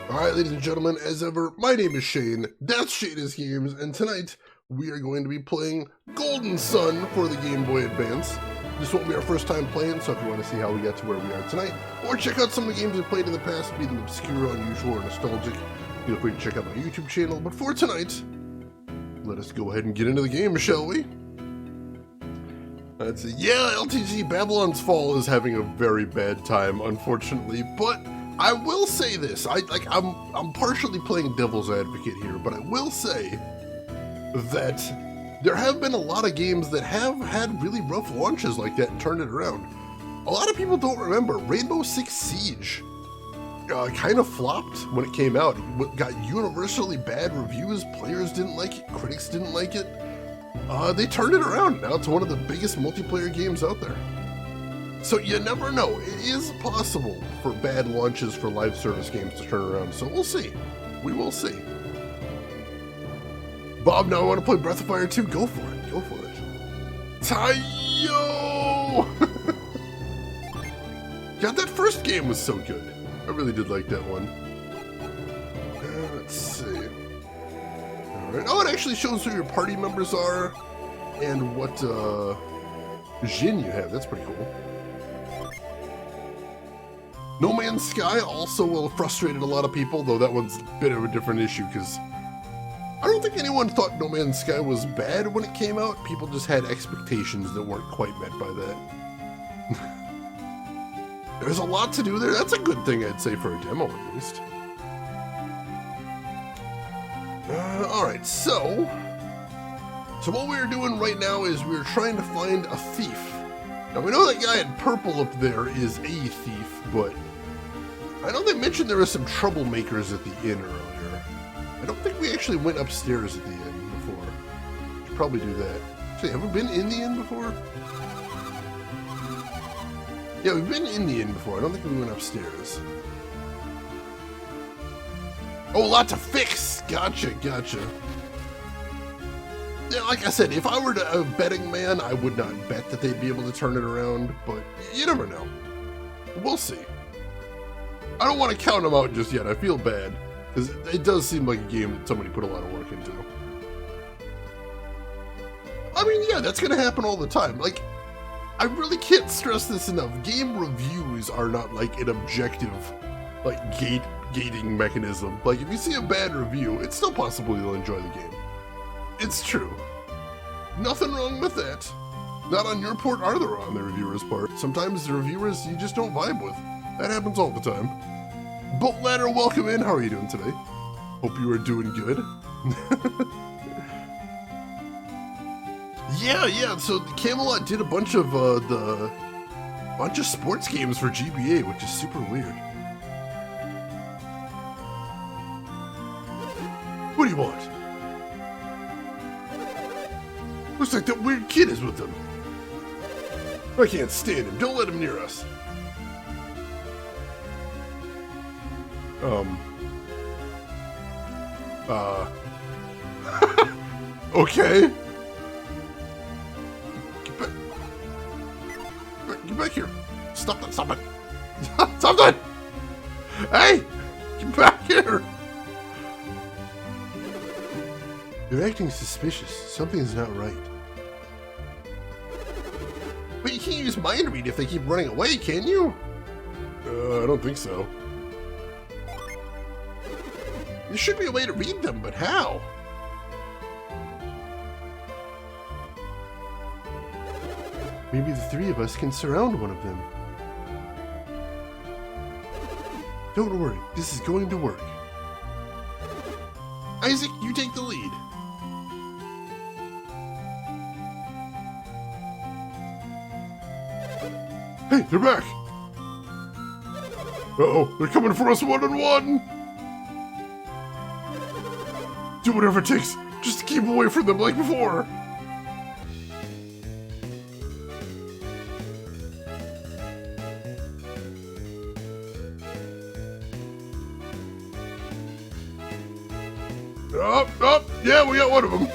Alright, ladies and gentlemen, as ever, my name is Shane, that's Shane's Games, and tonight we are going to be playing Golden Sun for the Game Boy Advance. This won't be our first time playing, so if you want to see how we got to where we are tonight, or check out some of the games we've played in the past, be them obscure, unusual, or nostalgic, feel free to check out my YouTube channel. But for tonight, let us go ahead and get into the game, shall we? Let's see. Yeah, LTG Babylon's Fall is having a very bad time, unfortunately, but I will say this, I'm partially playing devil's advocate here, but I will say that there have been a lot of games that have had really rough launches like that and turned it around. A lot of people don't remember Rainbow Six Siege kind of flopped when it came out. It got universally bad reviews, players didn't like it, critics didn't like it. They turned it around, now it's one of the biggest multiplayer games out there. So you never know, it is possible for bad launches for live service games to turn around, so we'll see. We will see. Bob, now I want to play Breath of Fire 2, go for it, go for it. Tayo! God, that first game was so good. I really did like that one. Let's see. Alright, oh, it actually shows who your party members are and what Jin you have, that's pretty cool. No Man's Sky also frustrated a lot of people, though that one's a bit of a different issue, because I don't think anyone thought No Man's Sky was bad when it came out. People just had expectations that weren't quite met by that. There's a lot to do there. That's a good thing, I'd say, for a demo, at least. Alright, so what we're doing right now is we're trying to find a thief. Now, we know that guy in purple up there is a thief, but I know they mentioned there were some troublemakers at the inn earlier. I don't think we actually went upstairs at the inn before. Should probably do that. Actually, have we been in the inn before? Yeah, we've been in the inn before. I don't think we went upstairs. Oh, a lot to fix! Gotcha, gotcha. Yeah, like I said, if I were a betting man, I would not bet that they'd be able to turn it around, but you never know. We'll see. I don't want to count them out just yet. I feel bad, because it does seem like a game that somebody put a lot of work into. I mean, yeah, that's going to happen all the time. Like, I really can't stress this enough. Game reviews are not like an objective, like, gating mechanism. Like, if you see a bad review, it's still possible you'll enjoy the game. It's true. Nothing wrong with that. Not on your part or on the reviewer's part. Sometimes the reviewers you just don't vibe with. That happens all the time. Bolt Ladder, welcome in. How are you doing today? Hope you are doing good. Yeah, so Camelot did a bunch of sports games for GBA, which is super weird. What do you want? Looks like that weird kid is with them. I can't stand him. Don't let him near us. Okay. Get back here. Stop that. Stop it. Stop that. Hey, get back here. You're acting suspicious. Something's not right. But you can't use mind read if they keep running away, can you? I don't think so. There should be a way to read them, but how? Maybe the three of us can surround one of them. Don't worry, this is going to work. Isaac, you take the lead. Hey, they're back! Uh-oh, they're coming for us one-on-one! Do whatever it takes, just to keep away from them like before! Up, yeah, we got one of them!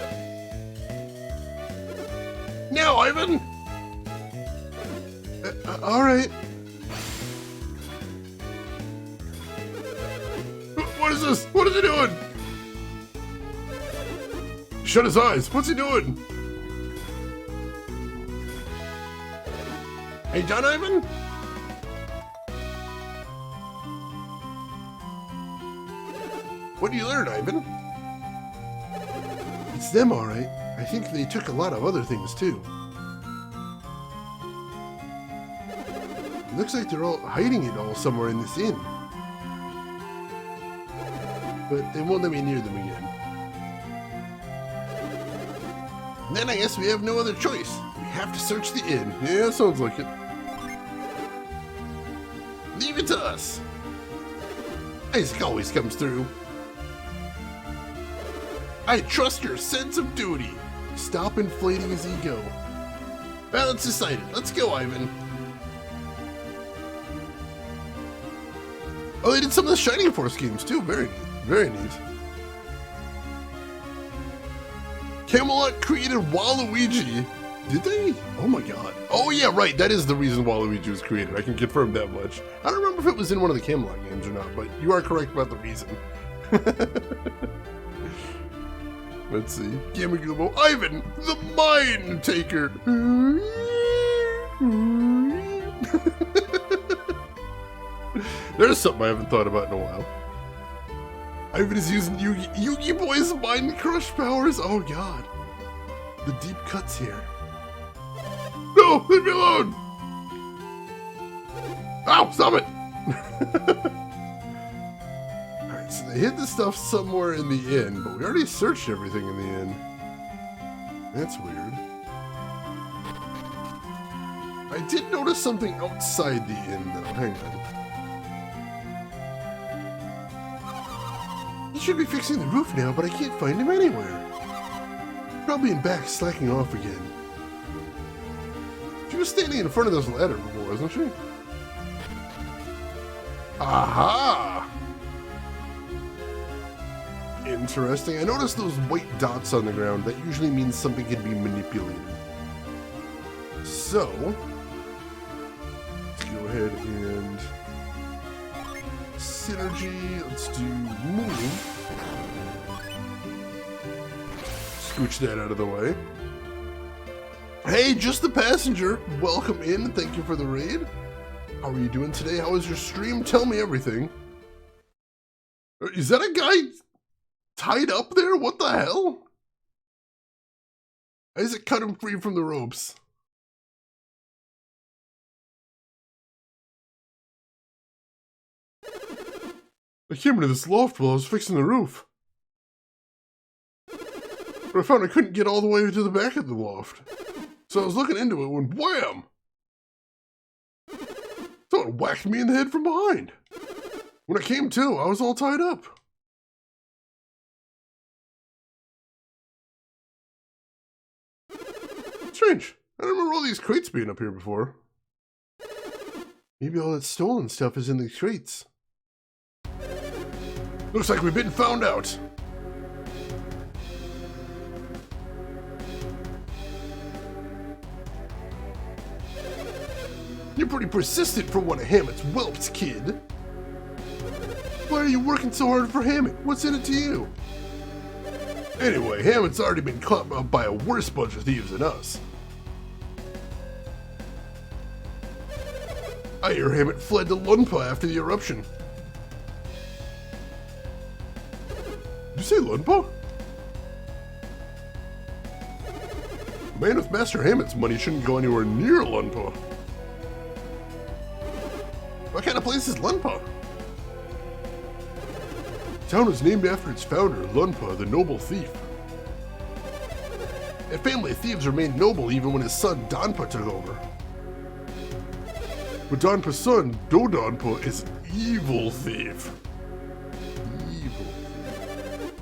Now, Ivan! Alright. What What is this? What is he doing? Shut his eyes. What's he doing? Hey, John Ivan? What do you learn, Ivan? It's them, all right. I think they took a lot of other things, too. It looks like they're all hiding it all somewhere in this inn. But they won't let me near them again. And then I guess we have no other choice. We have to search the inn. Yeah, sounds like it. Leave it to us. Isaac always comes through. I trust your sense of duty. Stop inflating his ego. Balance decided. Let's go, Ivan. Oh, they did some of the Shining Force games too. Very neat. Very neat. Camelot created Waluigi. Did they? Oh my god. Oh yeah, right. That is the reason Waluigi was created. I can confirm that much. I don't remember if it was in one of the Camelot games or not, but you are correct about the reason. Let's see. Gamma Ivan, the Mind Taker. There's something I haven't thought about in a while. Ivan is using Yugi Boy's Mind Crush powers. Oh god. The deep cuts here. No, leave me alone. Ow, stop it. Alright, so they hid the stuff somewhere in the inn, but we already searched everything in the inn. That's weird. I did notice something outside the inn though. Hang on. He should be fixing the roof now, but I can't find him anywhere. Probably in back slacking off again. She was standing in front of this ladder before, wasn't she? Aha! Interesting. I noticed those white dots on the ground. That usually means something can be manipulated. So, let's go ahead and synergy. Let's do move. Scooch that out of the way. Hey, just the passenger. Welcome in. Thank you for the raid. How are you doing today? How was your stream? Tell me everything. Is that a guy tied up there? What the hell? Isaac cut him free from the ropes. I came into this loft while I was fixing the roof. But I found I couldn't get all the way to the back of the loft. So I was looking into it when wham! Someone whacked me in the head from behind. When I came to, I was all tied up. Strange. I don't remember all these crates being up here before. Maybe all that stolen stuff is in these crates. Looks like we've been found out. You're pretty persistent for one of Hammett's whelps, kid. Why are you working so hard for Hammett? What's in it to you? Anyway, Hammett's already been caught up by a worse bunch of thieves than us. I hear Hammett fled to Lunpa after the eruption. Did you say Lunpa? A man with Master Hammett's money shouldn't go anywhere near Lunpa. What kind of place is Lunpa? The town was named after its founder, Lunpa, the noble thief. That family of thieves remained noble even when his son, Donpa, took over. But Donpa's son, Dodonpa, is an evil thief. Evil thief.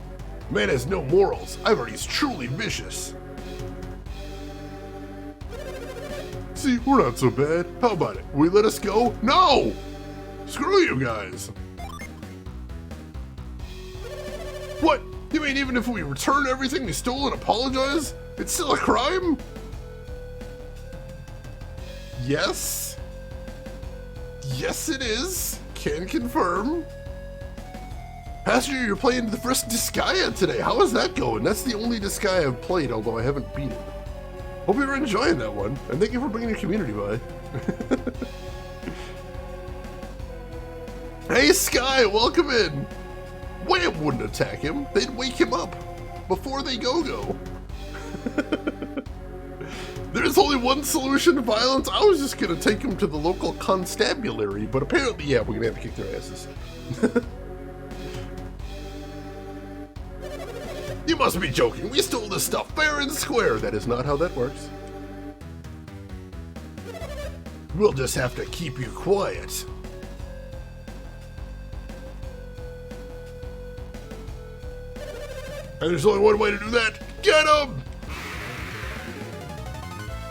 Man has no morals. I've heard he's truly vicious. See, we're not so bad. How about it? Will you let us go? No! Screw you guys! What? You mean even if we return everything we stole and apologize, it's still a crime? Yes? Yes it is. Can confirm. Passenger, you're playing the first Disgaea today. How is that going? That's the only Disgaea I've played, although I haven't beat it. Hope you're enjoying that one, and thank you for bringing your community by. Hey Sky, welcome in! Wham wouldn't attack him, they'd wake him up before they go-go. There's only one solution to violence. I was just gonna take him to the local constabulary, but apparently, yeah, we're gonna have to kick their asses. You must be joking. We stole this stuff fair and square. That is not how that works. We'll just have to keep you quiet. And there's only one way to do that. Get him!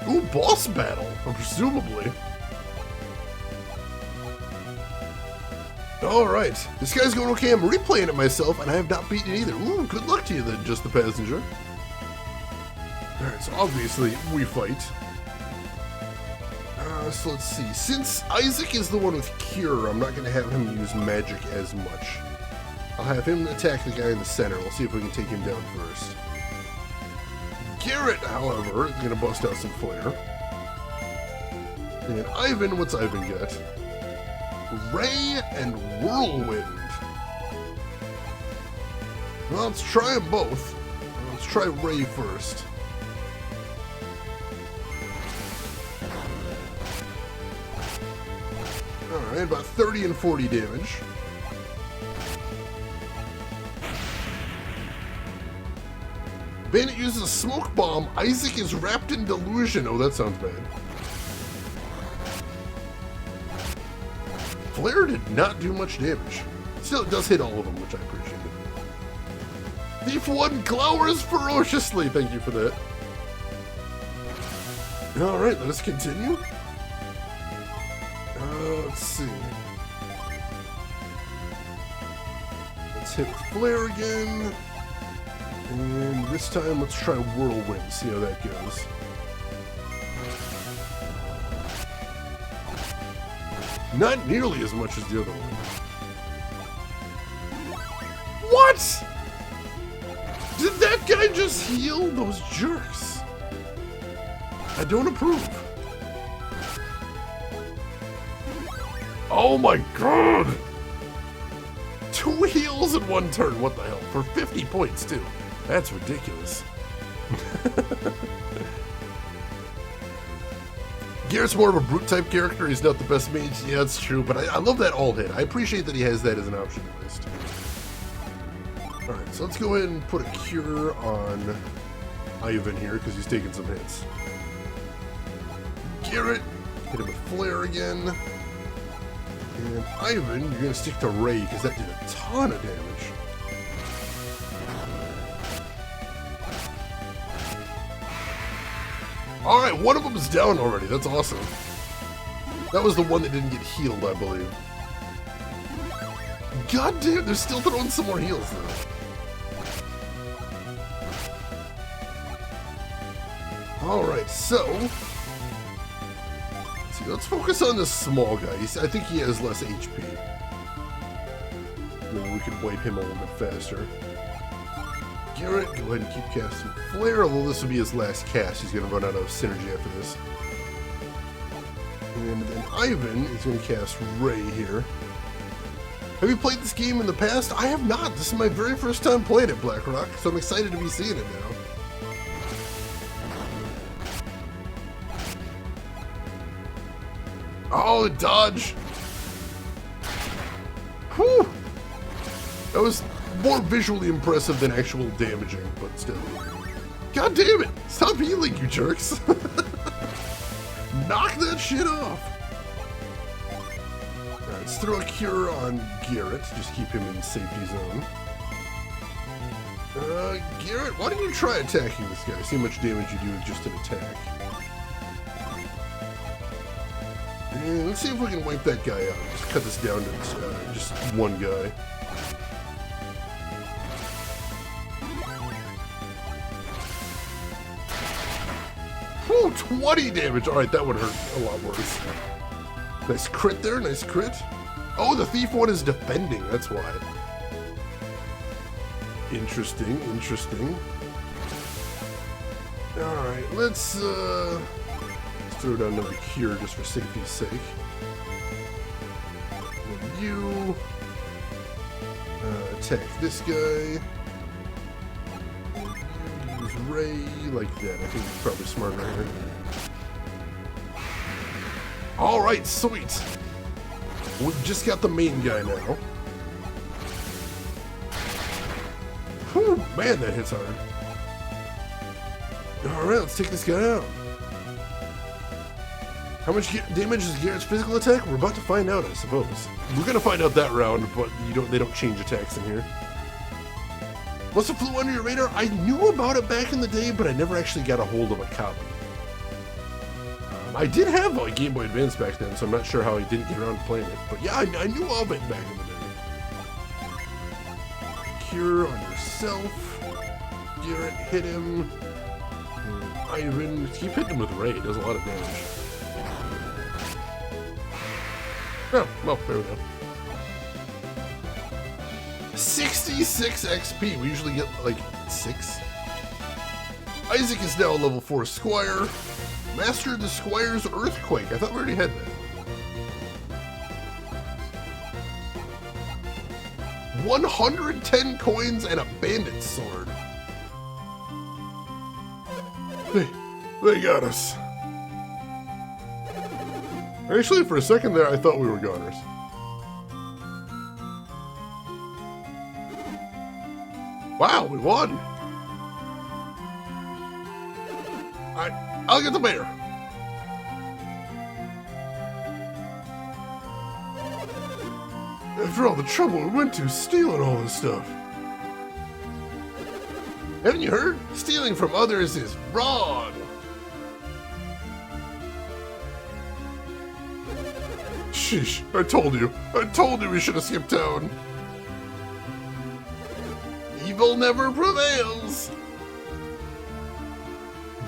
Ooh, boss battle, presumably. Alright, this guy's going okay. I'm replaying it myself, and I have not beaten it either. Ooh, good luck to you then, just the passenger. Alright, so obviously, we fight. So let's see. Since Isaac is the one with Cure, I'm not going to have him use magic as much. I'll have him attack the guy in the center. We'll see if we can take him down first. Garrett, however, is going to bust out some flare. And Ivan, what's Ivan got? Ray and Whirlwind. Well, let's try them both. Let's try Ray first. Alright, about 30 and 40 damage. Bandit uses a smoke bomb. Isaac is wrapped in delusion. Oh, that sounds bad. Flare did not do much damage. Still, it does hit all of them, which I appreciate. Thief 1 glowers ferociously. Thank you for that. Alright, let us continue. Let's see. Let's hit Flare again. And this time, let's try Whirlwind, see how that goes. Not nearly as much as the other one. What? Did that guy just heal those jerks? I don't approve. Oh my god! 2 heals in 1 turn, what the hell? For 50 points, too. That's ridiculous. Garrett's more of a brute-type character. He's not the best mage. Yeah, that's true, but I love that alt hit. I appreciate that he has that as an option at least. Alright, so let's go ahead and put a cure on Ivan here, because he's taking some hits. Garrett, hit him with Flare again. And Ivan, you're going to stick to Ray, because that did a ton of damage. Alright, one of them is down already. That's awesome. That was the one that didn't get healed, I believe. God damn, they're still throwing some more heals, though. Alright, so... let's focus on this small guy. I think he has less HP. Maybe we can wipe him a little bit faster. Garrett, go ahead and keep casting Flare, although this will be his last cast. He's going to run out of synergy after this. And then Ivan is going to cast Ray here. Have you played this game in the past? I have not. This is my very first time playing it, Blackrock, so I'm excited to be seeing it now. Oh, dodge! Whew! That was more visually impressive than actual damaging, but still. God damn it! Stop healing, you jerks! Knock that shit off! Alright, let's throw a cure on Garrett. Just keep him in safety zone. Garrett, why don't you try attacking this guy? See how much damage you do with just an attack. And let's see if we can wipe that guy out. Just cut this down to just one guy. Whew, 20 damage. Alright, that would hurt a lot worse. Nice crit there, nice crit. Oh, the Thief one is defending, that's why. Interesting, interesting. Alright, let's throw down another cure just for safety's sake. And you attack this guy. Use Ray like that. I think it's probably smarter here. Alright, sweet. We've just got the main guy now. Whew, man, that hits hard. Alright, let's take this guy out. How much damage is Garrett's physical attack? We're about to find out, I suppose. We're gonna find out that round, but they don't change attacks in here. What's it flew under your radar? I knew about it back in the day, but I never actually got a hold of a copy. I did have a Game Boy Advance back then, so I'm not sure how I didn't get around to playing it. But yeah, I knew of it back in the day. Cure on yourself. Garrett, hit him. Ivan, keep hitting him with Ray. It does a lot of damage. Oh, well, there we go. 66 XP. We usually get like 6. Isaac is now a level 4 Squire. Mastered the Squire's Earthquake. I thought we already had that. 110 coins and a Bandit Sword. They got us. Actually, for a second there, I thought we were goners. Wow, we won. I'll get the mayor. After all the trouble we went to stealing all this stuff. Haven't you heard? Stealing from others is wrong. Sheesh, I told you we should have skipped town. Evil never prevails.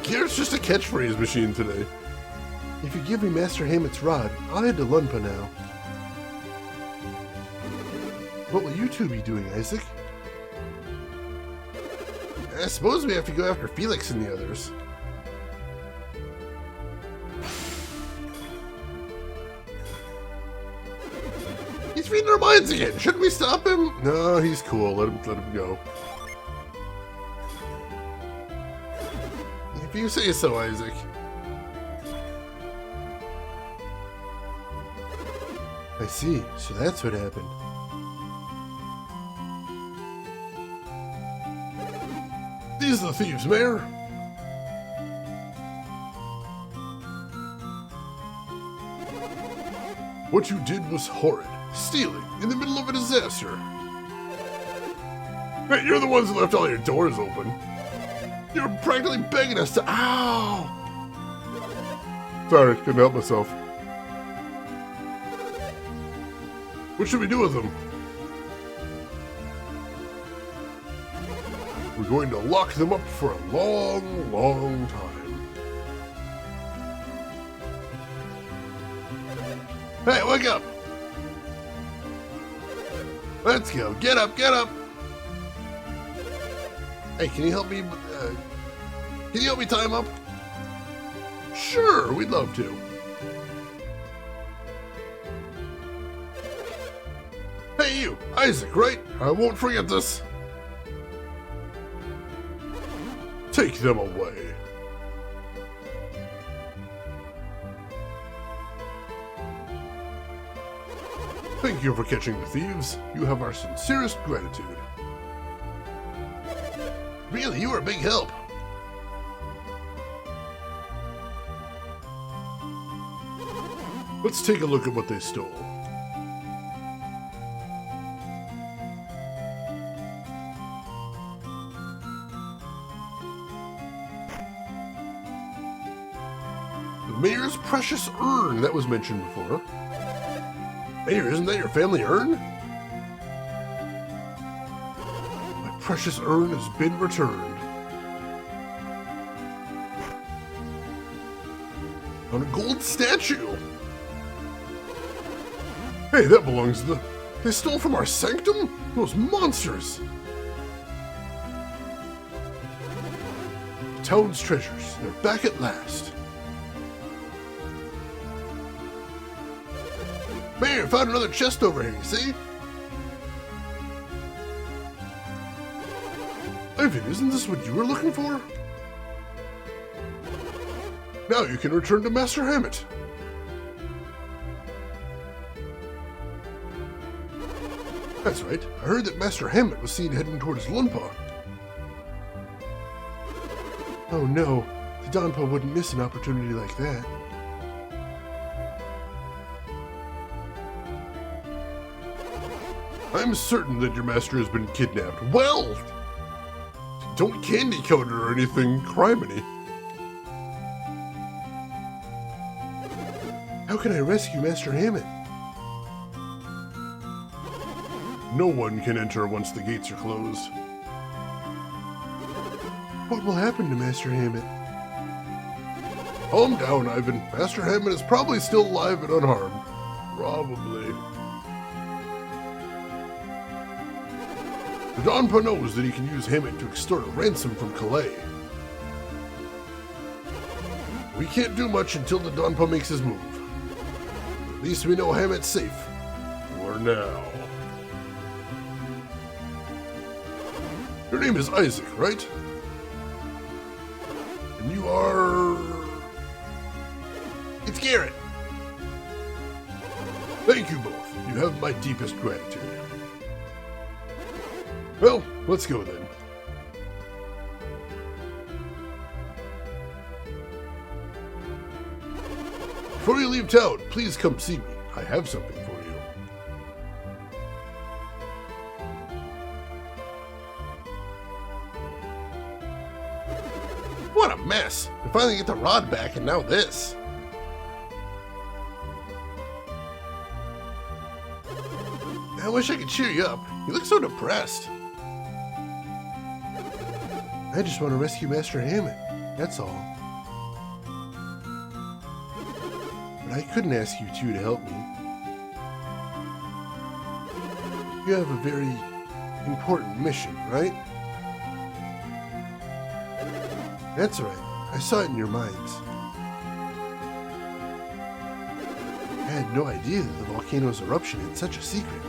Garrett's just a catchphrase machine today. If you give me Master Hammett's rod, I'll head to Lunpa now. What will you two be doing, Isaac? I suppose we have to go after Felix and the others. He's reading our minds again. Shouldn't we stop him? No, he's cool. Let him go. If you say so, Isaac. I see. So that's what happened. These are the thieves, Mayor. What you did was horrid. Stealing in the middle of a disaster. Hey, you're the ones who left all your doors open. You're practically begging us to... Ow! Sorry, couldn't help myself. What should we do with them? We're going to lock them up for a long, long time. Hey, wake up! Let's go. Get up, get up! Hey, can you help me? Can you help me tie him up? Sure, we'd love to. Hey, you, Isaac, right? I won't forget this. Take them away. Thank you for catching the thieves. You have our sincerest gratitude. Really, you were a big help. Let's take a look at what they stole. The mayor's precious urn that was mentioned before. Mayor, isn't that your family urn? My precious urn has been returned. On a gold statue. Hey, that belongs to the... They stole from our sanctum? Those monsters. Town's treasures. They're back at last. Man, found another chest over here, you see? Ivan, isn't this what you were looking for? Now you can return to Master Hammett. That's right. I heard that Master Hammett was seen heading towards Lunpa. Oh no, the Donpa wouldn't miss an opportunity like that. I'm certain that your master has been kidnapped. Well, don't candy coat it or anything criminy. How can I rescue Master Hammett? No one can enter once the gates are closed. What will happen to Master Hammett? Calm down, Ivan. Master Hammett is probably still alive and unharmed. Probably. The Donpa knows that he can use Hammett to extort a ransom from Calais. We can't do much until the Donpa makes his move. At least we know Hammett's safe. For now. Your name is Isaac, right? And you are... It's Garrett. Thank you both. You have my deepest gratitude. Well, let's go then. Before you leave town, please come see me. I have something for you. What a mess! I finally get the rod back and now this. I wish I could cheer you up. You look so depressed. I just want to rescue Master Hammett, that's all. But I couldn't ask you two to help me. You have a very important mission, right? That's right, I saw it in your minds. I had no idea that the volcano's eruption had such a secret.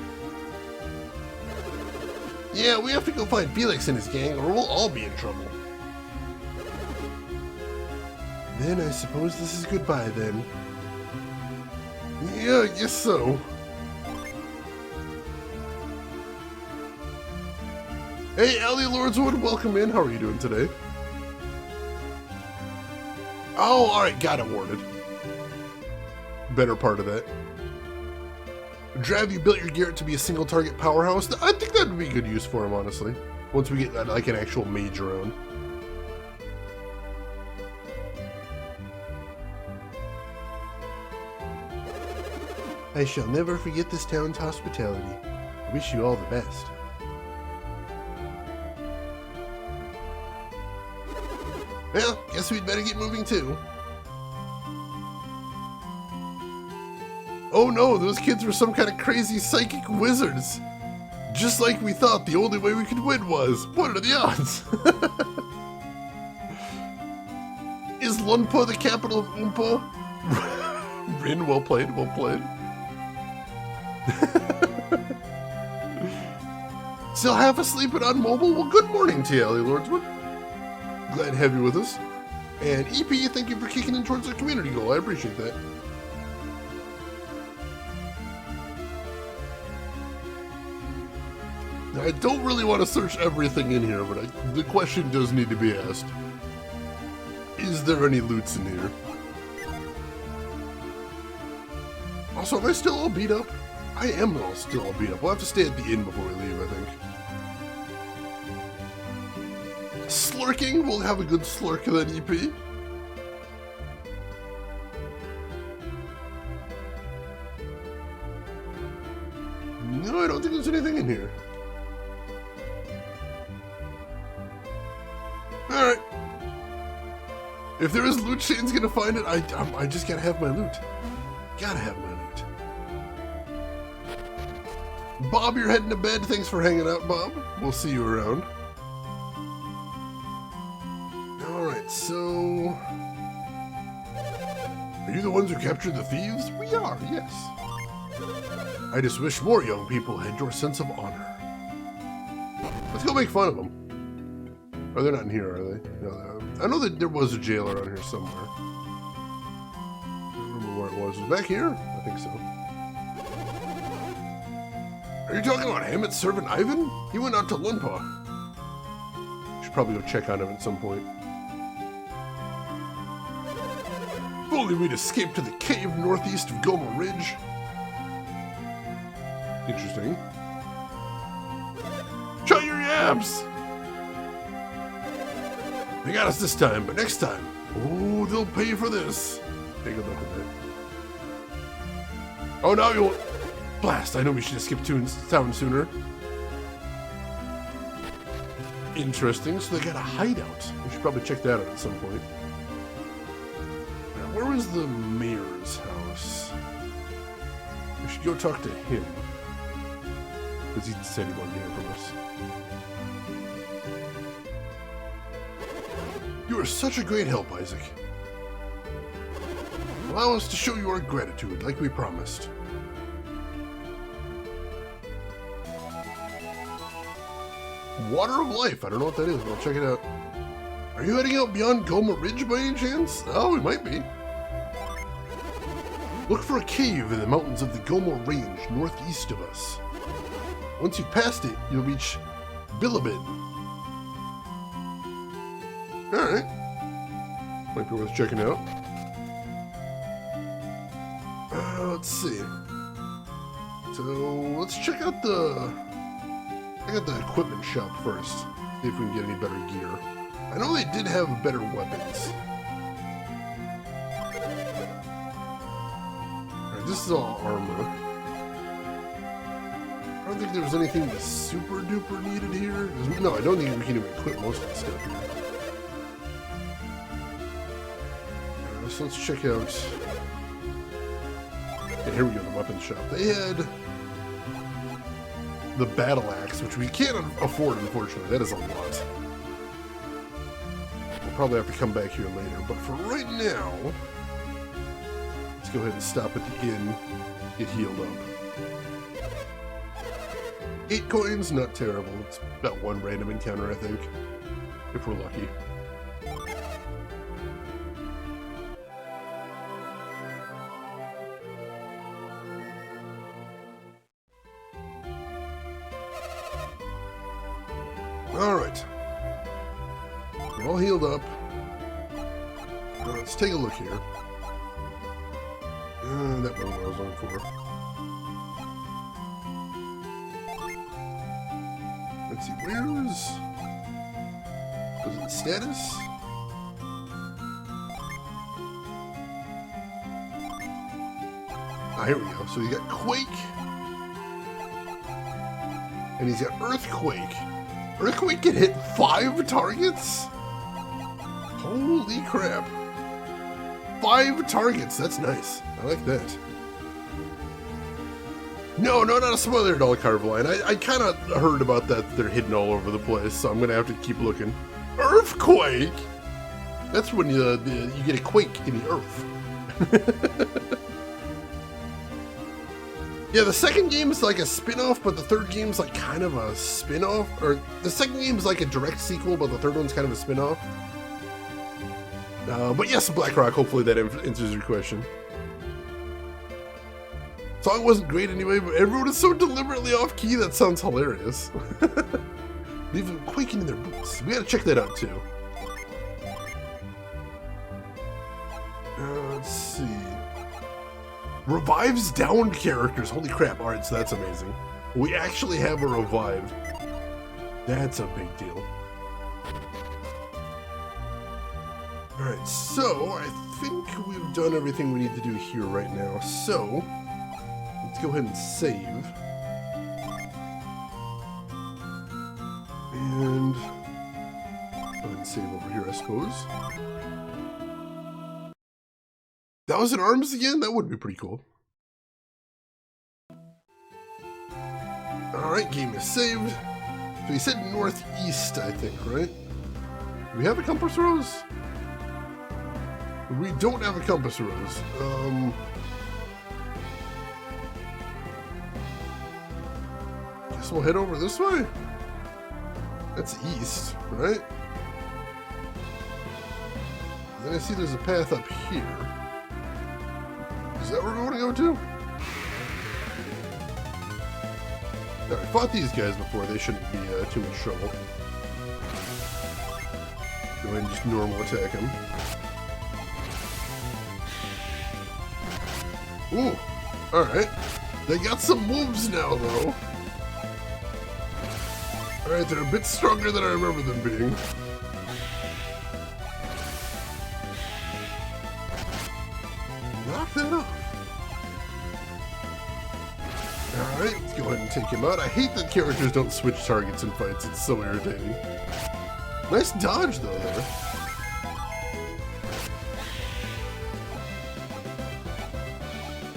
Yeah, we have to go find Felix and his gang, or we'll all be in trouble. Then I suppose this is goodbye, then. Yeah, I guess so. Hey, Allie Lordswood, welcome in. How are you doing today? Oh, alright, got awarded. Better part of that. Drav, you built your Garrett to be a single target powerhouse. I think that would be good use for him, honestly. Once we get like an actual mage around. I shall never forget this town's hospitality. I wish you all the best. Well, guess we'd better get moving too. Oh no, those kids were some kind of crazy psychic wizards. Just like we thought the only way we could win was. What are the odds? Is Lunpa the capital of Oompa? Rin, well played, well played. Still half asleep and on mobile? Well, good morning to you, Ellie Lordswood. Glad to have you with us. And EP, thank you for kicking in towards our community goal. I appreciate that. Now, I don't really want to search everything in here, but the question does need to be asked. Is there any loots in here? Also, am I still all beat up? I am still all beat up. We'll have to stay at the inn before we leave, I think. Slurking? We'll have a good slurk of that EP. No, I don't think there's anything in here. Alright. If there is loot, Shane's gonna find it. I just gotta have my loot. Gotta have my loot. Bob, you're heading to bed. Thanks for hanging out, Bob. We'll see you around. Alright, so... Are you the ones who captured the thieves? We are, yes. I just wish more young people had your sense of honor. Let's go make fun of them. Oh, they're not in here, are they? No, I know that there was a jail around here somewhere. I don't remember where it was. Was it back here? I think so. Are you talking about Hammett's servant Ivan? He went out to Lunpa. Should probably go check on him at some point. If only we'd escaped to the cave northeast of Goma Ridge. Interesting. Shut your yabs! They got us this time, but next time, oh, they'll pay for this. Take a look at that. Oh, now you'll... Blast, I know we should have skipped town sooner. Interesting, so they got a hideout. We should probably check that out at some point. Now, where was the mayor's house? We should go talk to him. Because he said he wanted to hear from us. You are such a great help, Isaac. Allow us to show you our gratitude, like we promised. Water of Life. I don't know what that is, but I'll check it out. Are you heading out beyond Goma Ridge by any chance? Oh, we might be. Look for a cave in the mountains of the Goma Range, northeast of us. Once you've passed it, you'll reach Bilibid. Alright. Might be worth checking out. Let's see. So, let's check out the equipment shop first. See if we can get any better gear. I know they did have better weapons. Alright, this is all armor. I don't think there was anything super duper needed here. No, I don't think we can even equip most of the stuff here. So let's check out... Yeah, here we go, the weapon shop. They had the battle axe, which we can't afford, unfortunately. That is a lot. We'll probably have to come back here later. But for right now, let's go ahead and stop at the inn, get healed up. 8 coins, not terrible. It's about one random encounter, I think, if we're lucky. Alright. We're all healed up. Now let's take a look here. That wasn't what I was looking for. Let's see, was it status? Ah, here we go. So you got Quake. And he's got Earthquake. Earthquake can hit 5 targets? Holy crap. 5 targets, that's nice. I like that. No, not a spoiler at all, Carveline. I kind of heard about that. They're hidden all over the place, so I'm going to have to keep looking. Earthquake? That's when you get a quake in the earth. Yeah, the second game is like a spin-off, but the third game's like kind of a spin-off. Or the second game's like a direct sequel, but the third one's kind of a spin-off. But yes, BlackRock, hopefully that answers your question. Song wasn't great anyway, but everyone is so deliberately off-key, that sounds hilarious. Leave them quaking in their boots. We gotta check that out, too. Let's see. Revives downed characters. Holy crap. Alright, so that's amazing. We actually have a revive. That's a big deal. Alright, so I think we've done everything we need to do here right now. So, let's go ahead and save. And go ahead and save over here, I suppose. 1,000 arms again? That would be pretty cool. Alright, game is saved. So he said northeast, I think, right? Do we have a compass rose? We don't have a compass rose. Guess we'll head over this way? That's east, right? Then I see there's a path up here. Is that where we want to go to? No, I fought these guys before. They shouldn't be too much trouble. Go ahead and just normal attack them. Ooh, alright. They got some moves now, though. Alright, they're a bit stronger than I remember them being. Knock that off. Alright, let's go ahead and take him out. I hate that characters don't switch targets in fights. It's so irritating. Nice dodge, though, there.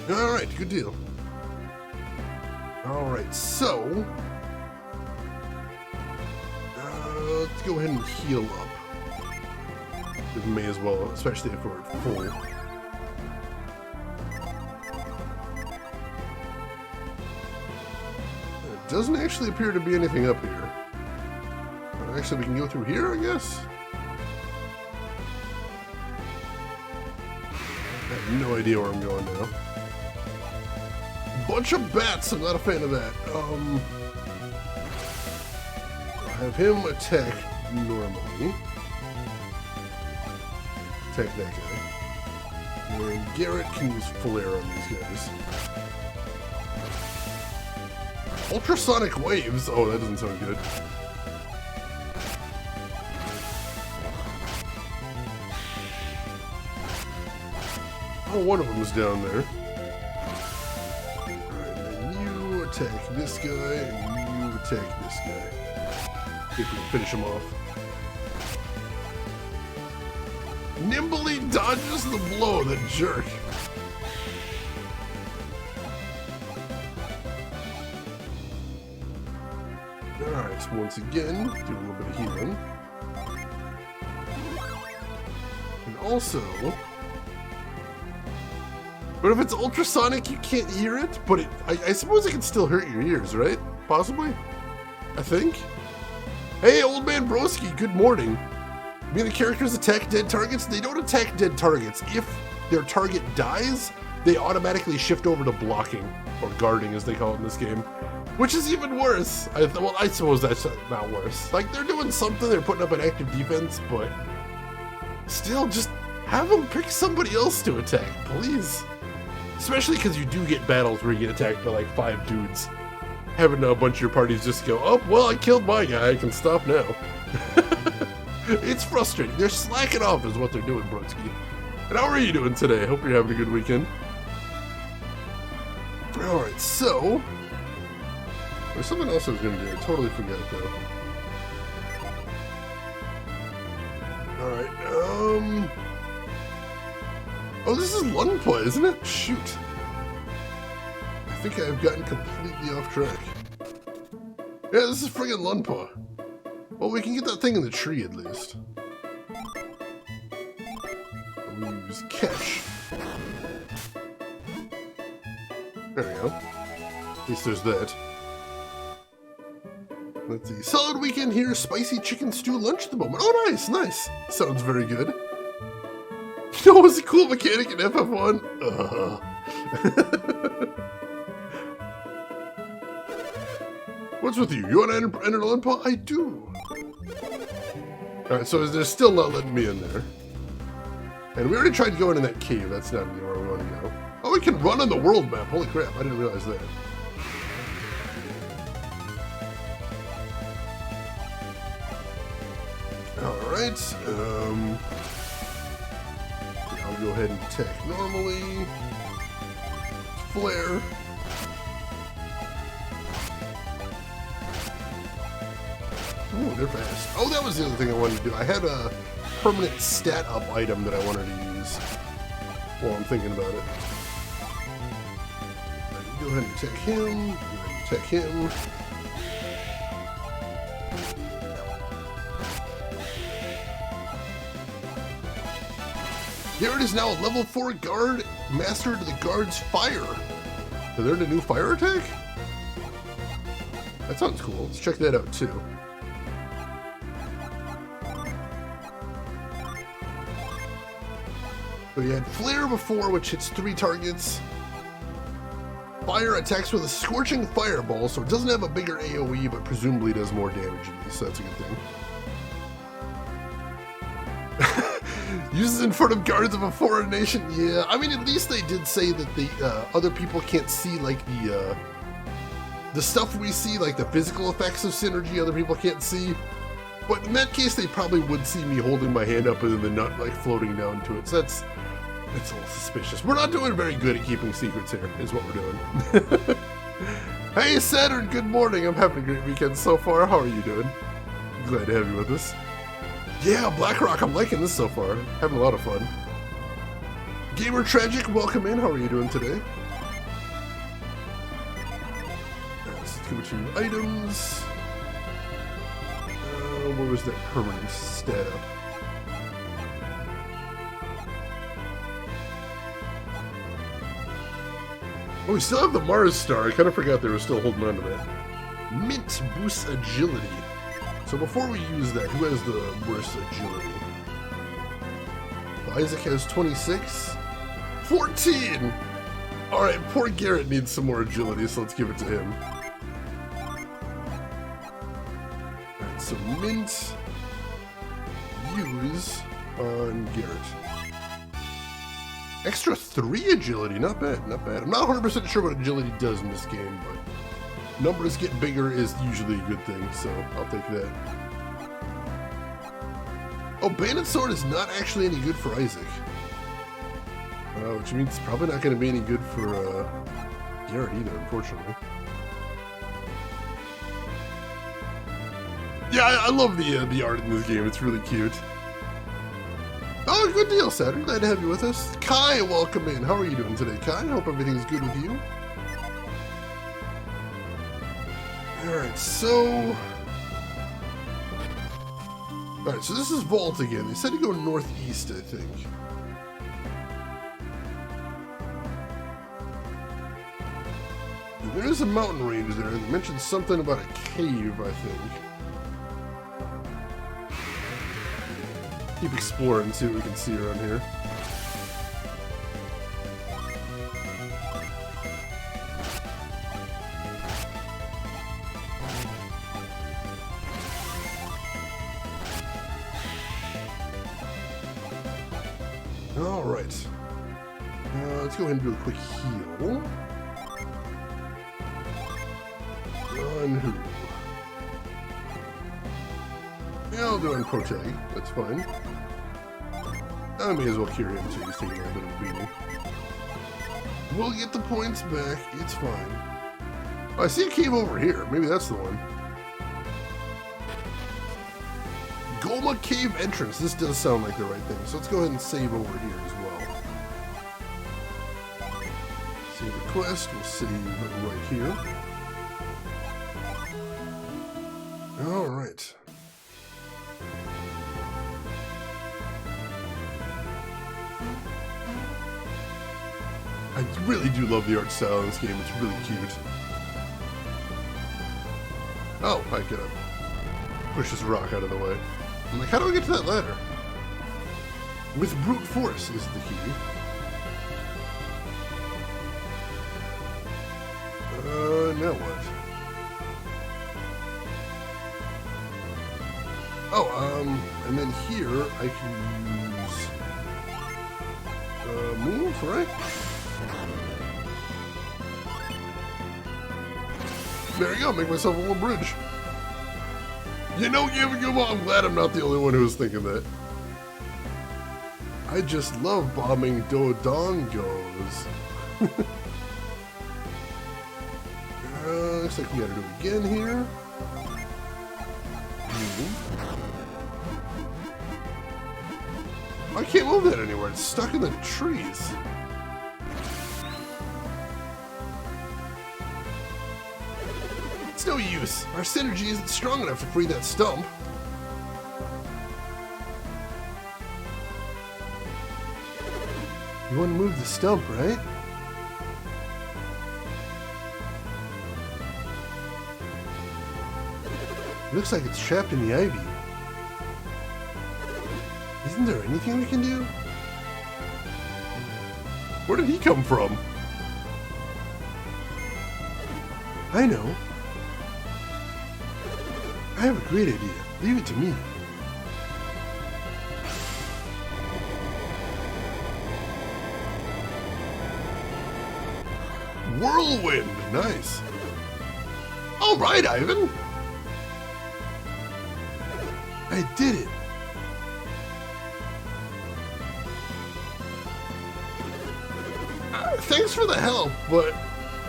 Alright, good deal. Alright, so... let's go ahead and heal up. We may as well, especially if we're at full. There doesn't actually appear to be anything up here. Actually, we can go through here, I guess? I have no idea where I'm going now. Bunch of bats, I'm not a fan of that. Have him attack normally. Attack that guy. And Garrett can use flare on these guys. Ultrasonic waves? Oh, that doesn't sound good. Oh, one of them is down there. Alright, then you attack this guy, and you attack this guy. See if we can finish him off. Nimbly dodges the blow, the jerk. Alright, so once again, do a little bit of healing. And also... But if it's ultrasonic, you can't hear it, but I suppose it can still hurt your ears, right? Possibly? I think? Hey, old man broski, good morning. I mean, the characters attack dead targets? They don't attack dead targets. If their target dies, they automatically shift over to blocking, or guarding as they call it in this game. Which is even worse. Well, I suppose that's not worse. Like, they're doing something, they're putting up an active defense, but still, just have them pick somebody else to attack, please. Especially because you do get battles where you get attacked by like 5 dudes. Having a bunch of your parties just go, oh, well, I killed my guy, I can stop now. It's frustrating. They're slacking off is what they're doing, broski. And how are you doing today? I hope you're having a good weekend. Alright, so... There's something else I was going to do. I totally forgot, though. Alright, Oh, this is Lunpa, isn't it? Shoot. I think I've gotten completely off track. Yeah, this is friggin' Lunpa. Well, we can get that thing in the tree, at least. We'll use catch. There we go. At least there's that. Let's see. Solid weekend here. Spicy chicken stew lunch at the moment. Oh, nice, nice. Sounds very good. You know what was a cool mechanic in FF1? What's with you? You want to enter Lunpa? I do. Alright, so they're still not letting me in there. And we already tried going in that cave. That's not where we want to go. Oh, we can run on the world map. Holy crap, I didn't realize that. Alright, I'll go ahead and attack normally. Flare. Ooh, they're fast. Oh, that was the other thing I wanted to do. I had a permanent stat up item that I wanted to use while I'm thinking about it. Right, go ahead and attack him. Go ahead and attack him. Garrett is now a level 4 guard, master to the guard's fire. They learned a new fire attack? That sounds cool. Let's check that out too. So you had Flare before, which hits 3 targets. Fire attacks with a scorching fireball, so it doesn't have a bigger AoE, but presumably does more damage at least, so that's a good thing. Uses in front of guards of a foreign nation. Yeah, I mean, at least they did say that the other people can't see like the stuff we see, like the physical effects of synergy. Other people can't see. But in that case, they probably would see me holding my hand up and then the nut like floating down to it. So that's a little suspicious. We're not doing very good at keeping secrets here, is what we're doing. Hey Saturn, good morning. I'm having a great weekend so far. How are you doing? Glad to have you with us. Yeah, BlackRock, I'm liking this so far. Having a lot of fun. Gamer Tragic, welcome in. How are you doing today? Let's go to items. What was that permanent stab? Oh, we still have the Mars Star. I kind of forgot they were still holding on to that. Mint boosts agility. So before we use that, who has the worst agility? Well, Isaac has 26. 14! Alright, poor Garrett needs some more agility, so let's give it to him. Alright, so Mint use on Garrett. Extra 3 agility, not bad, not bad. I'm not 100% sure what agility does in this game, but numbers get bigger is usually a good thing, so I'll take that. Oh, Bandit Sword is not actually any good for Isaac. Which means it's probably not going to be any good for Garrett either, unfortunately. Yeah, I love the art in this game. It's really cute. Oh, good deal, Saturn. Glad to have you with us. Kai, welcome in. How are you doing today, Kai? Hope everything's good with you. Alright, so this is Vault again. They said to go northeast, I think. And there's a mountain range there. They mentioned something about a cave, I think. Keep exploring and see what we can see around here. Alright. Let's go ahead and do a quick heal. On who? Yeah, I'll do it on Protag. That's fine. I may as well cure him so he's taking a little bit of a beating. We'll get the points back. It's fine. Oh, I see a cave over here. Maybe that's the one. Goma Cave entrance. This does sound like the right thing. So let's go ahead and save over here as well. Save request. We'll save right here. All right. I really do love the art style in this game. It's really cute. Oh, I gotta push this rock out of the way. I'm like, how do I get to that ladder? With brute force is the key. Now what? Oh, and then here I can use move, right? There you go, make myself a little bridge. You know, I'm glad I'm not the only one who was thinking that. I just love bombing Dodongos. Looks like we gotta do it again here. I can't move that anywhere, it's stuck in the trees. It's no use. Our synergy isn't strong enough to free that stump. You want to move the stump, right? It looks like it's trapped in the ivy. Isn't there anything we can do? Where did he come from? I know. I have a great idea. Leave it to me. Whirlwind! Nice. All right, Ivan. I did it. Thanks for the help, but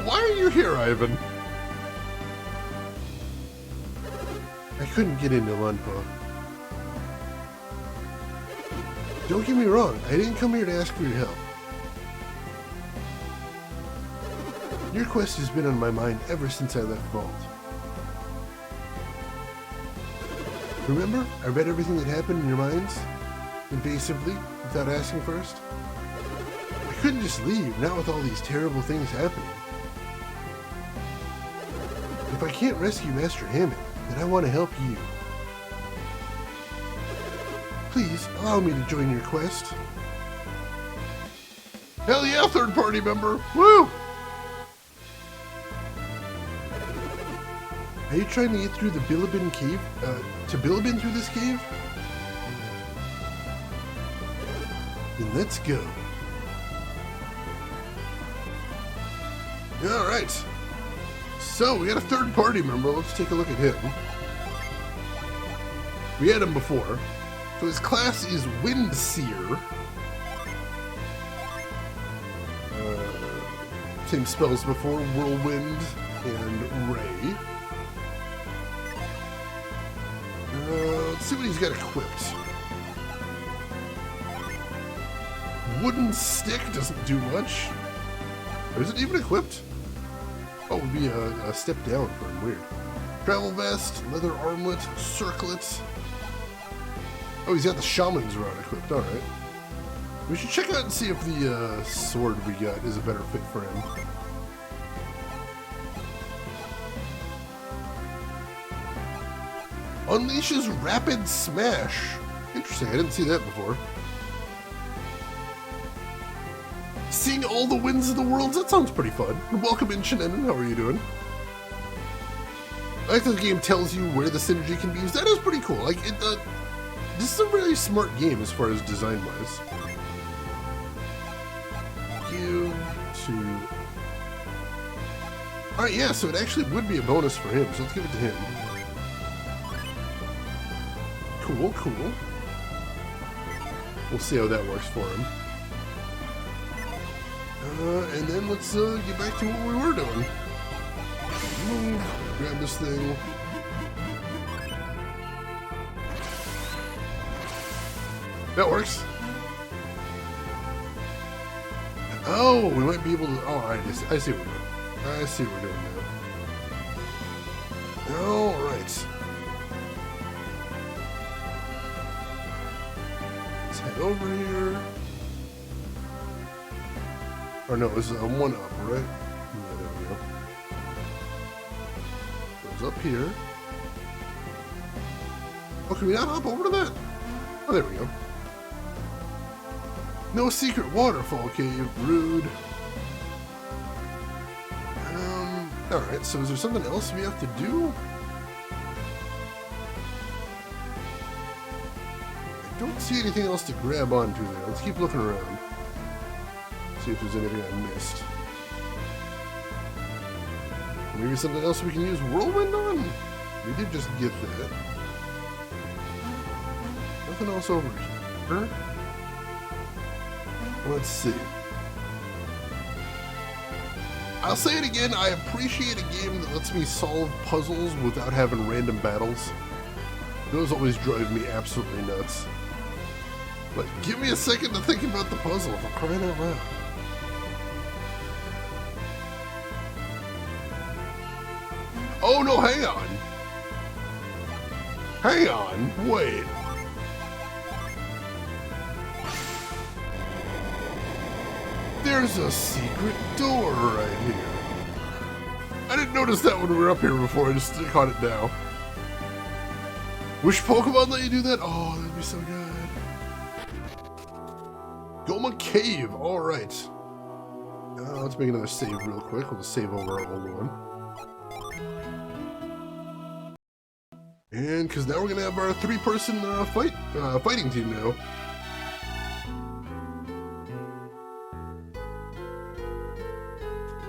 why are you here, Ivan? I couldn't get into Lunpa. Don't get me wrong, I didn't come here to ask for your help. Your quest has been on my mind ever since I left Vault. Remember, I read everything that happened in your minds, invasively, without asking first? I couldn't just leave, not with all these terrible things happening. If I can't rescue Master Hammond, then I want to help you. Please, allow me to join your quest. Hell yeah, third party member! Woo! Are you trying to get through the Bilibin cave? To Bilibin through this cave? Then let's go. Alright. So, we got a third party member. Let's take a look at him. We had him before. So his class is Windseer. Same spells before, Whirlwind and Ray. Let's see what he's got equipped. Wooden stick doesn't do much. Or is it even equipped? Oh, it would be a step down for him. Weird. Travel vest, leather armlet, circlet. Oh, he's got the shaman's rod equipped. Alright. We should check out and see if the sword we got is a better fit for him. Unleashes Rapid Smash. Interesting, I didn't see that before. Seeing all the winds of the world, that sounds pretty fun. Welcome in, Shannon. How are you doing? I like that the game tells you where the synergy can be used. That is pretty cool. Like, this is a really smart game as far as design-wise. You to... Alright, yeah, so it actually would be a bonus for him, so let's give it to him. Cool, cool. We'll see how that works for him. And then let's get back to what we were doing. Move, grab this thing. That works. Oh, we might be able to... Oh, I see what we're doing. I see what we're doing now. Alright. Let's head over here. Or no, this is a 1-up, right? Yeah, there we go. Goes up here. Oh, can we not hop over to that? Oh, there we go. No secret waterfall cave. Rude. Alright, so is there something else we have to do? I don't see anything else to grab onto there. Let's keep looking around. See if there's anything I missed. Maybe something else we can use Whirlwind on? We did just get that. Nothing else over here. Let's see. I'll say it again, I appreciate a game that lets me solve puzzles without having random battles. Those always drive me absolutely nuts. But give me a second to think about the puzzle, for crying out loud. Oh no, hang on. Hang on, wait. There's a secret door right here. I didn't notice that when we were up here before, I just caught it now. Wish Pokemon let you do that? Oh, that'd be so good. Goma Cave, alright. Let's make another save real quick. We'll just save over our old one. And because now we're going to have our 3-person fighting team now.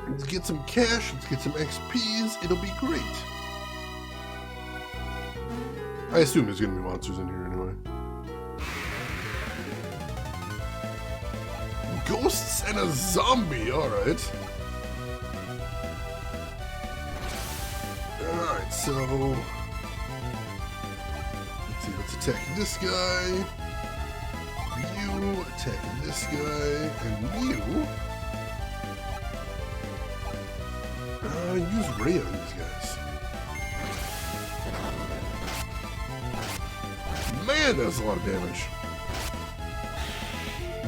Let's get some cash, let's get some XPs, it'll be great. I assume there's going to be monsters in here anyway. Ghosts and a zombie, alright. Alright, so... let's see, let's attack this guy. You attack this guy, and you... use Ray on these guys. Man, that's a lot of damage.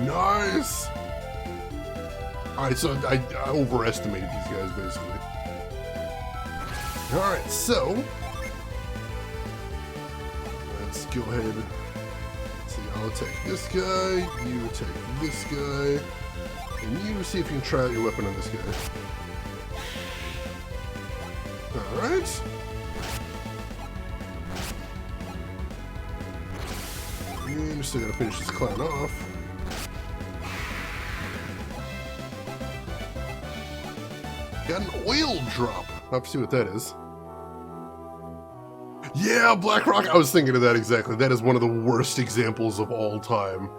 Nice! Alright, so I overestimated these guys, basically. Alright, so... let's go ahead. Let's see, I'll attack this guy, you attack this guy, and you see if you can try out your weapon on this guy. Alright. And we still gotta finish this clown off. Got an oil drop. I'll have to see what that is. Yeah, Black Rock. I was thinking of that exactly. That is one of the worst examples of all time.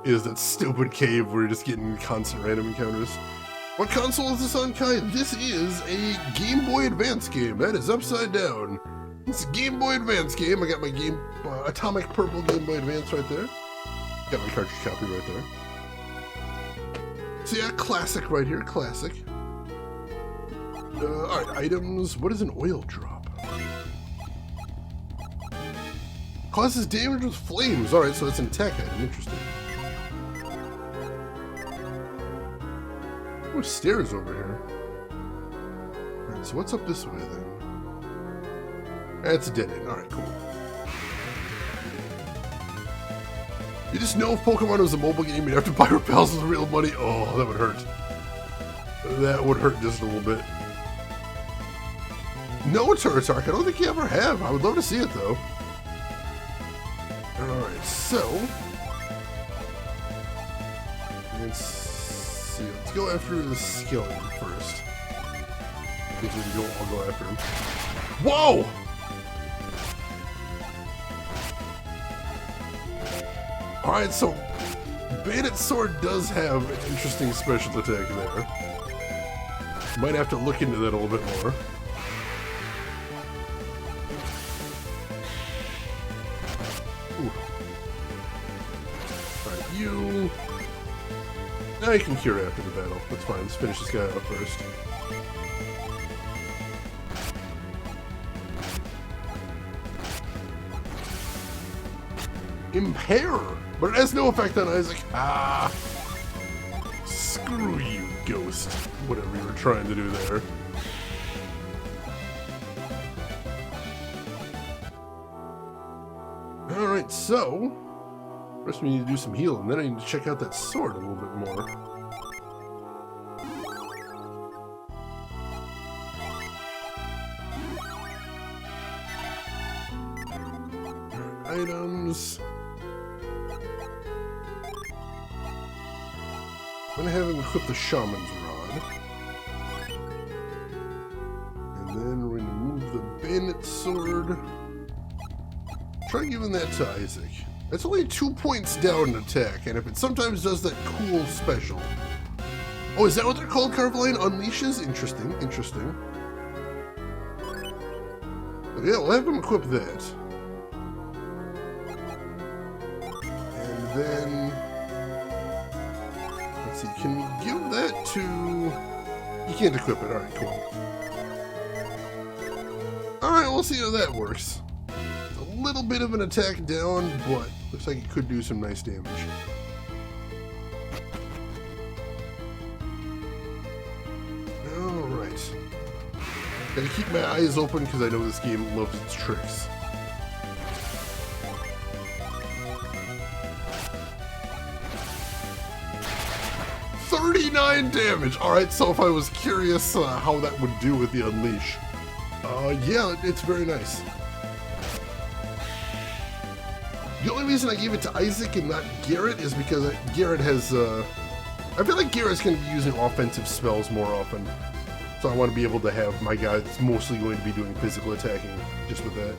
Is that stupid cave where you're just getting constant random encounters. What console is this on, Kai? This is a Game Boy Advance game. That is upside down. It's a Game Boy Advance game. I got my Atomic Purple Game Boy Advance right there. Got my cartridge copy right there. So yeah, classic right here, classic. Alright, items. What is an oil drop? Causes damage with flames. Alright, so it's an attack item. Interesting. Oh, stairs over here. Alright, so what's up this way then? That's a dead end. Alright, cool. You just know if Pokemon was a mobile game, you'd have to buy repels with real money. Oh, that would hurt. That would hurt just a little bit. No Turritark. I don't think you ever have. I would love to see it though. Alright, so... let's see. Let's go after the skeleton first. Because we can I'll go after him. Whoa! Alright, so Bandit Sword does have an interesting special attack there. Might have to look into that a little bit more. Alright, you... now you can cure after the battle. That's fine. Let's finish this guy out first. Impair! But it has no effect on Isaac. Ah! Screw you, ghost. Whatever you were trying to do there. Alright, so... first we need to do some healing, then I need to check out that sword a little bit more. Alright, items... I'm gonna have him equip the Shaman's Rod. And then we're gonna move the Bandit Sword. Try giving that to Isaac. That's only 2 points down in attack, and if it sometimes does that cool special. Oh, is that what they're called, Carveline? Unleashes? Interesting, interesting. But yeah, we'll have him equip that. And then... let's see, can we give that to... you can't equip it, alright, cool. Alright, we'll see how that works. It's a little bit of an attack down, but looks like it could do some nice damage. Gotta keep my eyes open because I know this game loves its tricks. $39 damage! Alright, so if I was curious how that would do with the Unleash. Yeah, it's very nice. The only reason I gave it to Isaac and not Garrett is because Garrett has, I feel like Garrett's going to be using offensive spells more often. So I want to be able to have my guy that's mostly going to be doing physical attacking just with that.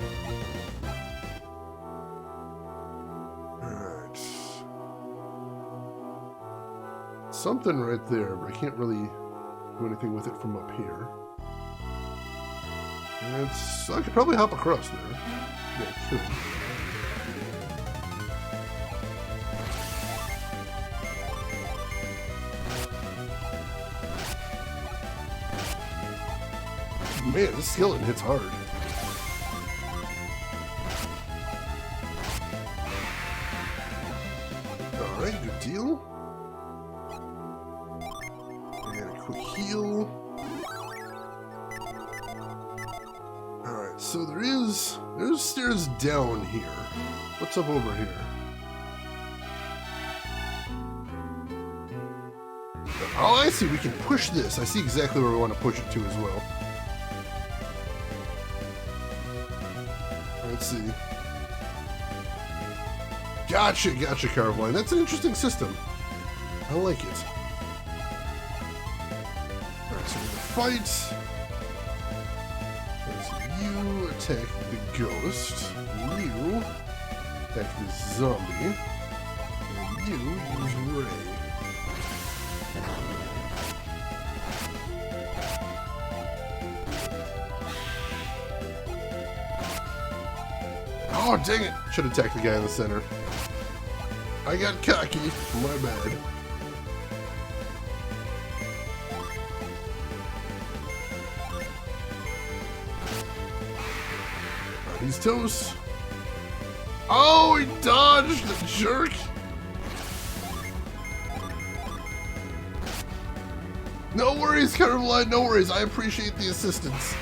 Alright. Something right there, but I can't really do anything with it from up here. I could probably hop across there. Yeah, I could. Man, this skeleton hits hard. Alright, good deal. And a quick heal. Alright, so there's stairs down here. What's up over here? Oh, I see. We can push this. I see exactly where we want to push it to as well. Let's see. Gotcha, Carveline. That's an interesting system. I like it. Alright, so we're gonna fight. As you attack the ghost, you attack the zombie, and you use Ray. Oh, dang it! Should have attacked the guy in the center. I got cocky. My bad. Right, he's toast. Oh, he dodged, the jerk! No worries, Carveline, no worries. I appreciate the assistance.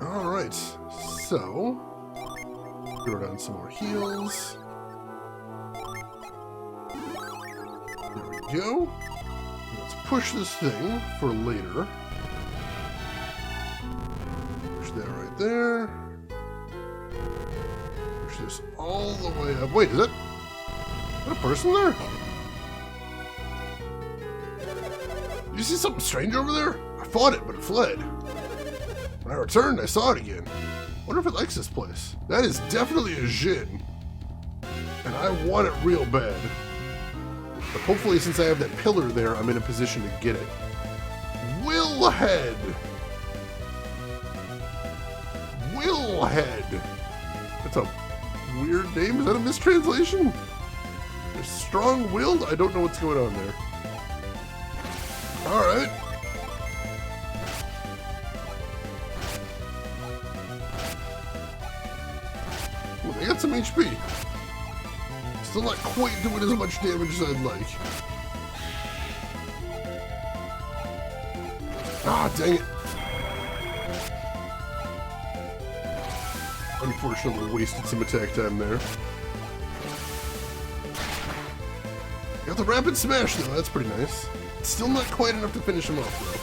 Alright, so throw down some more heals. There we go. Let's push this thing for later. Push that right there. Push this all the way up. Wait, is that a person there? Did you see something strange over there? I fought it, but it fled. When I returned, I saw it again. Wonder if it likes this place. That is definitely a Jin. And I want it real bad. But hopefully, since I have that pillar there, I'm in a position to get it. Willhead! Willhead! That's a weird name. Is that a mistranslation? They're strong-willed? I don't know what's going on there. Alright. Ooh, they got some HP. Still not quite doing as much damage as I'd like. Ah, dang it. Unfortunately, wasted some attack time there. Got the rapid smash though, that's pretty nice. Still not quite enough to finish him off though.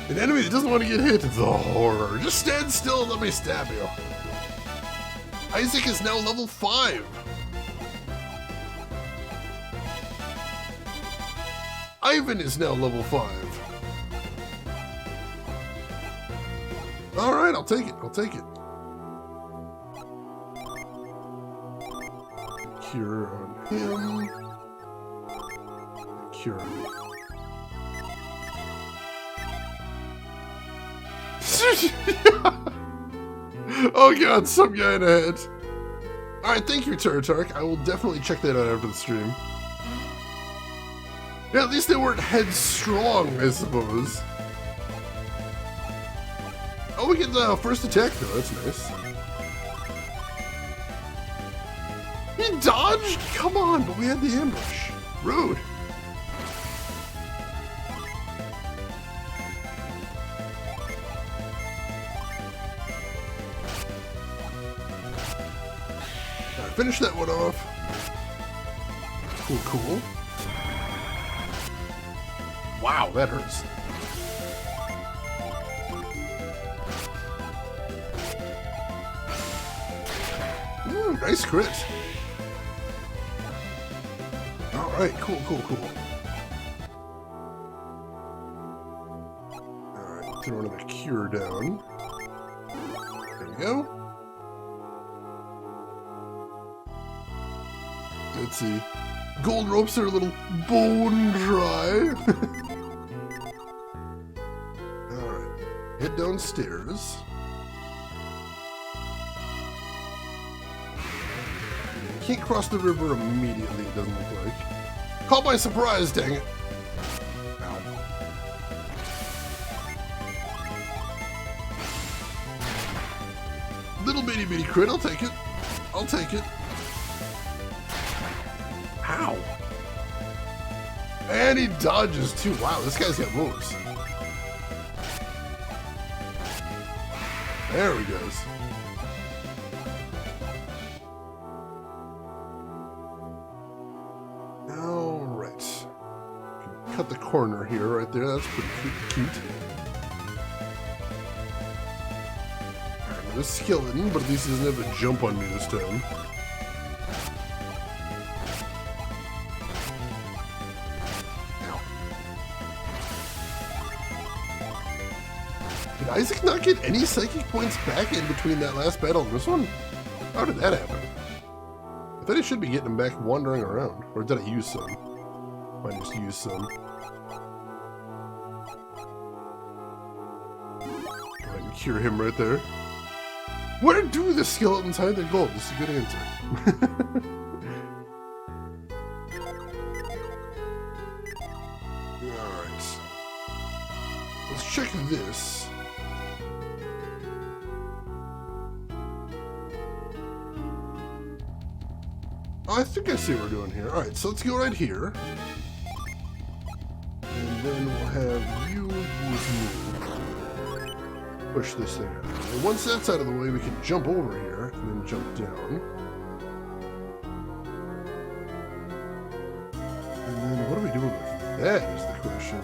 An enemy that doesn't want to get hit, the horror. Just stand still and let me stab you. Isaac is now level 5. Ivan is now level 5. Alright, I'll take it, I'll take it. Cure on him. Cure on me. Oh god, some guy in a head. Alright, thank you, Turatark. I will definitely check that out after the stream. Yeah, at least they weren't headstrong, I suppose. Oh, we get the first attack though, that's nice. he dodged? Come on, but we had the ambush. Rude. Alright, finish that one off. Cool, cool. Wow, that hurts. Ooh, nice crit. Alright, cool, cool, cool. Alright, throw another cure down. There we go. Let's see. Gold ropes are a little bone dry. Alright, head downstairs. Can't cross the river immediately, it doesn't look like. Caught by surprise, dang it. Ow. Little bitty bitty crit, I'll take it. I'll take it. Ow. And he dodges too. Wow, this guy's got moves. There he goes. Cut the corner here, right there. That's pretty cute. Alright, another skeleton, but at least he doesn't have to jump on me this time. Ow. Did Isaac not get any psychic points back in between that last battle and this one? How did that happen? I thought I should be getting them back wandering around. Or did I use some? I just used some. I can cure him right there. Where do the skeletons hide their gold? This is a good answer. Alright. Let's check this. I think I see what we're doing here. Alright, so let's go right here. And then we'll have you use move. Push this thing out. And once that's out of the way, we can jump over here and then jump down. And then what are we doing with that is the question.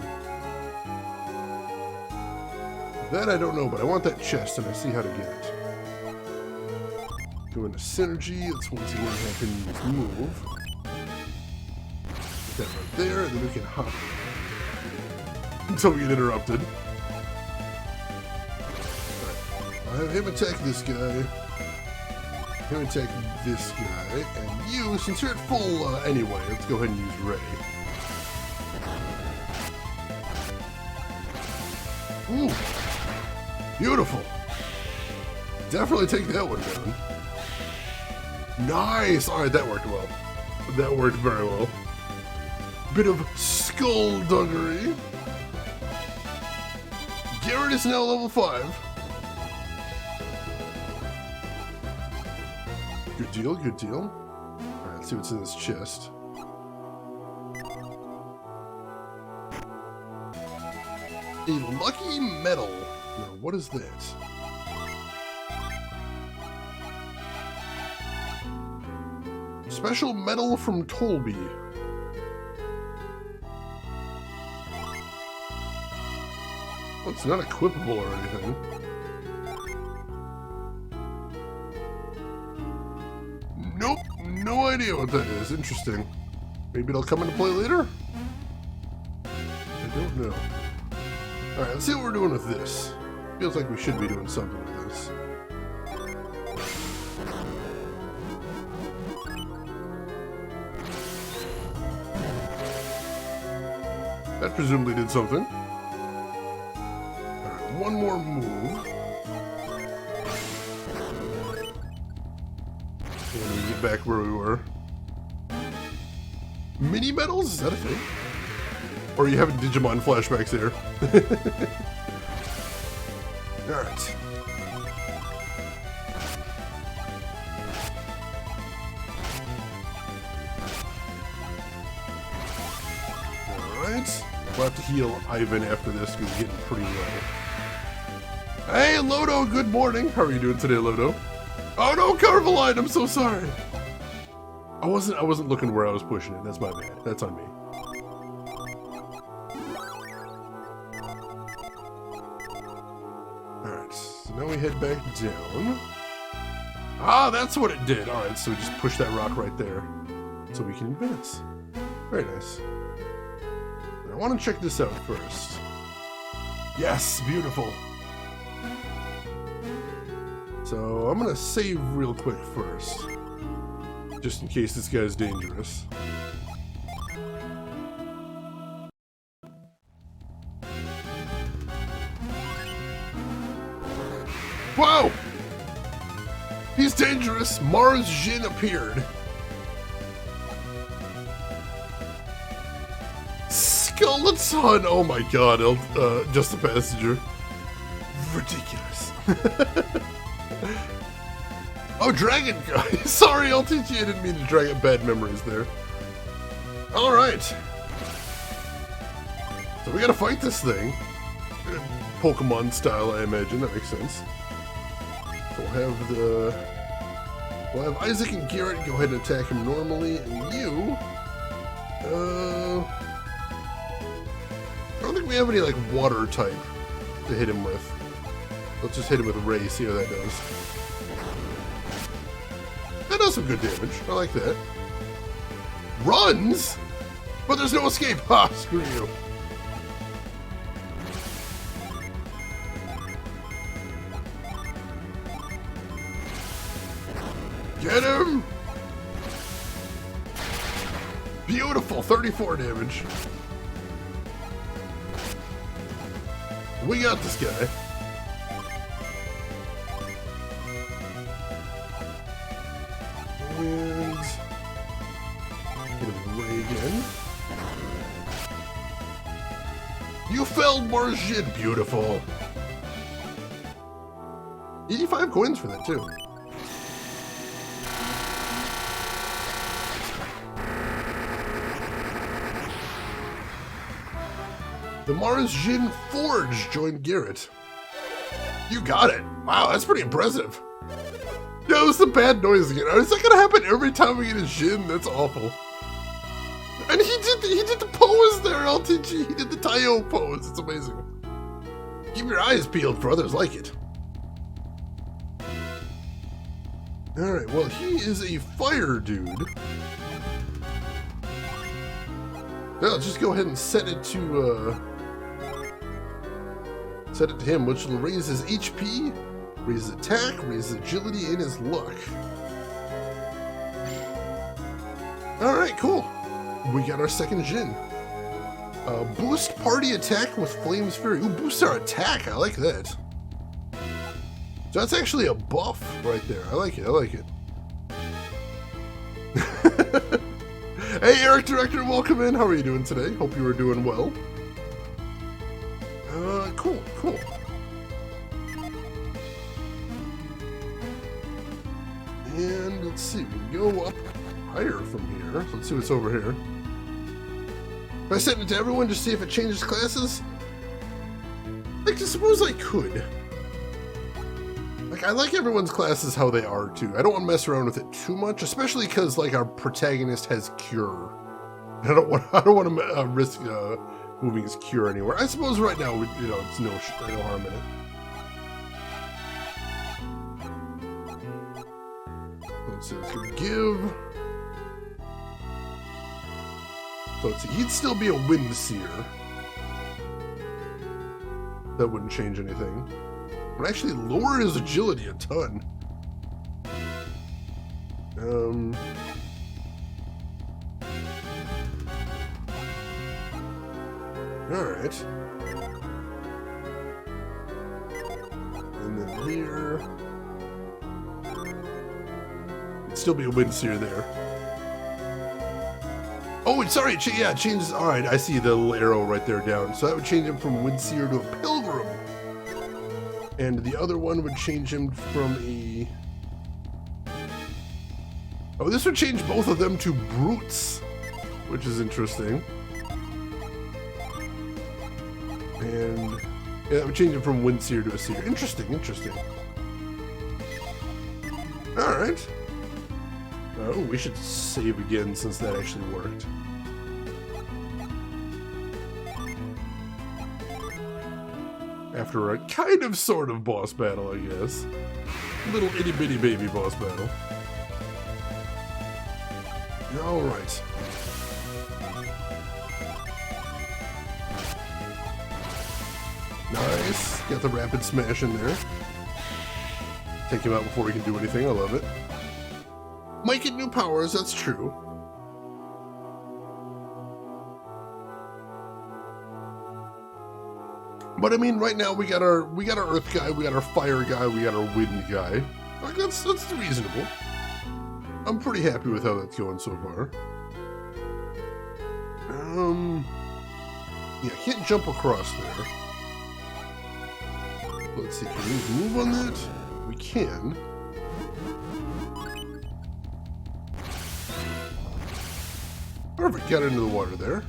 That I don't know, but I want that chest and I see how to get it. Go into synergy. Let's once again have him use move. Put that right there, and then we can hop until we get interrupted. Right. I'll have him attack this guy. Him attack this guy. And you, since you're at full anyway, let's go ahead and use Ray. Ooh. Beautiful. Definitely take that one down. Nice! Alright, that worked well. That worked very well. Bit of skullduggery. Garrett is now level 5. Good deal, good deal. Alright, let's see what's in this chest. A lucky medal. Now, what is that? Special medal from Tolby. Well, it's not equipable or anything. Nope, no idea what that is. Interesting. Maybe it'll come into play later? I don't know. Alright, let's see what we're doing with this. Feels like we should be doing something with this. That presumably did something. Alright, one more move. And we get back where we were. Mini medals? Is that a thing? Or are you having Digimon flashbacks here? Alright. Alright. We'll have to heal Ivan after this because he's getting pretty low. Hey, Lodo, good morning. How are you doing today, Lodo? Oh no, Carveline, I'm so sorry. I wasn't looking where I was pushing it. That's my bad. That's on me. Alright, so now we head back down. Ah, that's what it did. Alright, so we just push that rock right there so we can advance. Very nice. I want to check this out first. Yes, beautiful. So I'm gonna save real quick first, just in case this guy's dangerous. Whoa! He's dangerous. Mars Jin appeared. Skeleton! Oh my god, just a passenger. Ridiculous. Oh, Dragon Guy! Sorry, LTG, I didn't mean to drag up bad memories there. Alright. So we gotta fight this thing. Pokemon style, I imagine, that makes sense. So we'll have Isaac and Garrett go ahead and attack him normally, and you... I don't think we have any, like, water type to hit him with. Let's just hit him with a ray, see how that does. That does some good damage. I like that. Runs? But there's no escape. Ha! Screw you. Get him! Beautiful. 34 damage. We got this guy. And hit him ray again. You felled Margin. Beautiful. 85 coins for that too. The Mars Jin Forge joined Garrett. You got it. Wow, that's pretty impressive. Yeah, it was the bad noise again. Is that gonna happen every time we get a Jin? That's awful. And he did the pose there, LTG. He did the Taio pose. It's amazing. Keep your eyes peeled for others like it. Alright, well, he is a fire dude. Yeah, let's just go ahead and set it to him, which will raise his HP, raise his attack, raise his agility, and his luck. Alright, cool. We got our second Jin. Boost party attack with Flame's Fury. Ooh, boost our attack. I like that. So that's actually a buff right there. I like it. I like it. Hey, Eric Director, welcome in. How are you doing today? Hope you are doing well. Cool, cool. And let's see, we can go up higher from here. Let's see what's over here. If I send it to everyone to see if it changes classes, I suppose I could. Like, I like everyone's classes how they are too. I don't want to mess around with it too much, especially because like our protagonist has Cure. I don't want to risk moving his Cure anywhere. I suppose right now, it's no harm in it. Let's see, let's give. So let's see, he'd still be a Windseer. That wouldn't change anything. But actually lower his agility a ton. Alright. And then here. It'd still be a Windseer there. Oh, sorry, it changes. Alright, I see the little arrow right there down. So that would change him from Windseer to a Pilgrim. And the other one would change him from a... Oh, this would change both of them to Brutes, which is interesting. And yeah, that would change it from Wind Seer to a Seer. Interesting, interesting. Alright. Oh, we should save again since that actually worked. After a kind of sort of boss battle, I guess. Little itty bitty baby boss battle. Alright. Nice. Got the rapid smash in there. Take him out before he can do anything. I love it. Might get new powers, that's true. But I mean, right now we got our Earth guy, we got our Fire guy, we got our Wind guy. Like that's reasonable. I'm pretty happy with how that's going so far. Yeah, I can't jump across there. Let's see, can we move on that? We can. Perfect, got into the water there.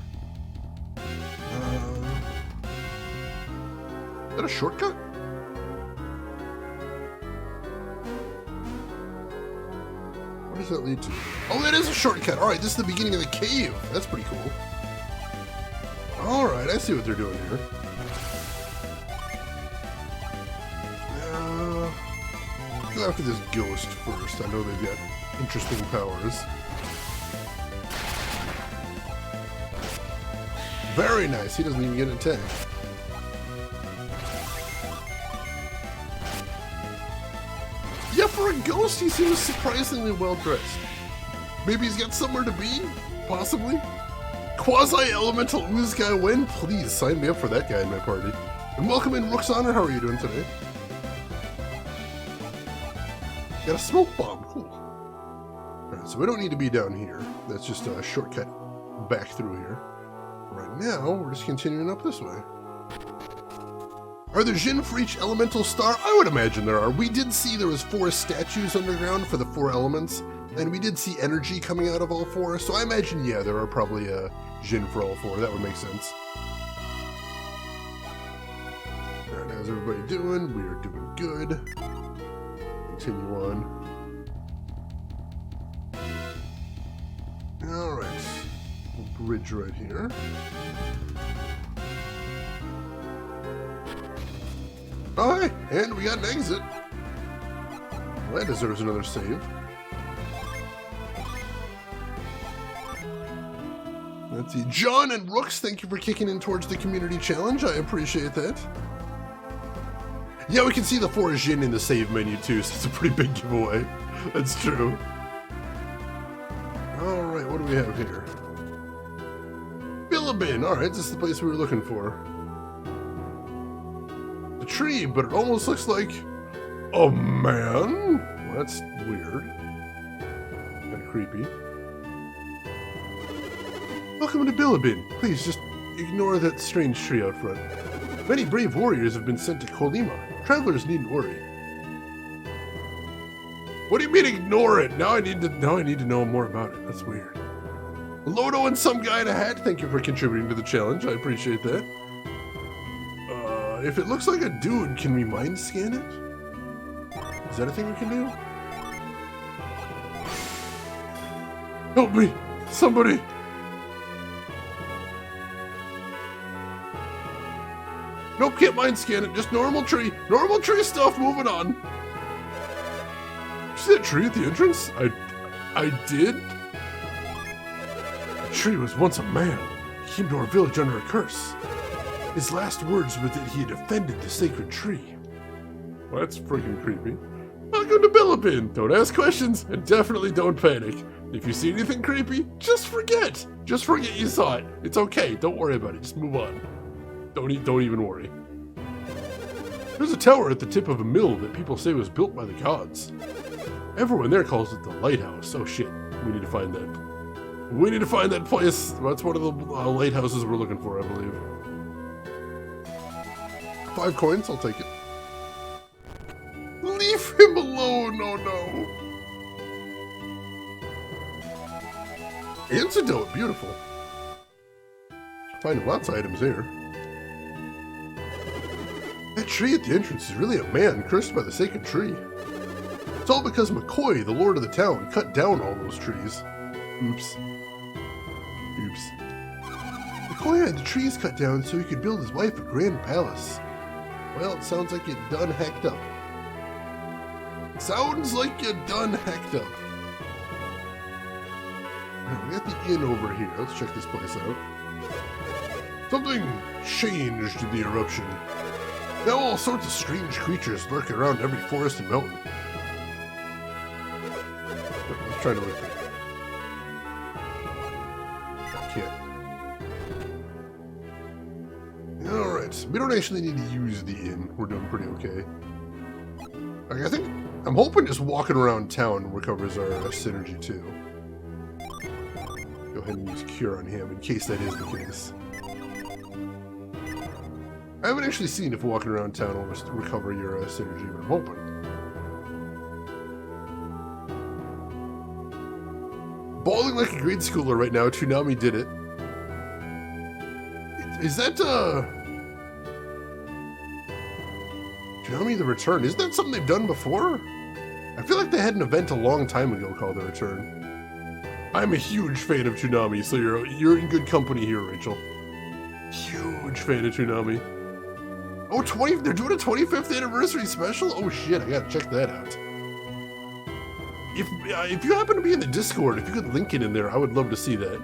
Is that a shortcut? What does that lead to? Oh, that is a shortcut. Alright, this is the beginning of the cave. That's pretty cool. Alright, I see what they're doing here. Go after this ghost first. I know they've got interesting powers. Very nice. He doesn't even get an attack. Yeah, for a ghost, he seems surprisingly well dressed. Maybe he's got somewhere to be? Possibly? Quasi-elemental ooze guy win? Please sign me up for that guy in my party. And welcome in, Roxana. How are you doing today? Got a smoke bomb. Cool. Alright, so we don't need to be down here. That's just a shortcut back through here. Right now, we're just continuing up this way. Are there Jinn for each elemental star? I would imagine there are. We did see there was 4 statues underground for the 4 elements, and we did see energy coming out of all 4, so I imagine, yeah, there are probably a Jinn for all 4. That would make sense. Alright, how's everybody doing? We are doing good. Continue on. Alright. Bridge right here. Oh, hey, and we got an exit. Well, that deserves another save. Let's see. John and Rooks, thank you for kicking in towards the community challenge. I appreciate that. Yeah, we can see the 4 Jinn in the save menu too, so it's a pretty big giveaway. That's true. Alright, what do we have here? Bilibin! Alright, this is the place we were looking for. A tree, but it almost looks like a man? Well, that's weird. Kind of creepy. Welcome to Bilibin. Please, just ignore that strange tree out front. Many brave warriors have been sent to Kolima. Travelers needn't worry. What do you mean ignore it? Now I need to know more about it. That's weird. Lodo and some guy in a hat, thank you for contributing to the challenge. I appreciate that. If it looks like a dude, can we mind scan it? Is that a thing we can do? Help me! Somebody! Nope, can't mind scan it. Just normal tree. Normal tree stuff. Moving on. Did you see that tree at the entrance? I did? The tree was once a man. He came to our village under a curse. His last words were that he had offended the sacred tree. Well, that's freaking creepy. Welcome to Bilibin. Don't ask questions and definitely don't panic. If you see anything creepy, just forget. Just forget you saw it. It's okay. Don't worry about it. Just move on. Don't even worry. There's a tower at the tip of a mill that people say was built by the gods. Everyone there calls it the lighthouse. Oh shit, we need to find that. We need to find that place. That's one of the lighthouses we're looking for, I believe. 5 coins, I'll take it. Leave him alone, oh no. Antidote, beautiful. Finding lots of items here. That tree at the entrance is really a man cursed by the sacred tree. It's all because McCoy, the lord of the town, cut down all those trees. Oops. McCoy had the trees cut down so he could build his wife a grand palace. Well, it sounds like you done hecked up. Sounds like you done hecked up. Right, we got the inn over here. Let's check this place out. Something changed in the eruption. Now all sorts of strange creatures lurk around every forest and mountain. Let's try to look here. Can't. Alright, we don't actually need to use the inn. We're doing pretty okay. Like, I'm hoping just walking around town recovers our synergy too. Go ahead and use Cure on him in case that is the case. I haven't actually seen if walking around town will recover your synergy, but I'm hoping. Bawling like a grade schooler right now, Toonami did it. Is that, Toonami The Return? Isn't that something they've done before? I feel like they had an event a long time ago called The Return. I'm a huge fan of Toonami, so you're in good company here, Rachel. Huge fan of Toonami. Oh, they're doing a 25th anniversary special? Oh shit, I gotta check that out. If you happen to be in the Discord, if you could link it in there, I would love to see that.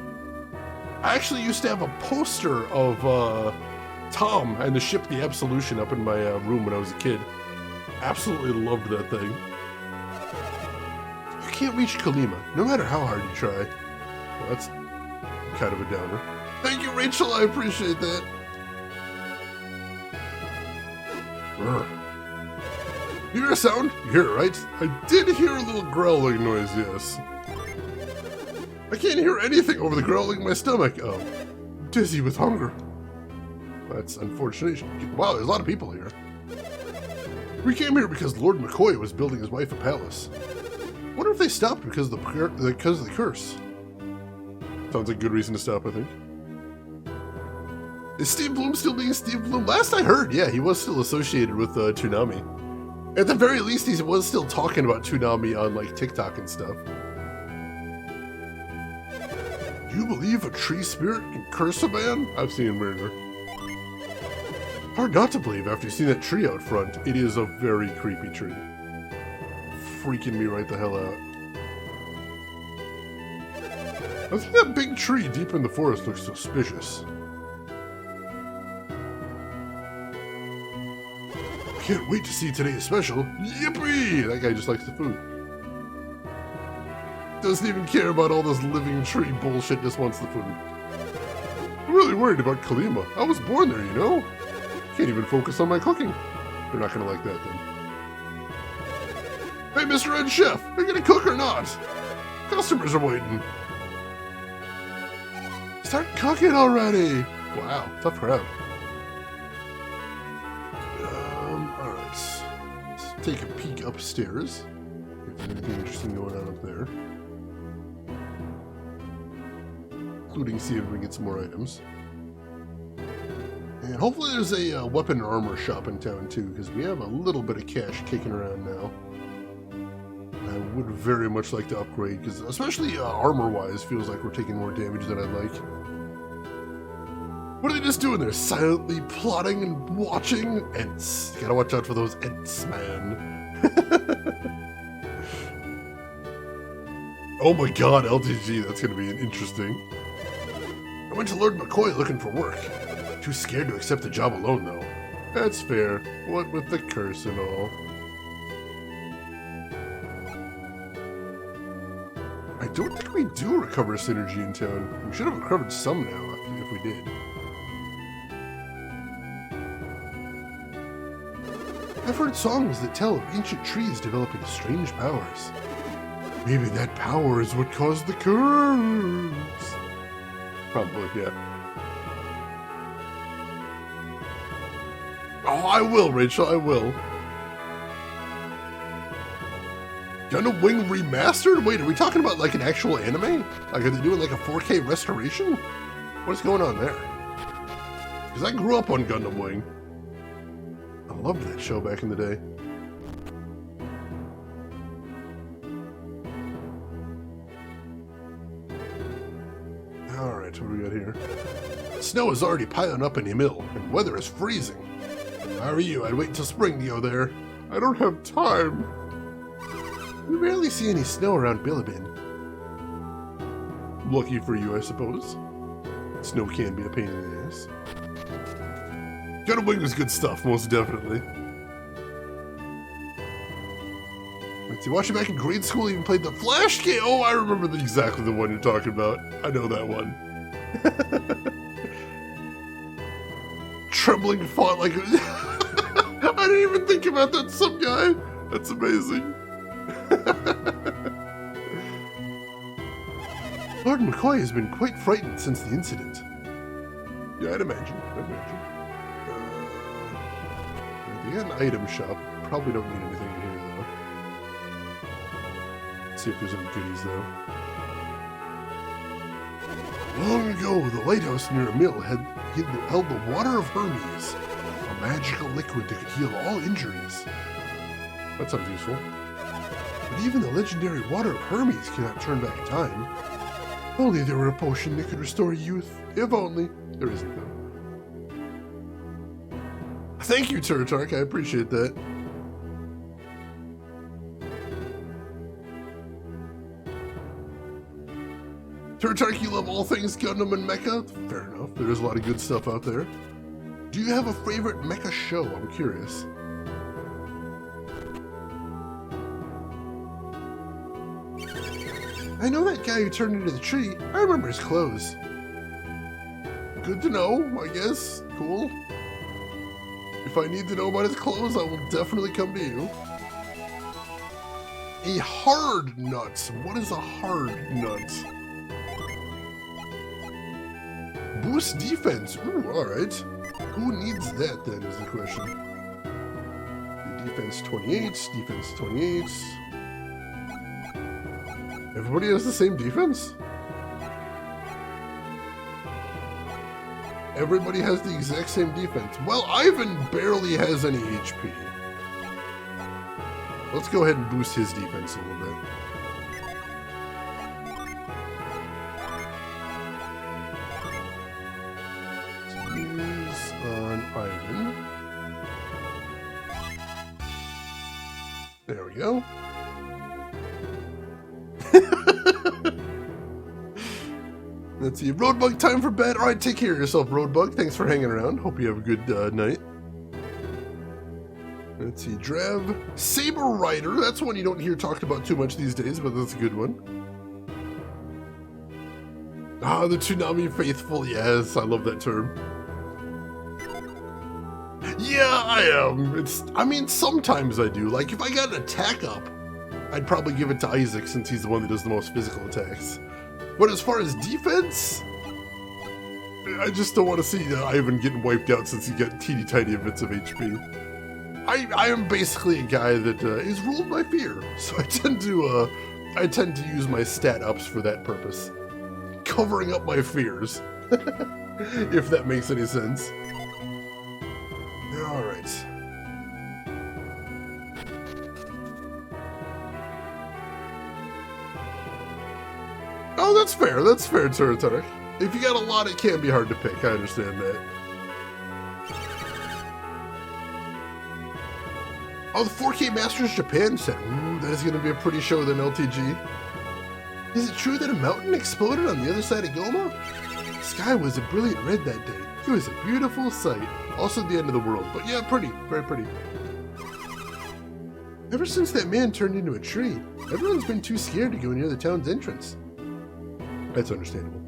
I actually used to have a poster of Tom and the ship The Absolution up in my room when I was a kid. Absolutely loved that thing. You can't reach Kalima, no matter how hard you try. Well, that's kind of a downer. Thank you, Rachel, I appreciate that. You hear a sound? You hear it, right? I did hear a little growling noise, yes. I can't hear anything over the growling in my stomach. Oh, I'm dizzy with hunger. That's unfortunate. Wow, there's a lot of people here. We came here because Lord McCoy was building his wife a palace. Wonder if they stopped because of the curse. Sounds like a good reason to stop, I think. Is Steve Bloom still being Steve Bloom? Last I heard, yeah, he was still associated with Toonami. At the very least, he was still talking about Toonami on, like, TikTok and stuff. Do you believe a tree spirit can curse a man? I've seen murder. Hard not to believe after you've seen that tree out front. It is a very creepy tree. Freaking me right the hell out. I think that big tree deep in the forest looks suspicious. Can't wait to see today's special. Yippee! That guy just likes the food. Doesn't even care about all this living tree bullshit, just wants the food. I'm really worried about Kalima. I was born there, you know? Can't even focus on my cooking. They're not gonna like that then. Hey, Mr. Ed Chef, are you gonna cook or not? Customers are waiting. Start cooking already! Wow, tough crowd. Alright. Let's take a peek upstairs. If there's anything interesting going on up there. Including see if we can get some more items. And hopefully there's a weapon and armor shop in town too, because we have a little bit of cash kicking around now. I would very much like to upgrade, because especially armor-wise, feels like we're taking more damage than I'd like. What are they just doing there? Silently plotting and watching? Ents. Gotta watch out for those Ents, man. Oh my god, LTG, that's gonna be interesting. I went to Lord McCoy looking for work. Too scared to accept the job alone, though. That's fair. What with the curse and all. I don't think we do recover synergy in town. We should have recovered some now, if we did. I've heard songs that tell of ancient trees developing strange powers. Maybe that power is what caused the curse. Probably, yeah. Oh, I will, Rachel, I will. Gundam Wing Remastered? Wait, are we talking about like an actual anime? Like, are they doing like a 4K restoration? What's going on there? Because I grew up on Gundam Wing. loved that show back in the day. Alright, what do we got here? Snow is already piling up in the mill, and weather is freezing. If I were you, I'd wait until spring to go there. I don't have time. We rarely see any snow around Bilibin. Lucky for you, I suppose. Snow can be a pain in the ass. Gotta Wing was good stuff, most definitely. Let's see, watching back in grade school, even played the Flash game. Oh, I remember exactly the one you're talking about. I know that one. Trembling font like... I didn't even think about that, some guy. That's amazing. Lord McCoy has been quite frightened since the incident. Yeah, I'd imagine. They got an item shop. Probably don't need anything in here, though. Let's see if there's any goodies, though. Long ago, the lighthouse near a mill held the water of Hermes, a magical liquid that could heal all injuries. That sounds useful. But even the legendary water of Hermes cannot turn back time. Only there were a potion that could restore youth. If only. There isn't, though. Thank you, Turtark. I appreciate that. Turtark, you love all things Gundam and Mecha? Fair enough. There's a lot of good stuff out there. Do you have a favorite Mecha show? I'm curious. I know that guy who turned into the tree. I remember his clothes. Good to know, I guess. Cool. If I need to know about his clothes, I will definitely come to you. A hard nut. What is a hard nut? Boost defense. Ooh, alright. Who needs that then is the question. The defense 28, defense 28. Everybody has the same defense? Everybody has the exact same defense. Well, Ivan barely has any HP. Let's go ahead and boost his defense a little bit. Use on Ivan. There we go. Let's see. Roadbug, time for bed. Alright, take care of yourself, Roadbug. Thanks for hanging around. Hope you have a good night. Let's see. Drev. Saber Rider. That's one you don't hear talked about too much these days, but that's a good one. Ah, the Toonami Faithful. Yes, I love that term. Yeah, I am. I mean, sometimes I do. Like, if I got an attack up, I'd probably give it to Isaac since he's the one that does the most physical attacks. But as far as defense, I just don't want to see Ivan getting wiped out since he got teeny tiny bits of HP. I am basically a guy that is ruled by fear, so I tend to use my stat ups for that purpose, covering up my fears, if that makes any sense. All right. Oh, that's fair. That's fair, Turtark. If you got a lot, it can be hard to pick. I understand that. Oh, the 4K Masters Japan set. Ooh, that is going to be a pretty show than LTG. Is it true that a mountain exploded on the other side of Goma? The sky was a brilliant red that day. It was a beautiful sight. Also the end of the world. But yeah, pretty. Very pretty. Ever since that man turned into a tree, everyone's been too scared to go near the town's entrance. That's understandable.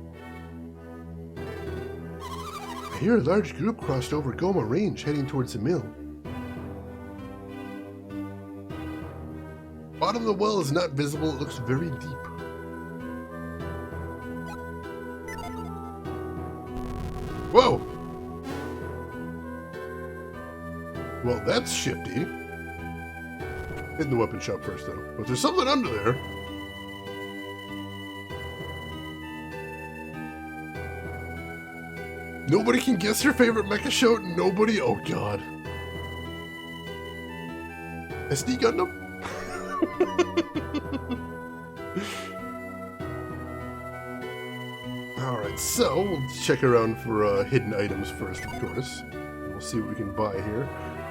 I hear a large group crossed over Goma Range heading towards the mill. Bottom of the well is not visible. It looks very deep. Whoa! Well, that's shifty. Hit the weapon shop first, though. But there's something under there. Nobody can guess your favorite mecha show? Nobody? Oh, God. SD Gundam? Alright, so we'll check around for hidden items first, of course. We'll see what we can buy here.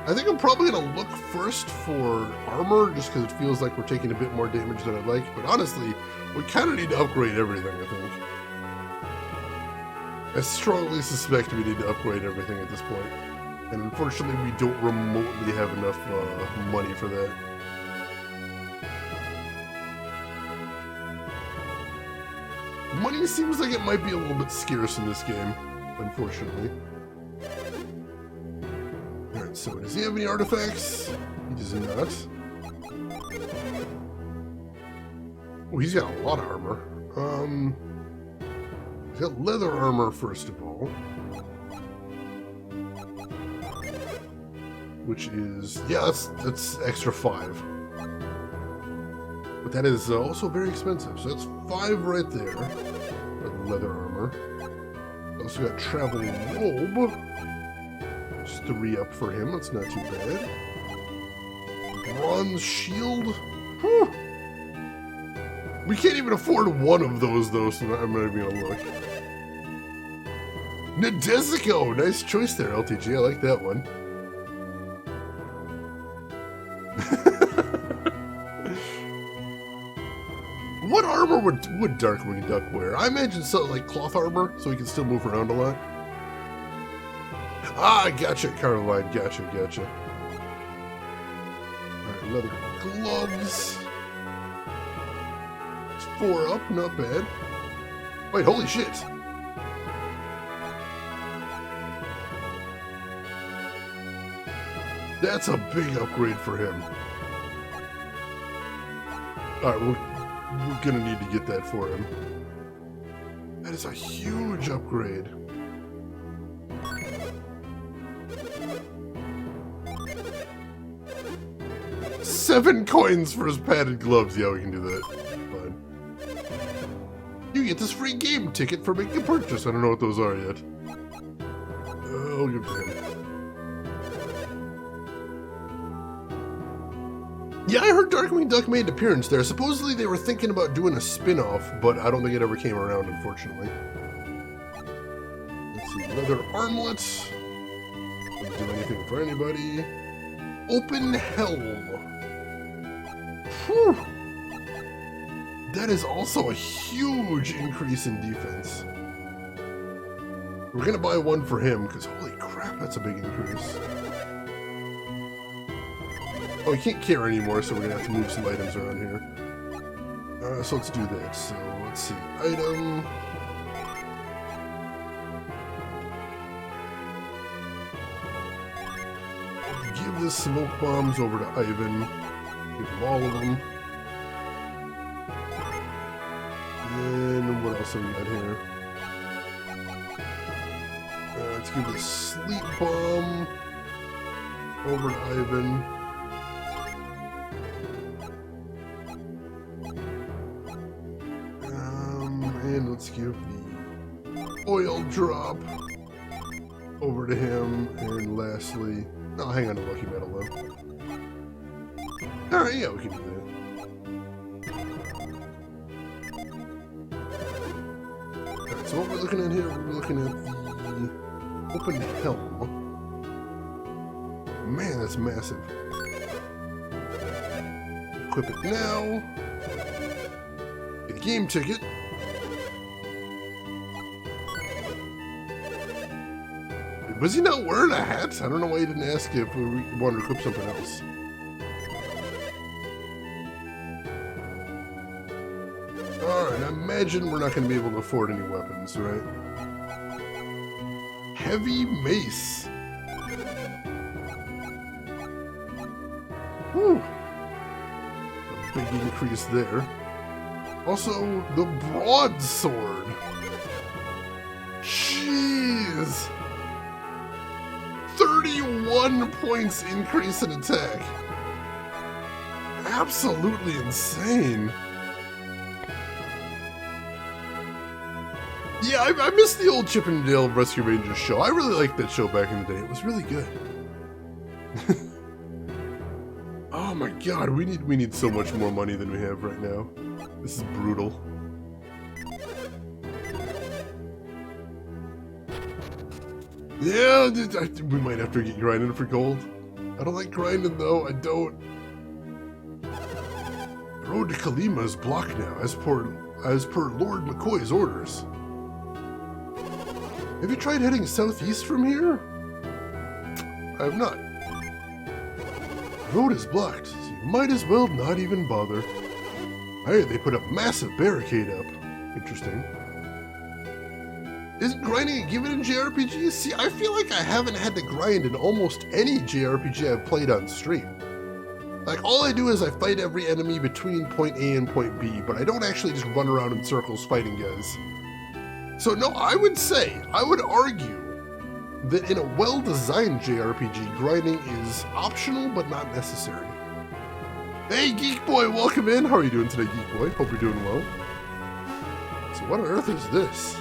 I think I'm probably going to look first for armor, just because it feels like we're taking a bit more damage than I'd like. But honestly, we kind of need to upgrade everything, I think. I strongly suspect we need to upgrade everything at this point. And unfortunately, we don't remotely have enough money for that. Money seems like it might be a little bit scarce in this game, unfortunately. Alright, so does he have any artifacts? He does not. Oh, he's got a lot of armor. He's got leather armor, first of all. Which is, yeah, that's extra 5. But that is also very expensive, so that's 5 right there. Leather armor. Also got travel robe. Just 3 up for him, that's not too bad. Bronze shield. Whew. We can't even afford one of those, though, so I'm not even gonna look. Nadesico! Nice choice there, LTG. I like that one. What armor would Darkwing Duck wear? I imagine so, like cloth armor, so he can still move around a lot. Ah, gotcha, Caroline. Gotcha. Alright, leather gloves. It's 4 up, not bad. Wait, holy shit! That's a big upgrade for him. Alright, we're gonna need to get that for him. That is a huge upgrade. $7 coins for his padded gloves. Yeah, we can do that. Fine. You get this free game ticket for making a purchase. I don't know what those are yet. I'll give it to him. Yeah, I heard Darkwing Duck made an appearance there. Supposedly they were thinking about doing a spin-off, but I don't think it ever came around, unfortunately. Let's see, leather armlets. Doesn't do anything for anybody. Open helm. Whew. That is also a huge increase in defense. We're gonna buy one for him, because holy crap, that's a big increase. Oh, he can't carry anymore, so we're gonna have to move some items around here. So let's do that. So let's see. Item. Give the smoke bombs over to Ivan. Give him all of them. And what else have we got here? Let's give the sleep bomb over to Ivan. And let's give the oil drop over to him. And lastly, oh, hang on to Lucky Metal though. Alright, yeah, we can do that. Alright, so what we're looking at here, we're looking at the open helm. Man, that's massive. Equip it now. Get a game ticket. Was he not wearing a hat? I don't know why he didn't ask if we wanted to equip something else. Alright, I imagine we're not going to be able to afford any weapons, right? Heavy mace. Whew. A big increase there. Also, the broadsword. Jeez. 31 points increase in attack. Absolutely insane. Yeah, I missed the old Chip and Dale Rescue Rangers show. I really liked that show back in the day. It was really good. Oh Oh my god, we need so much more money than we have right now. This is brutal. Yeah, we might have to get grinding for gold. I don't like grinding though, I don't. The road to Kalima is blocked now, as per Lord McCoy's orders. Have you tried heading southeast from here? I have not. The road is blocked, so you might as well not even bother. I heard they put a massive barricade up. Interesting. Isn't grinding a given in JRPGs? See, I feel like I haven't had to grind in almost any JRPG I've played on stream. Like, all I do is I fight every enemy between point A and point B, but I don't actually just run around in circles fighting guys. So no, I would argue that in a well-designed JRPG, grinding is optional but not necessary. Hey, Geek Boy, welcome in. How are you doing today, Geek Boy? Hope you're doing well. So what on earth is this?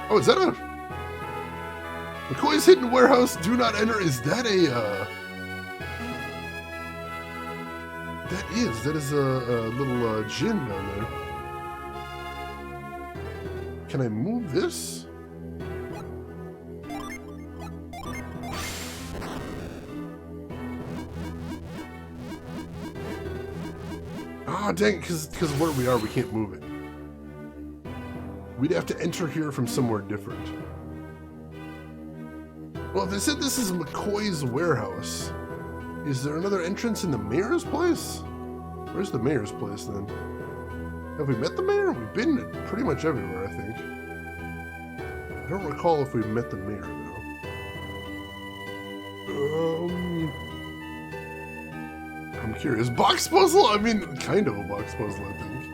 Oh, is that a... McCoy's hidden warehouse, do not enter. Is that a, That is a little gin down there. Can I move this? Ah, dang it, because where we are, we can't move it. We'd have to enter here from somewhere different. Well, they said this is McCoy's warehouse. Is there another entrance in the mayor's place? Where's the mayor's place, then? Have we met the mayor? We've been pretty much everywhere, I think. I don't recall if we've met the mayor, though. I'm curious. Box puzzle? I mean, kind of a box puzzle, I think.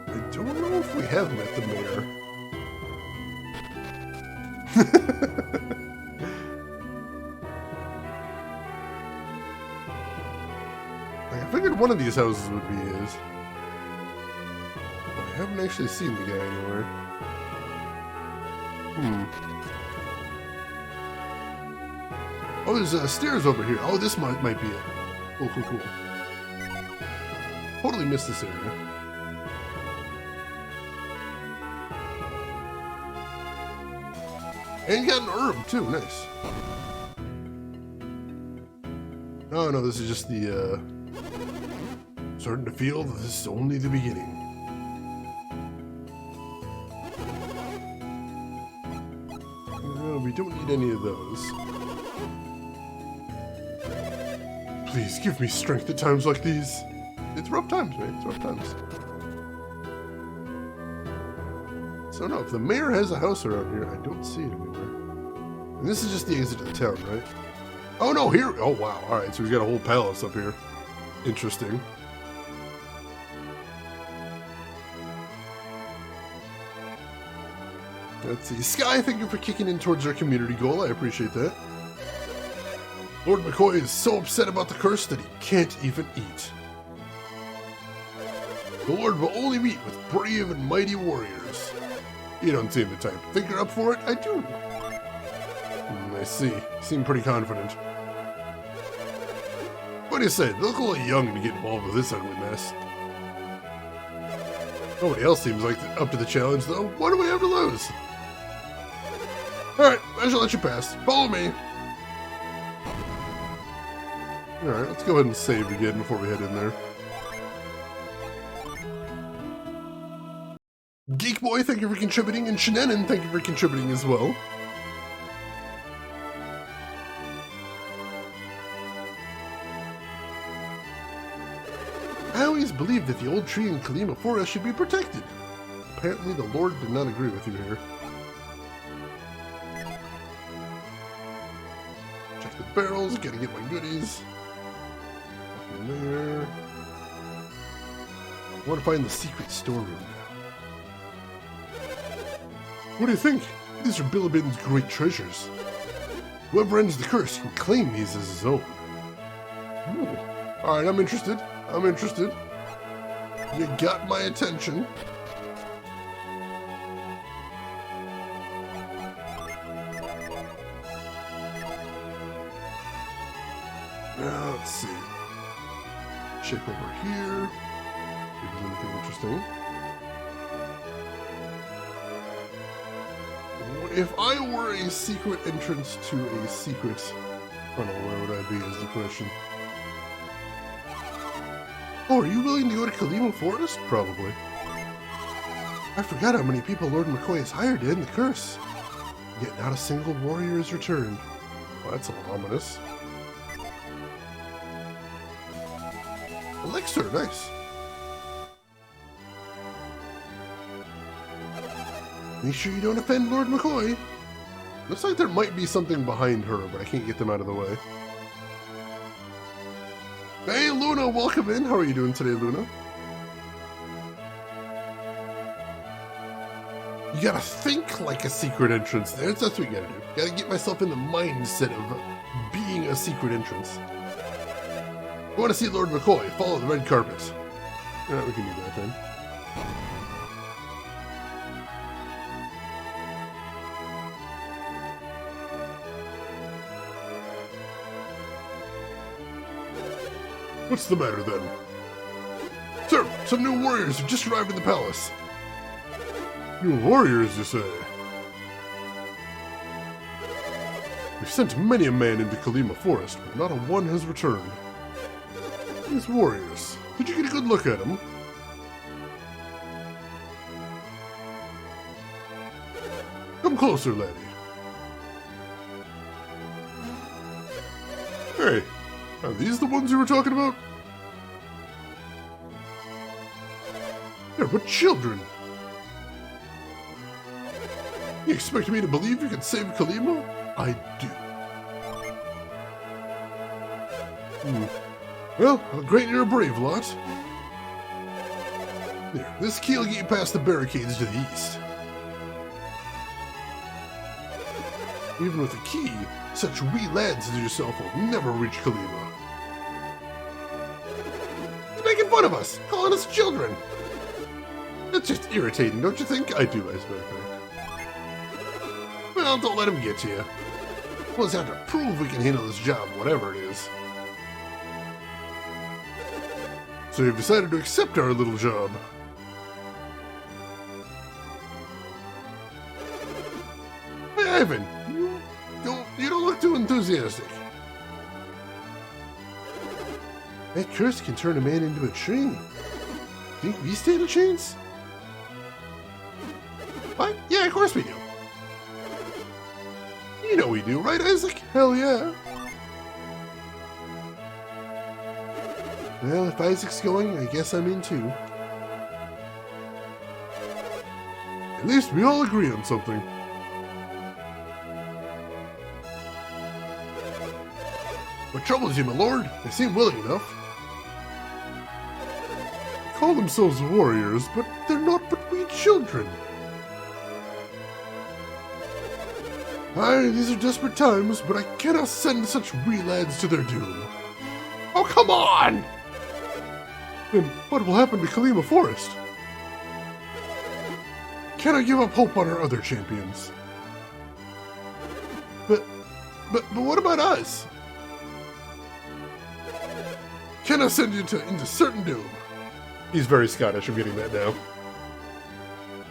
I don't know if we have met the mayor. I figured one of these houses would be his. But I haven't actually seen the guy anywhere. Oh, there's stairs over here. Oh, this might be it. Oh, cool. Totally missed this area. And you got an herb, too. Nice. Oh, no, this is just the, starting to feel that this is only the beginning. No, we don't need any of those. Please, give me strength at times like these. It's rough times, right? It's rough times. So no, if the mayor has a house around here, I don't see it anywhere. And this is just the exit of the town, right? Oh no, here! Oh wow, alright, so we've got a whole palace up here. Interesting. Let's see. Sky, thank you for kicking in towards our community goal. I appreciate that. Lord McCoy is so upset about the curse that he can't even eat. The Lord will only meet with brave and mighty warriors. You don't seem the type. Think you're up for it? I do. I see. You seem pretty confident. What do you say? They look a little young to get involved with this ugly mess. Nobody else seems like up to the challenge, though. What do we have to lose? Alright, I shall let you pass. Follow me. Alright, let's go ahead and save again before we head in there. Geek Boy, thank you for contributing, and Shannon, thank you for contributing as well. I always believed that the old tree in Kalima Forest should be protected. Apparently the Lord did not agree with you here. Check the barrels, gotta get my goodies. Nothing there. I want to find the secret storeroom now. What do you think? These are Bilibin's great treasures. Whoever ends the curse can claim these as his own. Alright, I'm interested. I'm interested. You got my attention. Let's see. Check over here. If there's anything interesting. If I were a secret entrance to a secret tunnel, where would I be is the question. Oh, are you willing to go to Kalima Forest? Probably. I forgot how many people Lord McCoy has hired to end the curse. Yet not a single warrior has returned. Well, that's a little ominous. Elixir, nice. Make sure you don't offend Lord McCoy. Looks like there might be something behind her, but I can't get them out of the way. Hey, Luna, welcome in. How are you doing today, Luna? You gotta think like a secret entrance. That's what you gotta do. Gotta get myself in the mindset of being a secret entrance. I want to see Lord McCoy. Follow the red carpet. Alright, we can do that then. What's the matter then? Sir, some new warriors have just arrived in the palace. New warriors, you say? We've sent many a man into Kalima Forest, but not a one has returned. These warriors, did you get a good look at them? Come closer, laddie. Hey, are these the ones you were talking about? They're but children. You expect me to believe you can save Kalima? I do. Well, a great and a brave lot. There, this key will get you past the barricades to the east. Even with a key, such wee lads as yourself will never reach Kalima. He's making fun of us, calling us children. That's just irritating, don't you think? I do, as a matter of fact. Well, don't let him get to you. We'll just have to prove we can handle this job, whatever it is. So you've decided to accept our little job. Hey, Ivan, you don't look too enthusiastic. That curse can turn a man into a tree. Think we stand a chance? What? Yeah, of course we do. You know we do, right, Isaac? Hell yeah. Well, if Isaac's going, I guess I'm in too. At least we all agree on something. What troubles you, my lord? They seem willing enough. They call themselves warriors, but they're not but wee children. Aye, these are desperate times, but I cannot send such wee lads to their doom. Oh, come on! Then what will happen to Kalima Forest? Can I give up hope on our other champions? But what about us? Can I send you into certain doom? He's very Scottish, I'm getting that now.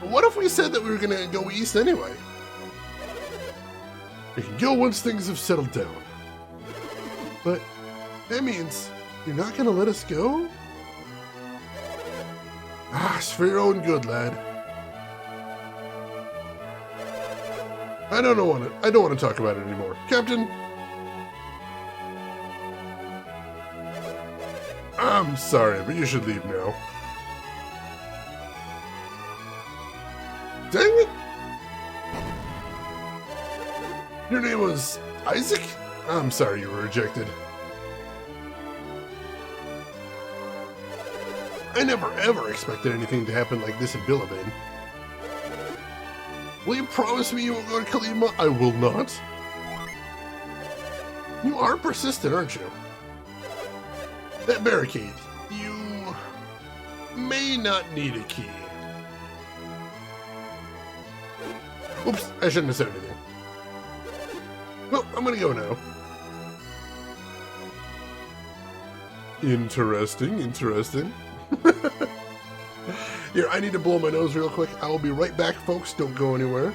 But what if we said that we were gonna go east anyway? We can go once things have settled down. But that means you're not gonna let us go? Ah, it's for your own good, lad. I don't want to talk about it anymore. Captain? I'm sorry, but you should leave now. Dang it! Your name was Isaac? I'm sorry you were rejected. I never ever expected anything to happen like this in Billabane. Will you promise me you won't go to Kalima? I will not. You are persistent, aren't you? That barricade. You may not need a key. Oops, I shouldn't have said anything. Well, I'm gonna go now. Interesting, interesting. Here, I need to blow my nose real quick. I will be right back, folks. Don't go anywhere.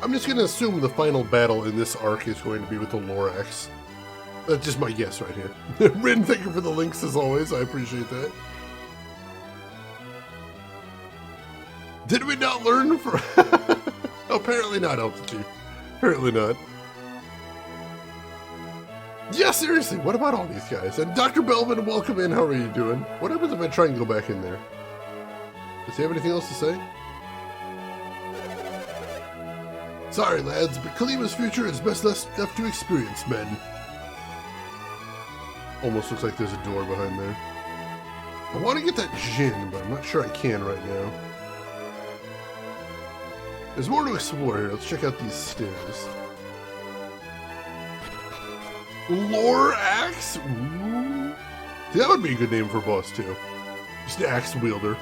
I'm just going to assume the final battle in this arc is going to be with the Lorax. That's just my guess right here. Rin, thank you for the links as always. I appreciate that. Did we not learn for... Apparently not, Altitude. Apparently not. Yeah, seriously, what about all these guys? And Dr. Belvin, welcome in. How are you doing? What happens if I try and go back in there? Does he have anything else to say? Sorry, lads, but Kalima's future is best left to experience, men. Almost looks like there's a door behind there. I want to get that Jinn, but I'm not sure I can right now. There's more to explore here. Let's check out these stairs. Lorax? Ooh. See, that would be a good name for a boss, too. Just axe wielder.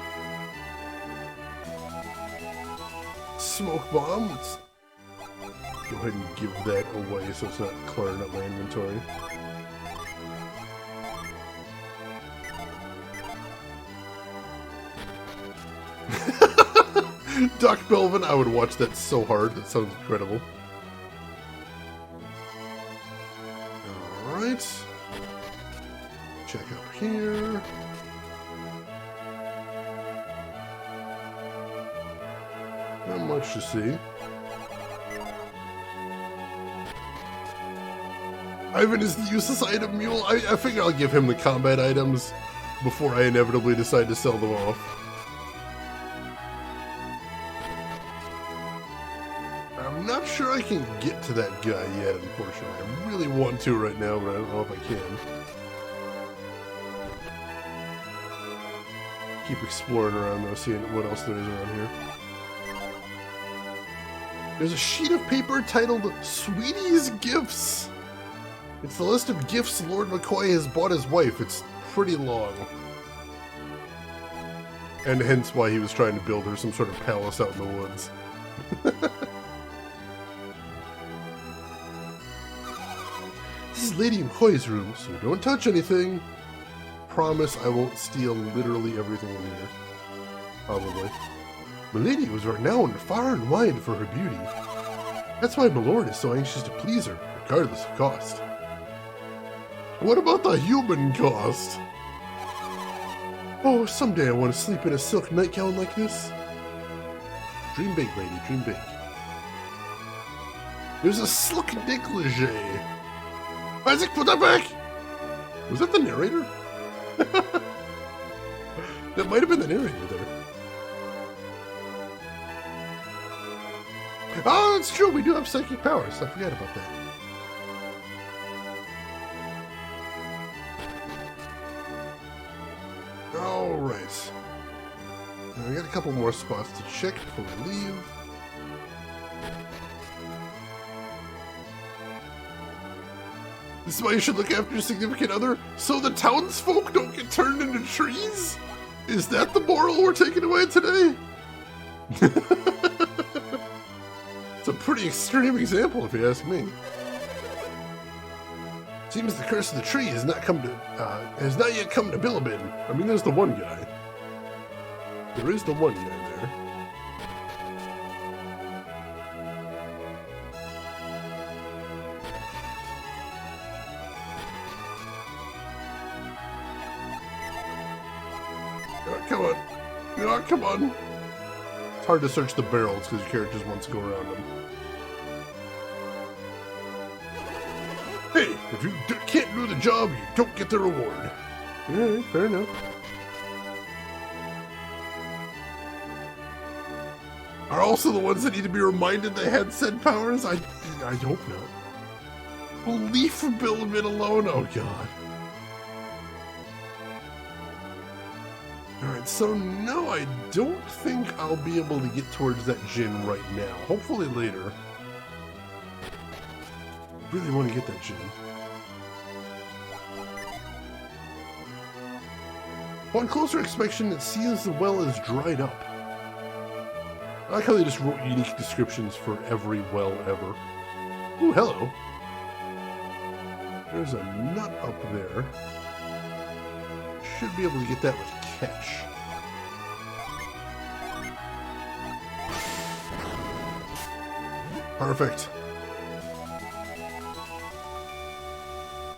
Smoke bomb. Let's go ahead and give that away so it's not cluttering up my inventory. Doc Belvin, I would watch that so hard. That sounds incredible. Alright. Check up here. Not much to see. Ivan is the useless item mule. I figure I'll give him the combat items before I inevitably decide to sell them off. I'm not sure I can get to that guy yet, unfortunately. I really want to right now, but I don't know if I can. Keep exploring around though, seeing what else there is around here. There's a sheet of paper titled Sweetie's Gifts. It's the list of gifts Lord McCoy has bought his wife. It's pretty long. And hence why he was trying to build her some sort of palace out in the woods. This is Lady McCoy's room, so don't touch anything. Promise I won't steal literally everything in here. Probably. Milady was renowned far and wide for her beauty. That's why Milord is so anxious to please her, regardless of cost. What about the human cost? Oh, someday I want to sleep in a silk nightgown like this. Dream big, lady, dream big. There's a silk negligee. Isaac, put that back! Was that the narrator? That might have been the narrator there. Oh, it's true, we do have psychic powers. I forgot about that. Alright. I got a couple more spots to check before we leave. This is why you should look after your significant other, so the townsfolk don't get turned into trees? Is that the moral we're taking away today? It's a pretty extreme example, if you ask me. Seems the curse of the tree has not yet come to Bilibin. I mean, there's the one guy. There is the one guy there. Oh, come on. Oh, come on. It's hard to search the barrels because your characters want to go around them. Hey! If you can't do the job, you don't get the reward. Alright, fair enough. Are also the ones that need to be reminded they had said powers? I hope not. Belief ability alone? Oh god. Alright, so no, I don't think I'll be able to get towards that Djinn right now. Hopefully later. Really want to get that Djinn. Upon closer inspection, it seems the well is dried up. I like how they just wrote unique descriptions for every well ever. Ooh, hello. There's a nut up there. Should be able to get that with catch. Perfect.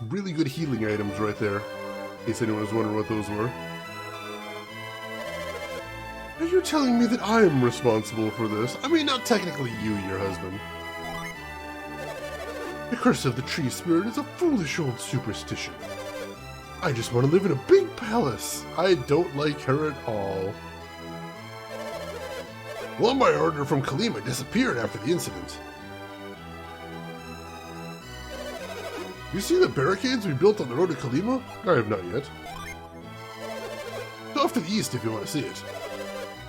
Really good healing items right there, in case anyone was wondering what those were. Are you telling me that I am responsible for this? I mean, not technically you, your husband. The curse of the tree spirit is a foolish old superstition. I just want to live in a big palace. I don't like her at all. Well, my order from Kalima disappeared after the incident. You see the barricades we built on the road to Kalima? I have not yet. Off to the east if you want to see it.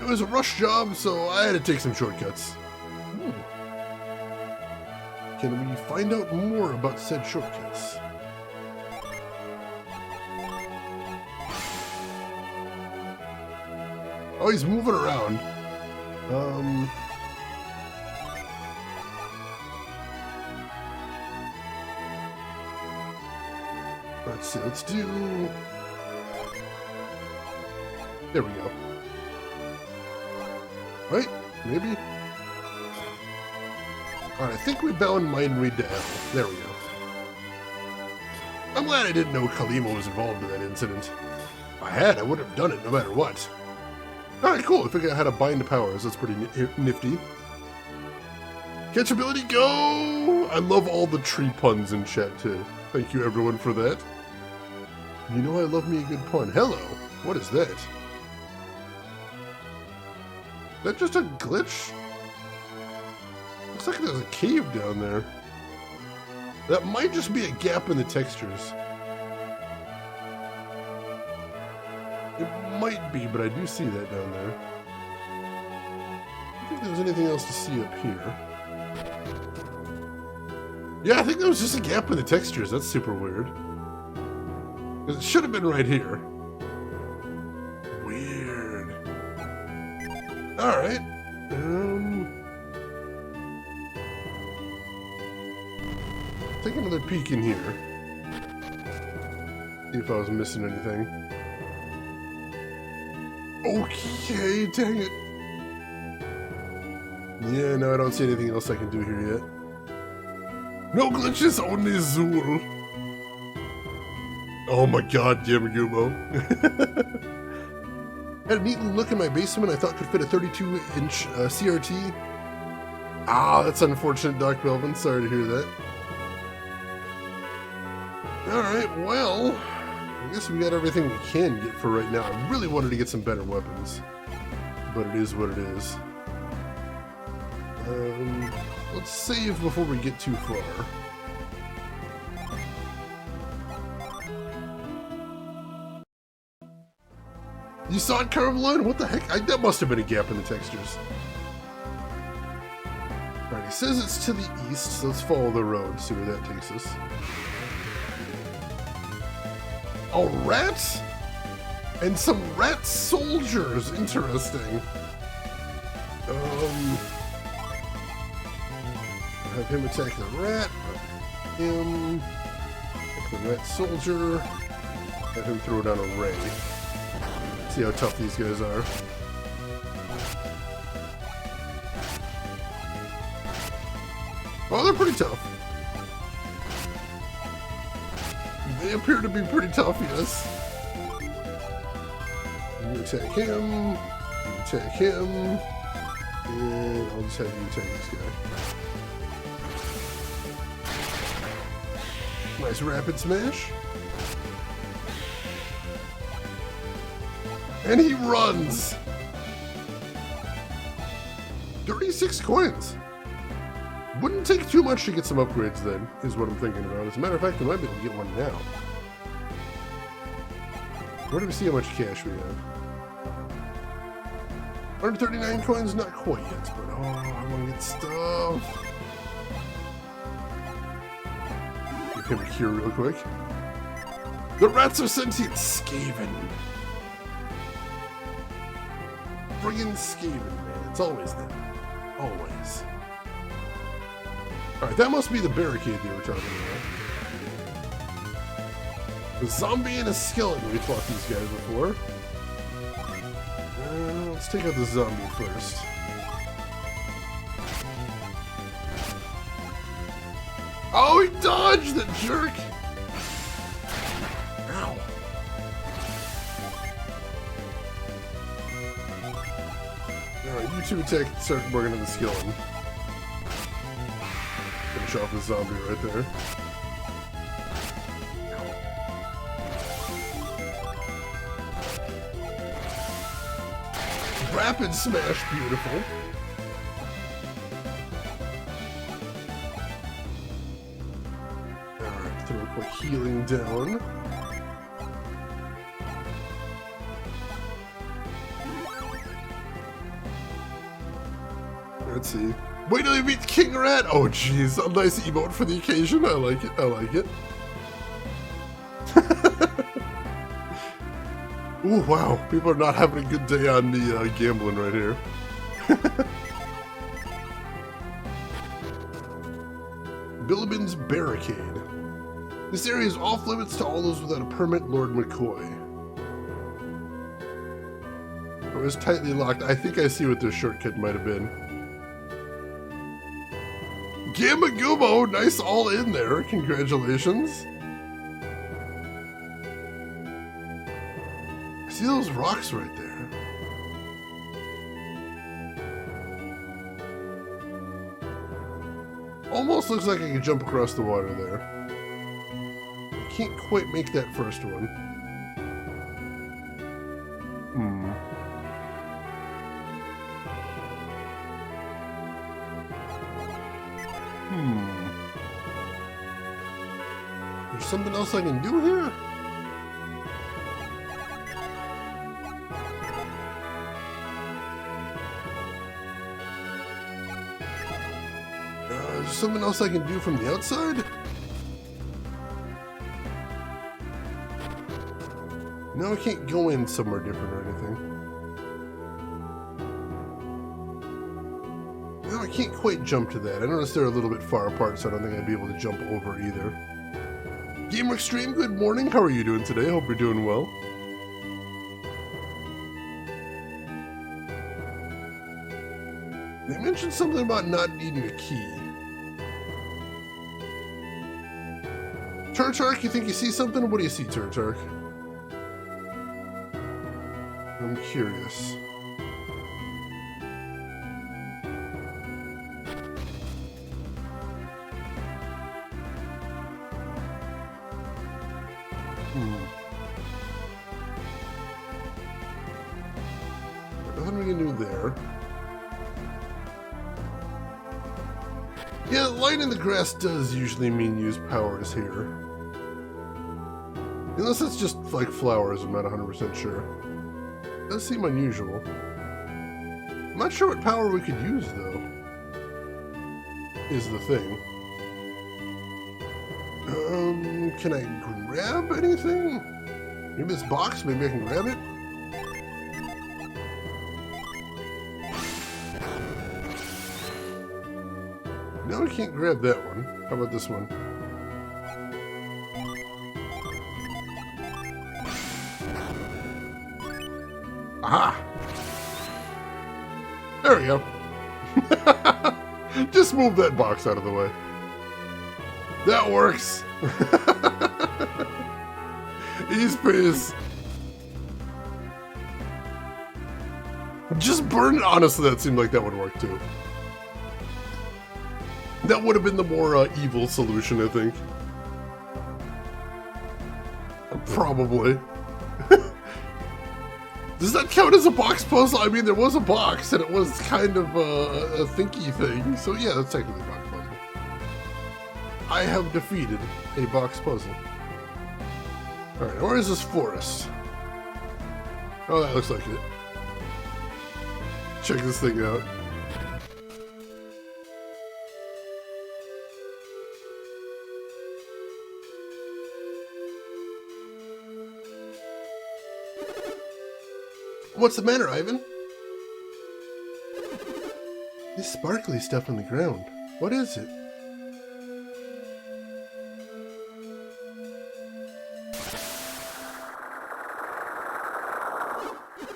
It was a rush job, so I had to take some shortcuts. Can we find out more about said shortcuts? Oh, he's moving around. Let's see, let's do... There we go. Right? Maybe? Alright, I think we bound Mind Read to L. There we go. I'm glad I didn't know Kalima was involved in that incident. If I had, I would have done it no matter what. Alright, cool. I figured out how to bind to powers. That's pretty nifty. Catch ability, go! I love all the tree puns in chat, too. Thank you, everyone, for that. You know I love me a good pun. Hello. What is that? Is that just a glitch? Looks like there's a cave down there. That might just be a gap in the textures. It might be, but I do see that down there. I don't think there's anything else to see up here. Yeah, I think there was just a gap in the textures. That's super weird. Because it should have been right here. Weird. Alright. Take another peek in here. See if I was missing anything. Okay, dang it. Yeah, no, I don't see anything else I can do here yet. No glitches, only Zool. Oh my god, Yamagumo. Had a neat look in my basement I thought could fit a 32-inch CRT. Ah, that's unfortunate, Doc Belvin. Sorry to hear that. Alright, well, I guess we got everything we can get for right now. I really wanted to get some better weapons, but it is what it is. Let's save before we get too far. You saw it, Carmeline? What the heck? That must have been a gap in the textures. Alright, he says it's to the east, so let's follow the road, see where that takes us. Oh, rats? And some rat soldiers. Interesting. Have him attack the rat. Him. Attack the rat soldier. Have him throw down a ray. See how tough these guys are. Well, they're pretty tough. They appear to be pretty tough, yes. You attack him. You attack him. And I'll just have you attack this guy. Nice rapid smash. And he runs. 36 coins. Wouldn't take too much to get some upgrades then, is what I'm thinking about. As a matter of fact, I might be able to get one now. Where do we see how much cash we have? 139 coins, not quite yet, but oh, I want to get stuff. Give him a cure real quick. The rats are sentient. Skaven. Friggin' Skaven, man. It's always them. Always. Alright, that must be the barricade they were talking about. A zombie and a skeleton. We fought these guys before. Let's take out the zombie first. Oh, he dodged, the jerk! Ow. Alright, you two attack and start working on the skeleton. Finish off the zombie right there. Rapid smash, beautiful. Alright, throw a quick healing down. Let's see. Wait till you meet King Rat! Oh jeez, a nice emote for the occasion. I like it, I like it. Ooh, wow. People are not having a good day on the gambling right here. Bilibin's Barricade. This area is off limits to all those without a permit, Lord McCoy. It was tightly locked. I think I see what this shortcut might have been. Gamma Gumo, nice all in there. Congratulations. See those rocks right there? Almost looks like I could jump across the water there. Can't quite make that first one. There's something else I can do here? Is there something else I can do from the outside? No, I can't go in somewhere different or anything. No, I can't quite jump to that. I noticed they're a little bit far apart, so I don't think I'd be able to jump over either. Gamer Extreme, good morning. How are you doing today? Hope you're doing well. They mentioned something about not needing a key. Turtark, you think you see something? What do you see, Turtark? I'm curious. Nothing we can do there. Yeah, light in the grass does usually mean use powers here. Unless it's just like flowers, I'm not 100% sure. It does seem unusual. I'm not sure what power we could use, though. Is the thing. Can I grab anything? Maybe this box? Maybe I can grab it? No, I can't grab that one. How about this one? Aha! There we go. Just move that box out of the way. That works. Ease peas. Just burn it. Honestly, that seemed like that would work too. That would have been the more evil solution, I think. Probably. Does that count as a box puzzle? I mean, there was a box, and it was kind of a thinky thing. So yeah, that's technically a box puzzle. I have defeated a box puzzle. Alright, where is this forest? Oh, that looks like it. Check this thing out. What's the matter, Ivan? This sparkly stuff on the ground. What is it?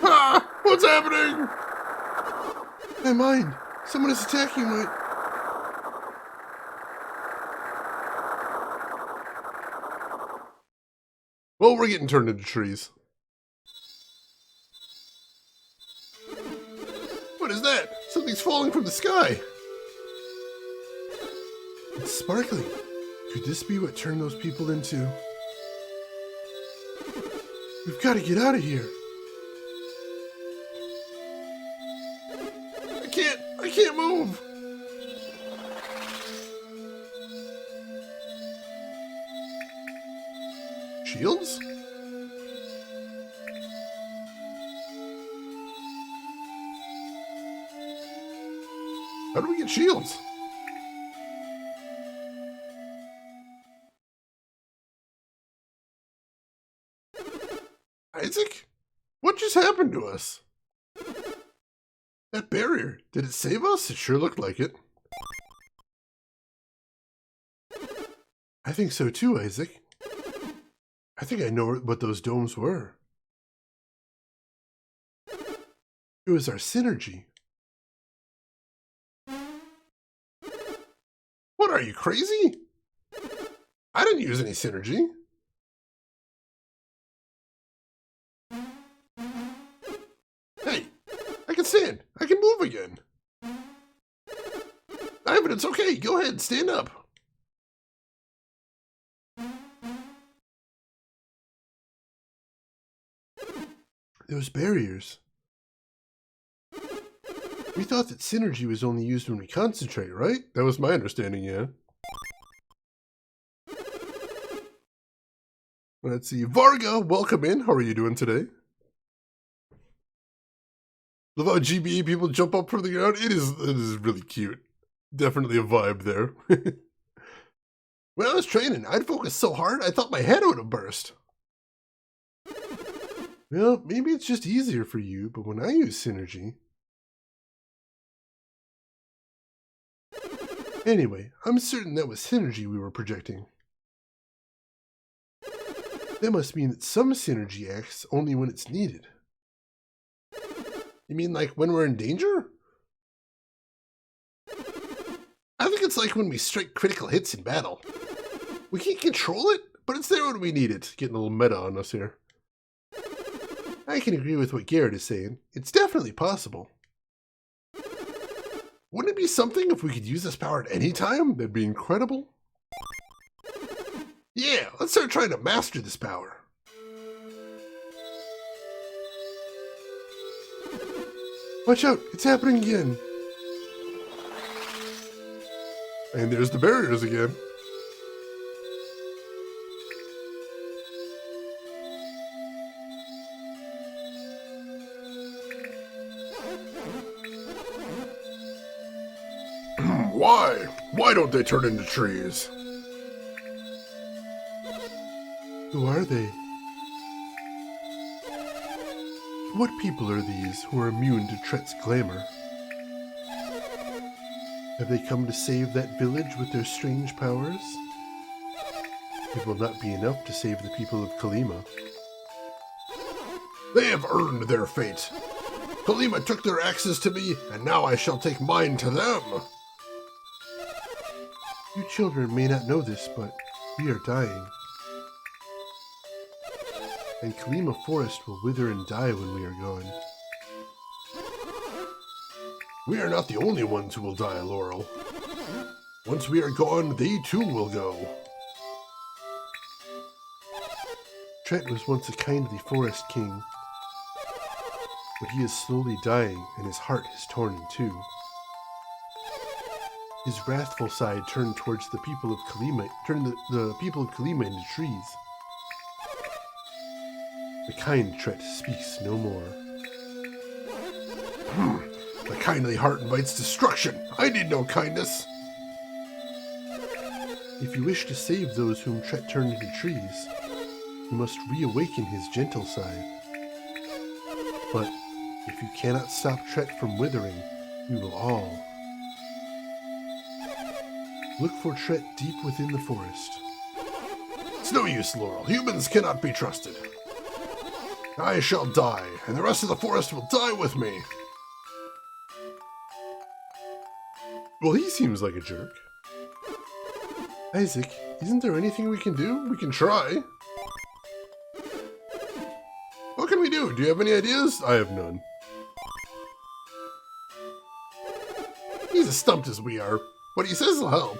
Ah! What's happening? My mind. Someone is attacking my... Well, we're getting turned into trees. What is that? Something's falling from the sky. It's sparkling. Could this be what turned those people into? We've got to get out of here. I can't move. Shields? How do we get shields? Isaac? What just happened to us? That barrier, did it save us? It sure looked like it. I think so too, Isaac. I think I know what those domes were. It was our synergy. What, are you crazy? I didn't use any synergy. Hey, I can stand. I can move again. Ivan, it's okay. Go ahead, stand up. Those barriers. We thought that synergy was only used when we concentrate, right? That was my understanding, yeah. Let's see. Varga, welcome in. How are you doing today? Love how GBA people jump up from the ground. It is really cute. Definitely a vibe there. When I was training, I'd focus so hard I thought my head would have burst. Well, maybe it's just easier for you, but when I use synergy... Anyway, I'm certain that was synergy we were projecting. That must mean that some synergy acts only when it's needed. You mean like when we're in danger? I think it's like when we strike critical hits in battle. We can't control it, but it's there when we need it. Getting a little meta on us here. I can agree with what Garrett is saying. It's definitely possible. Wouldn't it be something if we could use this power at any time? That'd be incredible. Yeah, let's start trying to master this power. Watch out, it's happening again. And there's the barriers again. Why? Why don't they turn into trees? Who are they? What people are these who are immune to Tret's glamour? Have they come to save that village with their strange powers? It will not be enough to save the people of Kalima. They have earned their fate. Kalima took their axes to me, and now I shall take mine to them. You children may not know this, but we are dying. And Kalima Forest will wither and die when we are gone. We are not the only ones who will die, Laurel. Once we are gone, they too will go. Tret was once a kindly forest king, but he is slowly dying and his heart is torn in two. His wrathful side turned towards the people of Kalima, the people of Kalima into trees. The kind Tret speaks no more. The kindly heart invites destruction. I need no kindness. If you wish to save those whom Tret turned into trees, you must reawaken his gentle side. But if you cannot stop Tret from withering, we will all. Look for Tret deep within the forest. It's no use, Laurel. Humans cannot be trusted. I shall die, and the rest of the forest will die with me. Well, he seems like a jerk. Isaac, isn't there anything we can do? We can try. What can we do? Do you have any ideas? I have none. He's as stumped as we are. What he says will help.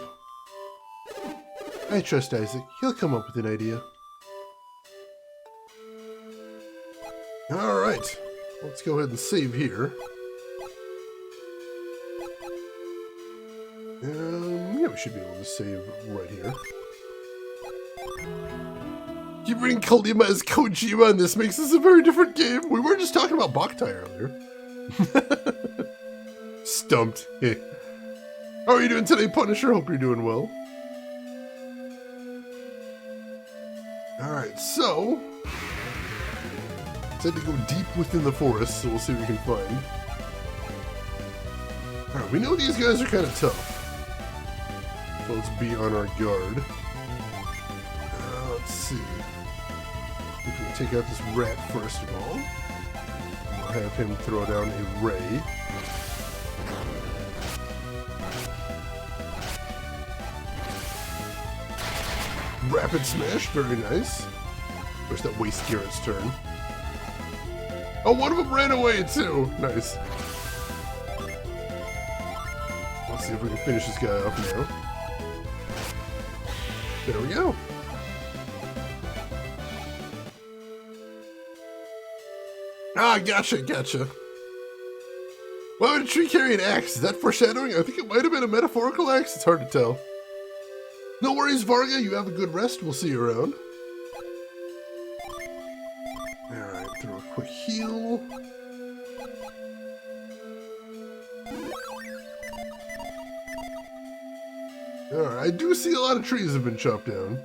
I trust Isaac. He'll come up with an idea. Alright. Let's go ahead and save here. Yeah, we should be able to save right here. Keep reading Kalima as Kojima, and this makes this a very different game. We were just talking about Boktai earlier. Stumped. Hey. How are you doing today, Punisher? Hope you're doing well. Alright, so... said to go deep within the forest, so we'll see what we can find. Alright, we know these guys are kind of tough. So let's be on our guard. Let's see. We can take out this rat first of all. We'll have him throw down a ray. Rapid smash, very nice. Of course, that wastes Garrett's turn. Oh, one of them ran away too. Nice. Let's see if we can finish this guy off now. There we go. Ah, gotcha, gotcha. Why would a tree carry an axe? Is that foreshadowing? I think it might have been a metaphorical axe. It's hard to tell. No worries, Varga. You have a good rest. We'll see you around. Alright, throw a quick heal. Alright, I do see a lot of trees have been chopped down.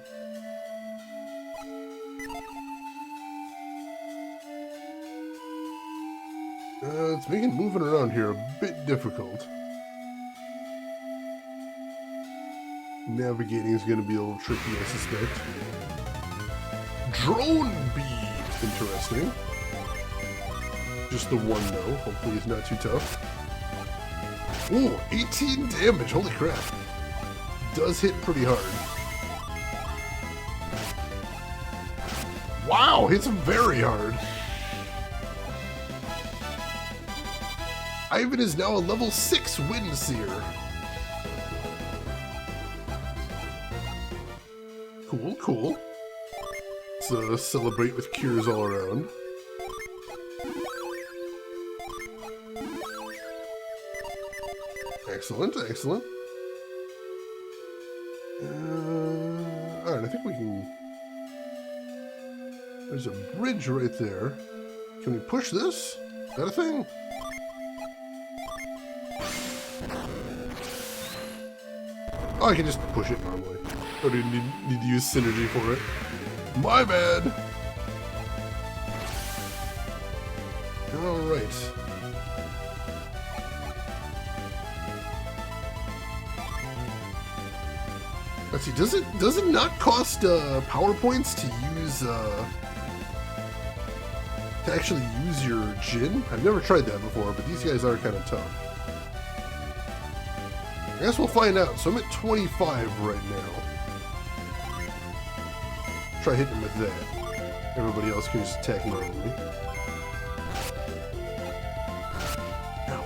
It's making moving around here a bit difficult. Navigating is going to be a little tricky, I suspect. Drone bead! Interesting. Just the one, though. Hopefully it's not too tough. Ooh, 18 damage. Holy crap. Does hit pretty hard. Wow, hits very hard. Ivan is now a level 6 Windseer. Cool, cool. Let's celebrate with cures all around. Excellent, excellent. Alright, I think we can... There's a bridge right there. Can we push this? Is that a thing? Oh, I can just push it normally. I don't need to use synergy for it. My bad! Alright. Let's see, does it not cost power points to use to actually use your Jin? I've never tried that before, but these guys are kind of tough. I guess we'll find out. So I'm at 25 right now. Try hitting him with that. Everybody else can just attack normally. Ow.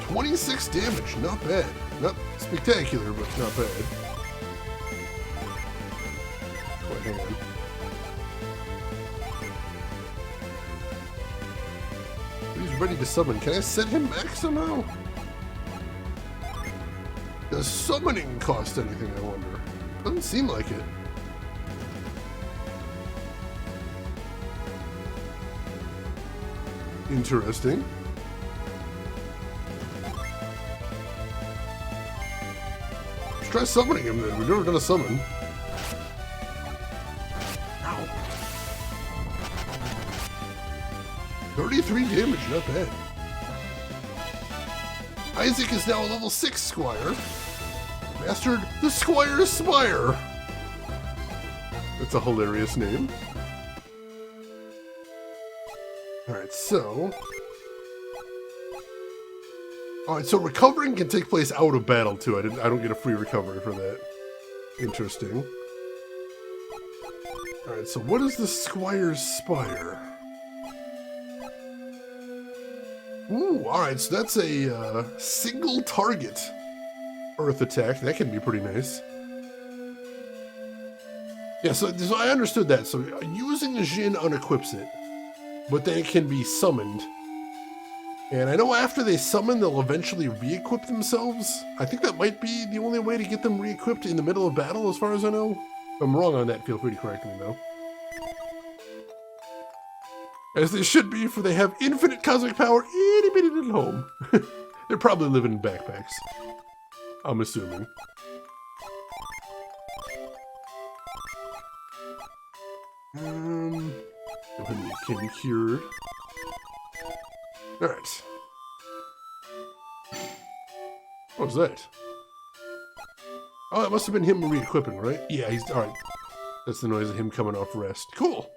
26 damage, not bad. Not spectacular, but not bad. ready to summon. Can I set him back somehow? Does summoning cost anything, I wonder? Doesn't seem like it. Interesting. Let's try summoning him then. We've never done a summon. Ow. 33 damage, not bad. Isaac is now a level 6 squire. Mastered the Squire's Spire. That's a hilarious name. Alright, so... Alright, so recovering can take place out of battle too. I don't get a free recovery for that. Interesting. Alright, so what is the Squire's Spire? Ooh, alright, so that's a single target earth attack. That can be pretty nice. Yeah, so I understood that. So using the Jin unequips it, but then it can be summoned. And I know after they summon, they'll eventually re-equip themselves. I think that might be the only way to get them re-equipped in the middle of battle, as far as I know. If I'm wrong on that, feel free to correct me, though. As they should be, for they have infinite cosmic power itty-bitty little home. They're probably living in backpacks. I'm assuming. Go ahead and get him cured. Alright. What was that? Oh, that must have been him re-equipping, right? Yeah, he's... Alright. That's the noise of him coming off rest. Cool!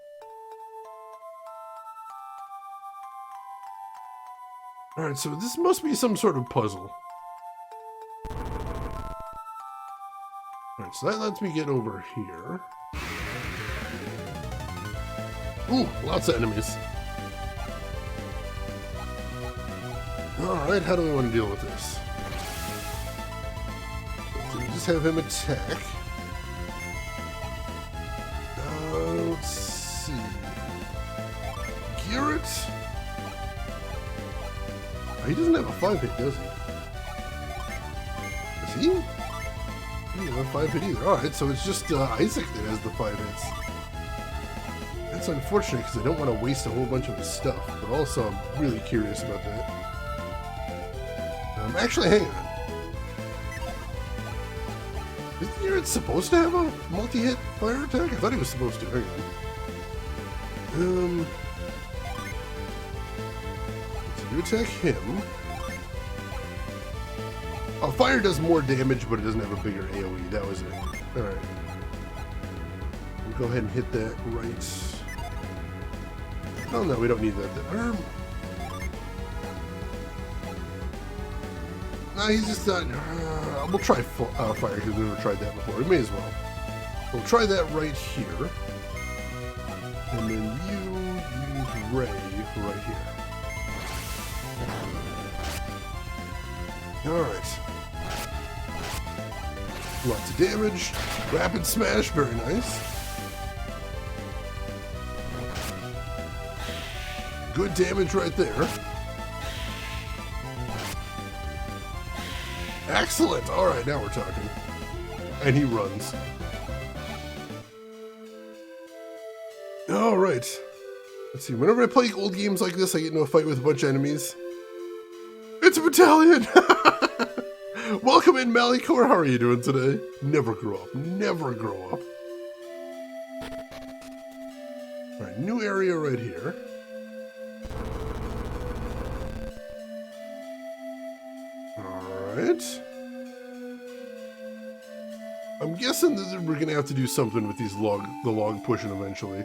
Alright, so this must be some sort of puzzle. Alright, so that lets me get over here. Ooh, lots of enemies. Alright, how do we want to deal with this? So we just have him attack. Let's see. Garrett. Oh, he doesn't have a 5-hit, does he? Does he? He doesn't have a 5-hit either. Alright, so it's just Isaac that has the 5 hits. That's unfortunate because I don't want to waste a whole bunch of his stuff, but also I'm really curious about that. Actually, hang on. Isn't Garrett supposed to have a multi-hit fire attack? I thought he was supposed to. Hang on. So you attack him. Oh, fire does more damage, but it doesn't have a bigger AoE. That was it. Alright. We'll go ahead and hit that right. Oh no, we don't need that. No, he's just not... we'll try fire because we've never tried that before. We may as well. We'll try that right here. And then you use Ray right here. Alright. Lots of damage. Rapid smash, very nice. Good damage right there. Excellent! Alright, now we're talking. And he runs. Alright. Let's see, whenever I play old games like this, I get into a fight with a bunch of enemies. It's a battalion! Welcome in, Malicor. How are you doing today? Never grow up. Never grow up. Alright, new area right here. Alright. I'm guessing that we're gonna have to do something with these the log pushing eventually.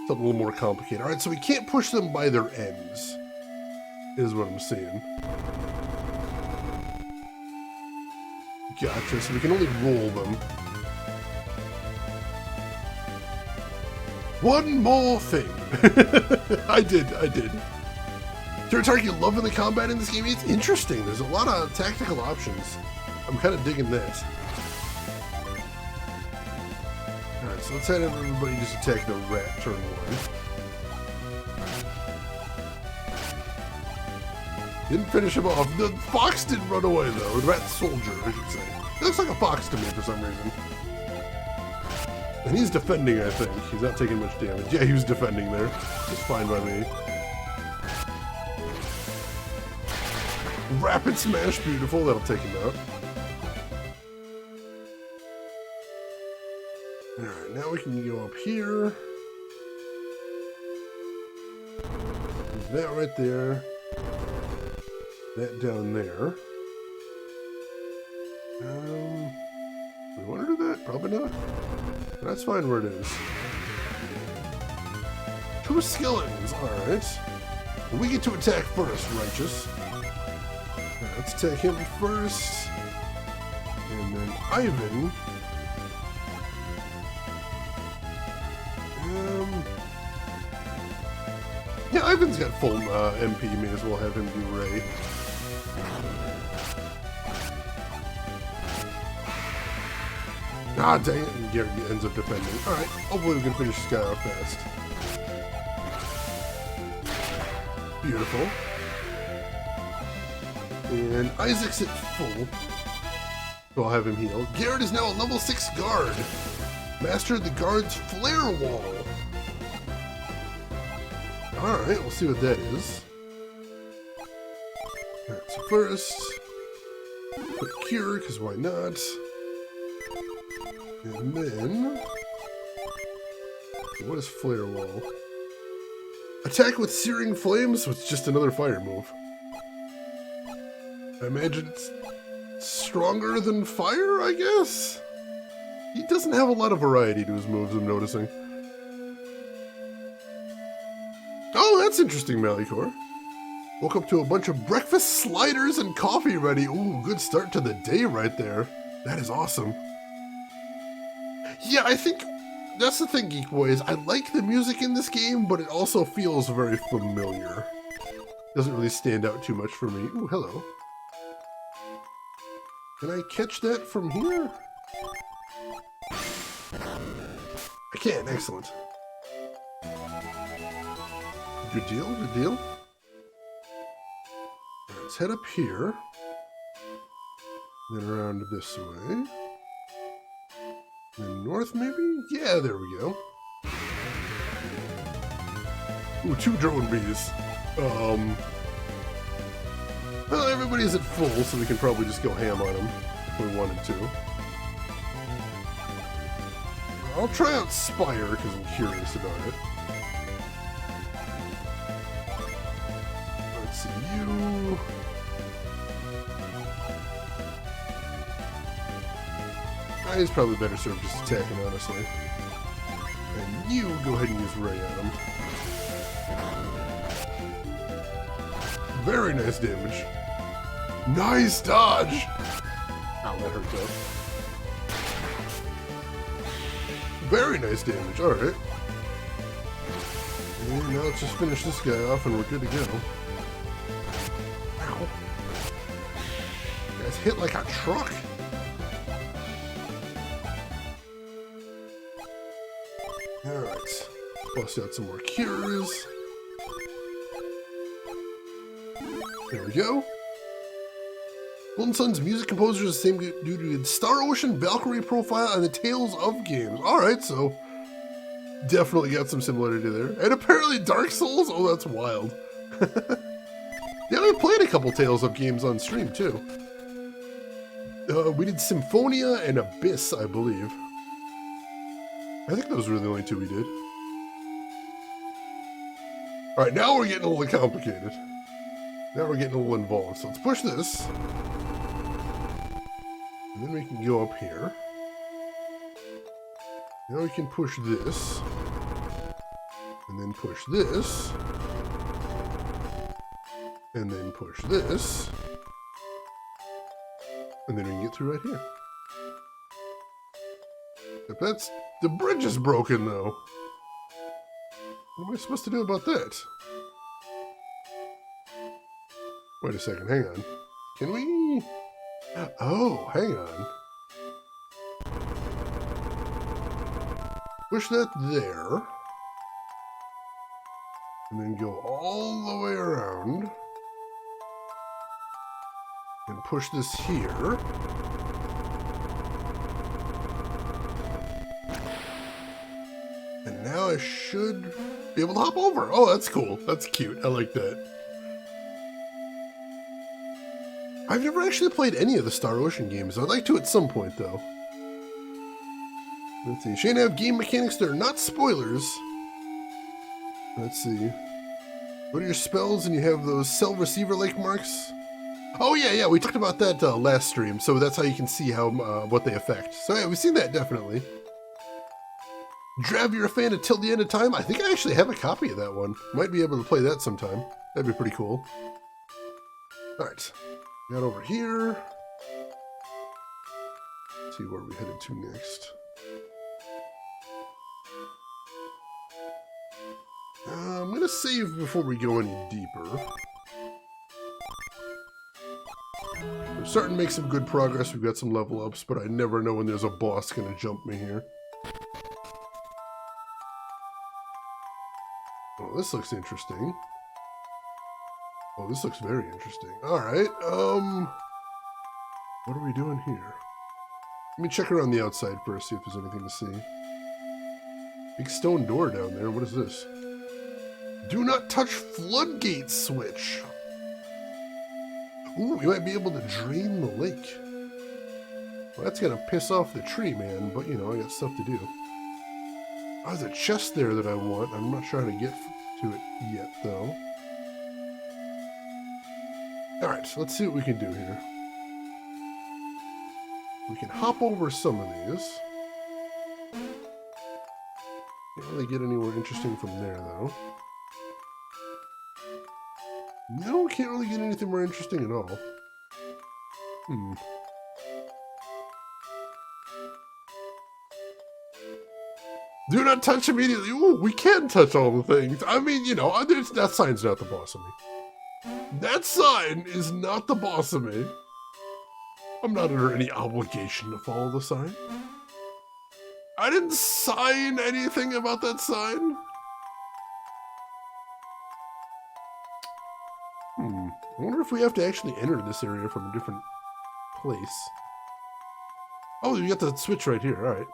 Something a little more complicated. Alright, so we can't push them by their ends, is what I'm saying. Gotcha, so we can only roll them. One more thing. I did. Tret, loving the combat in this game? It's interesting. There's a lot of tactical options. I'm kind of digging that. Alright, so let's have everybody just attack the rat turn 1. Didn't finish him off. The fox didn't run away, though. The rat soldier, I should say. He looks like a fox to me for some reason. And he's defending, I think. He's not taking much damage. Yeah, he was defending there. It's fine by me. Rapid smash, beautiful. That'll take him out. Alright, now we can go up here. That right there. That down there. Do we want to do that? Probably not. That's fine where it is. 2 skeletons, alright. We get to attack first, righteous. Right, let's attack him first. And then Ivan. Yeah, Ivan's got full MP. May as well have him do Ray. Ah, dang it. And Garrett ends up defending. Alright, hopefully we can finish this guy off fast. Beautiful. And Isaac's at full. So I'll have him heal. Garrett is now a level 6 guard. Mastered the guard's flare wall. Alright, we'll see what that is. Alright, so first, put Cure, because why not? And then, what is Flare Wall? Attack with Searing Flames, so it's just another fire move. I imagine it's stronger than fire, I guess? He doesn't have a lot of variety to his moves, I'm noticing. Oh, that's interesting, Malicor. Woke up to a bunch of breakfast sliders and coffee ready. Ooh, good start to the day right there. That is awesome. Yeah, I think that's the thing, Geek Boys. I like the music in this game, but it also feels very familiar. Doesn't really stand out too much for me. Ooh, hello. Can I catch that from here? I can, excellent. Good deal, good deal. Let's head up here. Then around this way. Then north, maybe? Yeah, there we go. Ooh, 2 drone bees. Well, everybody's at full, so we can probably just go ham on them if we wanted to. I'll try out Spire, because I'm curious about it. Let's see, you... He's probably better served just attacking, honestly. And you go ahead and use Ray on him. Very nice damage. Nice dodge! Ow, that hurt though. Very nice damage, alright. And now let's just finish this guy off and we're good to go. Ow. Guys hit like a truck. Alright. Bust out some more cures. There we go. Golden Sun's music composer is the same dude who did Star Ocean, Valkyrie Profile, and the Tales of games. Alright, so definitely got some similarity there. And apparently Dark Souls? Oh, that's wild. Yeah, we played a couple Tales of games on stream, too. We did Symphonia and Abyss, I believe. I think those were the only 2 we did. Alright, now we're getting a little complicated. Now we're getting a little involved. So let's push this. And then we can go up here. Now we can push this. And then push this. And then push this. And then we can get through right here. If that's... The bridge is broken, though. What am I supposed to do about that? Wait a second, hang on. Can we... Oh, hang on. Push that there. And then go all the way around. push this here. And now I should be able to hop over. Oh, that's cool. That's cute. I like that. I've never actually played any of the Star Ocean games. I'd like to at some point, though. Let's see. Shane have game mechanics that are not spoilers. Let's see. Go to your spells and you have those cell receiver-like marks. Oh, yeah, we talked about that last stream, so that's how you can see how what they affect. So, yeah, we've seen that, definitely. Drav, you're a fan until the end of time? I think I actually have a copy of that one. Might be able to play that sometime. That'd be pretty cool. Alright. Got over here. Let's see where we headed to next. I'm going to save before we go any deeper. We're starting to make some good progress. We've got some level ups, but I never know when there's a boss going to jump me here. Oh, this looks interesting. Oh, this looks very interesting. Alright, what are we doing here? Let me check around the outside first, see if there's anything to see. Big stone door down there. What is this? Do not touch floodgate switch. Ooh, we might be able to drain the lake. Well, that's gonna piss off the tree, man, but you know, I got stuff to do. Oh, there's a chest there that I want. I'm not sure how to get to it yet, though. Alright, so let's see what we can do here. We can hop over some of these. Can't really get anywhere interesting from there, though. No, can't really get anything more interesting at all. Do not touch immediately. Ooh, we can touch all the things. I mean, you know, that sign's not the boss of me. That sign is not the boss of me. I'm not under any obligation to follow the sign. I didn't sign anything about that sign. I wonder if we have to actually enter this area from a different place. Oh, you got the switch right here. All right.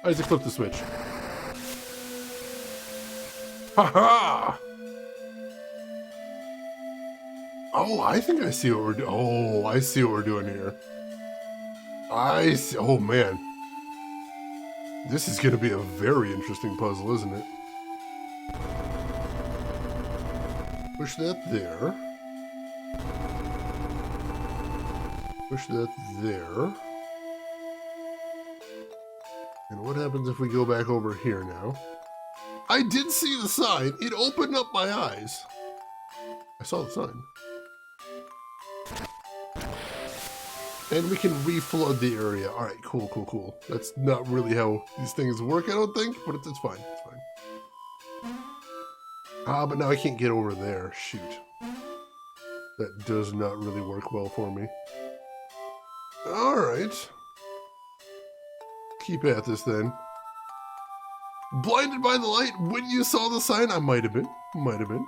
I just flip the switch. Ha-ha! Oh, I think I see what we're doing. Oh, I see what we're doing here. I see. Oh, man. This is going to be a very interesting puzzle, isn't it? Push that there. Push that there. And what happens if we go back over here now? I did see the sign. It opened up my eyes. I saw the sign. And we can reflood the area. All right, cool, cool, cool. That's not really how these things work, I don't think, but it's fine. It's fine. Ah, but now I can't get over there. Shoot. That does not really work well for me. All right. Keep at this then. Blinded by the light when you saw the sign? I might have been. Might have been.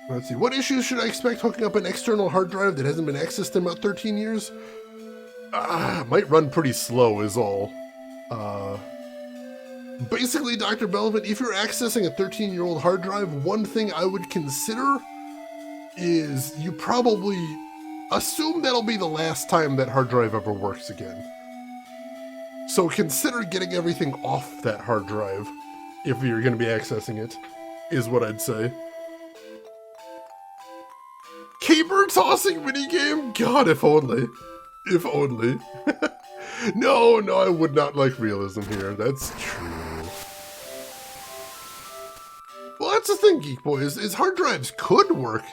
Let's see. What issues should I expect hooking up an external hard drive that hasn't been accessed in about 13 years? Might run pretty slow is all. Basically, Dr. Belvin, if you're accessing a 13-year-old hard drive, one thing I would consider is you probably assume that'll be the last time that hard drive ever works again. So consider getting everything off that hard drive if you're going to be accessing it, is what I'd say. Caper tossing minigame? God, if only. If only. No, I would not like realism here. That's true. Well, that's the thing, Geek Boy, is hard drives could work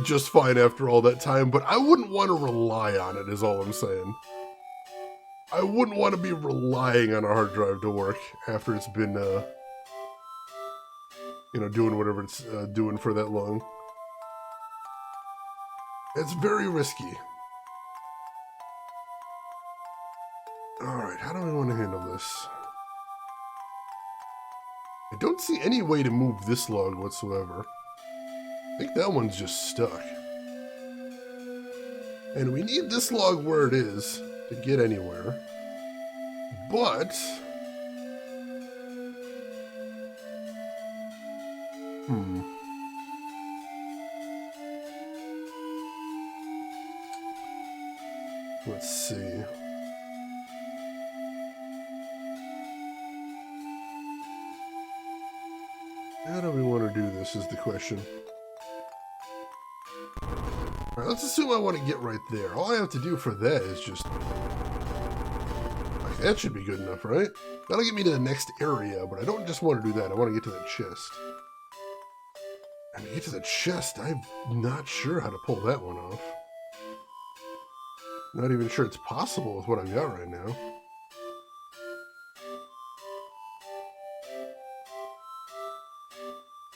just fine after all that time, but I wouldn't want to rely on it, is all I'm saying. I wouldn't want to be relying on a hard drive to work after it's been, doing whatever it's doing for that long. It's very risky. Alright, how do we want to handle this? I don't see any way to move this log whatsoever. I think that one's just stuck. And we need this log where it is to get anywhere. But... Let's see. How do we want to do this is the question. Alright, let's assume I want to get right there. All I have to do for that is just... Okay, that should be good enough, right? That'll get me to the next area, but I don't just want to do that. I want to get to that chest. And to get to the chest, I'm not sure how to pull that one off. Not even sure it's possible with what I've got right now.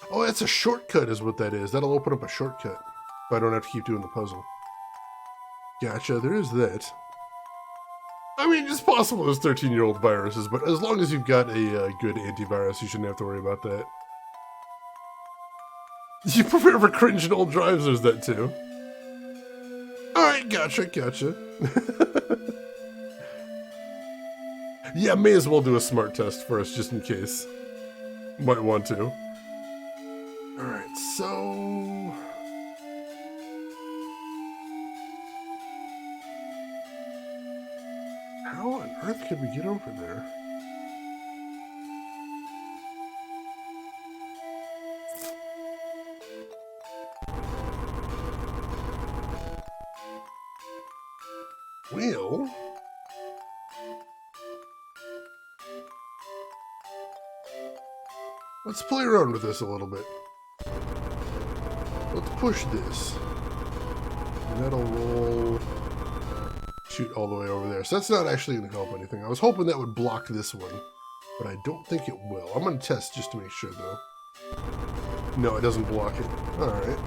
Oh, that's a shortcut is what that is. That'll open up a shortcut. If I don't have to keep doing the puzzle. Gotcha, there is that. I mean, it's possible there's 13-year-old viruses, but as long as you've got a good antivirus, you shouldn't have to worry about that. You prepare for cringe and old drives, there's that too. Alright, gotcha. Yeah, may as well do a smart test first, just in case. Might want to. Alright, so... How on earth could we get over there? Well... Let's play around with this a little bit. Let's push this. And that'll roll... shoot all the way over there. So that's not actually going to help anything. I was hoping that would block this one, but I don't think it will. I'm going to test just to make sure, though. No, it doesn't block it. Alright.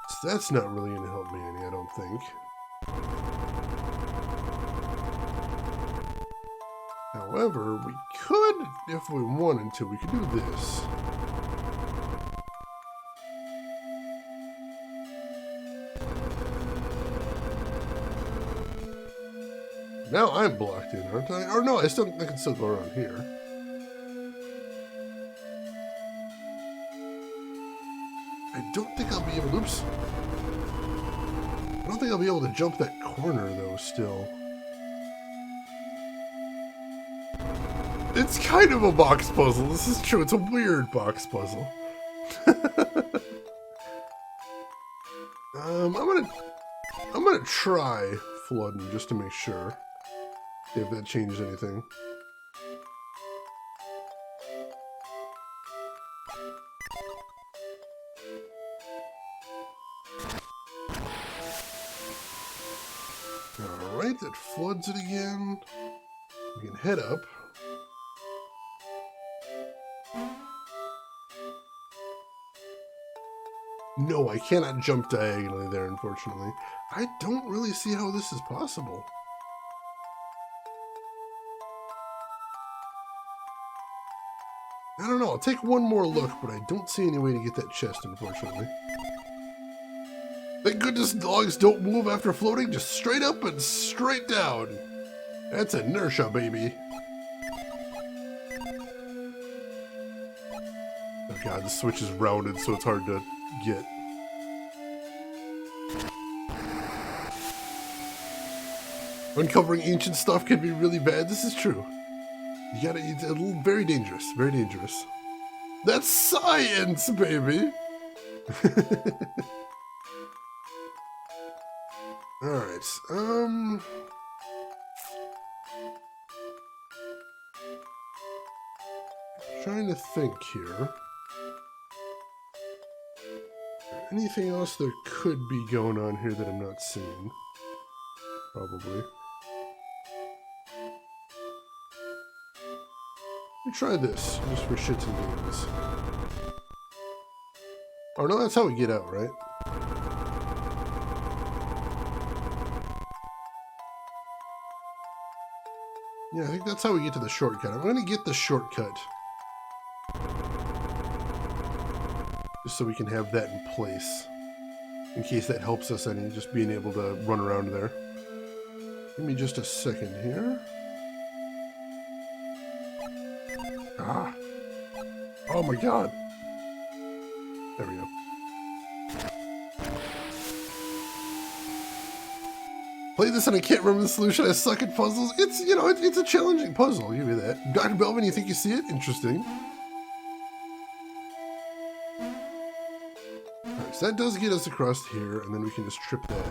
So that's not really going to help me any, I don't think. However, we could, if we wanted to, we could do this. Now I'm blocked in, aren't I? Or no, I can still go around here. I don't think I'll be able to... Oops. I don't think I'll be able to jump that corner, though, still. It's kind of a box puzzle. This is true. It's a weird box puzzle. I'm gonna try flooding just to make sure. See if that changes anything. Alright, that floods it again. We can head up. No, I cannot jump diagonally there, unfortunately. I don't really see how this is possible. I don't know, I'll take one more look, but I don't see any way to get that chest, unfortunately. Thank goodness logs don't move after floating, just straight up and straight down. That's inertia, baby. Oh god, the switch is rounded, so it's hard to get. Uncovering ancient stuff can be really bad. This is true. You gotta, it's a little, very dangerous, very dangerous. That's science, baby! Alright, trying to think here. Anything else there could be going on here that I'm not seeing? Probably. Let me try this, just for shits and giggles. Oh no, that's how we get out, right? Yeah, I think that's how we get to the shortcut. I'm gonna get the shortcut. Just so we can have that in place. In case that helps us any, just being able to run around there. Give me just a second here. Ah. Oh my god. There we go. Play this and I can't remember the solution. I suck at puzzles. It's, you know, it's a challenging puzzle. I'll give you that. Dr. Belvin, you think you see it? Interesting. Alright, so that does get us across here, and then we can just trip that.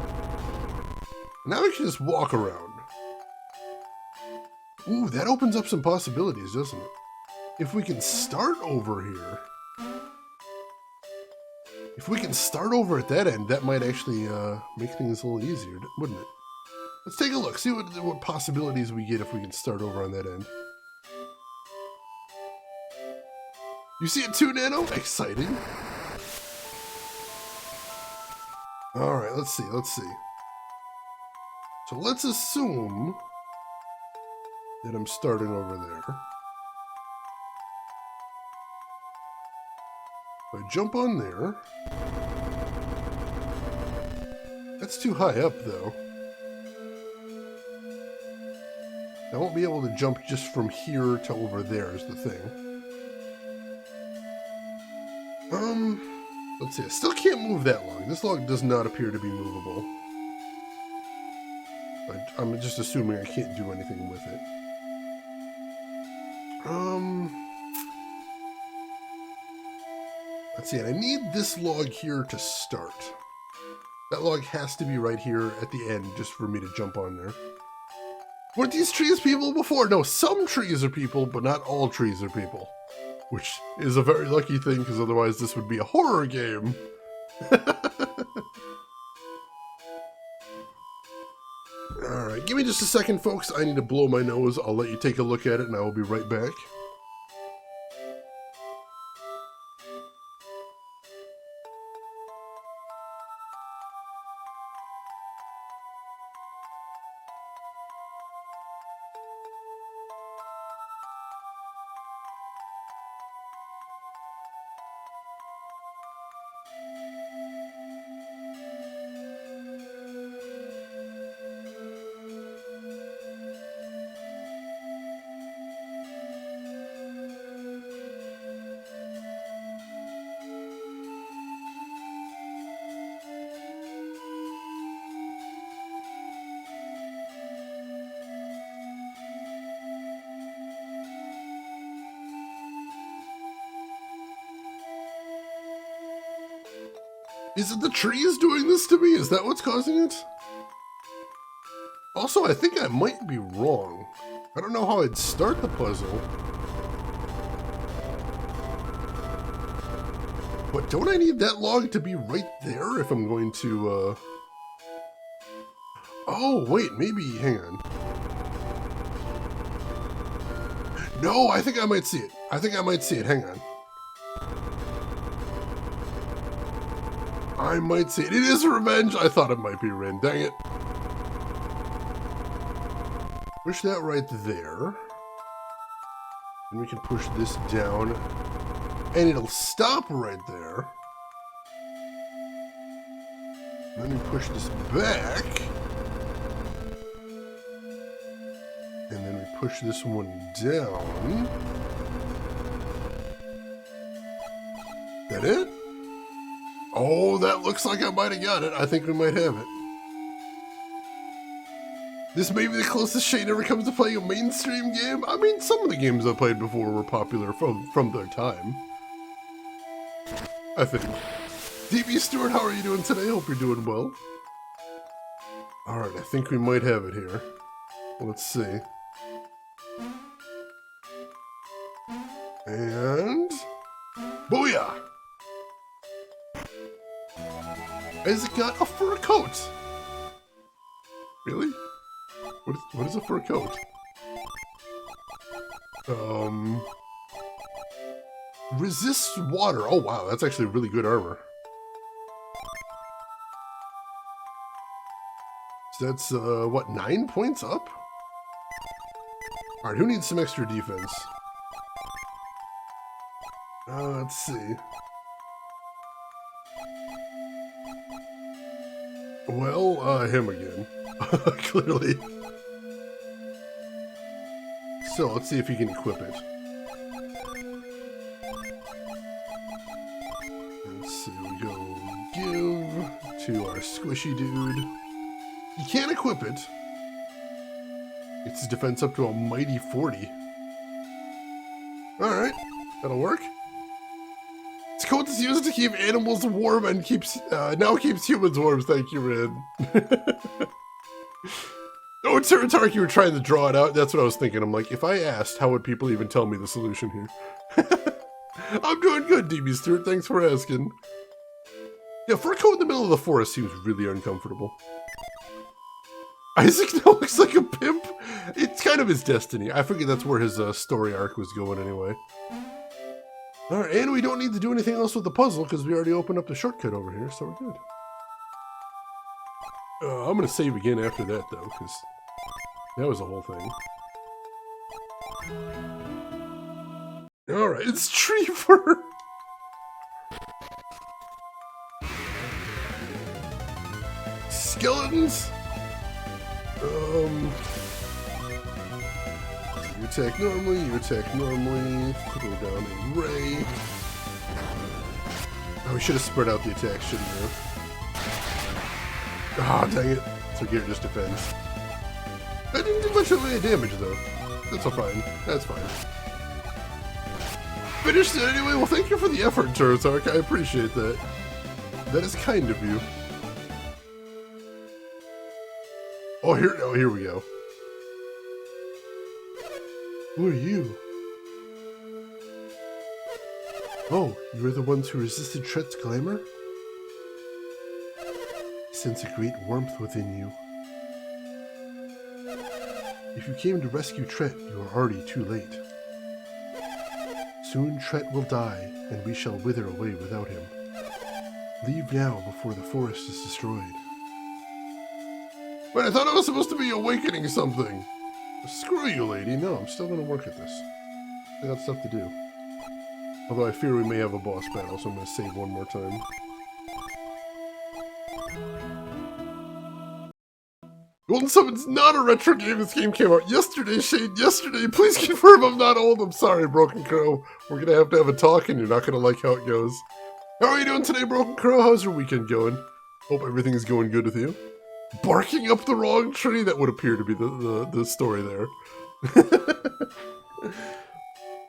Now we can just walk around. Ooh, that opens up some possibilities, doesn't it? If we can start over here. If we can start over at that end, that might actually make things a little easier, wouldn't it? Let's take a look, see what possibilities we get if we can start over on that end. You see it too, Nano? Exciting. Alright, let's see. So let's assume that I'm starting over there. If I jump on there. That's too high up, though. I won't be able to jump just from here to over there is the thing. Let's see. I still can't move that log. This log does not appear to be movable. But I'm just assuming I can't do anything with it. Let's see. And I need this log here to start. That log has to be right here at the end just for me to jump on there. Weren't these trees people before? No, some trees are people, but not all trees are people. Which is a very lucky thing, because otherwise this would be a horror game. Alright, give me just a second, folks. I need to blow my nose. I'll let you take a look at it, and I will be right back. Is it the trees doing this to me? Is that what's causing it? Also, I think I might be wrong. I don't know how I'd start the puzzle. But don't I need that log to be right there if I'm going to, Oh, wait, maybe, hang on. No, I think I might see it. Hang on. I might see it. It is revenge. I thought it might be Rin. Dang it. Push that right there. And we can push this down. And it'll stop right there. And then we push this back. And then we push this one down. Is that it? Oh, that looks like I might have got it. I think we might have it. This may be the closest Shane ever comes to playing a mainstream game. I mean, some of the games I played before were popular from their time. I think. DB Stewart, how are you doing today? Hope you're doing well. Alright, I think we might have it here. Let's see. And... Booyah! Has it got a fur coat? Really? What is a fur coat? Resists water. Oh wow, that's actually really good armor. So that's, what, 9 points up? Alright, who needs some extra defense? Let's see. Well, him again. Clearly. So, let's see if he can equip it. Let's see, we go give to our squishy dude. He can't equip it. It's his defense up to a mighty 40. Alright, that'll work. This coat is used to keep animals warm and now keeps humans warm. Thank you, Red. Oh, Teratark, you were trying to draw it out. That's what I was thinking. I'm like, if I asked, how would people even tell me the solution here? I'm doing good, DB Stewart. Thanks for asking. Yeah, fur coat in the middle of the forest seems really uncomfortable. Isaac now looks like a pimp. It's kind of his destiny. I figured that's where his story arc was going anyway. Alright, and we don't need to do anything else with the puzzle because we already opened up the shortcut over here, so we're good. I'm going to save again after that, though, because that was the whole thing. Alright, it's tree fur! Skeletons! You attack normally, throw down a ray. Oh, we should have spread out the attack, shouldn't we? Ah, dang it. So Gear just defends. I didn't do much of any damage, though. That's all fine. That's fine. Finished it anyway. Well, thank you for the effort, Teratark. I appreciate that. That is kind of you. Oh, here we go. Who are you? Oh, you are the ones who resisted Tret's glamour? I sense a great warmth within you. If you came to rescue Tret, you are already too late. Soon Tret will die, and we shall wither away without him. Leave now before the forest is destroyed. Wait, I thought I was supposed to be awakening something. Screw you, lady. No, I'm still going to work at this. I got stuff to do. Although I fear we may have a boss battle, so I'm going to save one more time. Golden Summon's not a retro game. This game came out yesterday, Shade. Yesterday. Please confirm I'm not old. I'm sorry, Broken Crow. We're going to have a talk, and you're not going to like how it goes. How are you doing today, Broken Crow? How's your weekend going? Hope everything's going good with you. Barking up the wrong tree? That would appear to be the story there.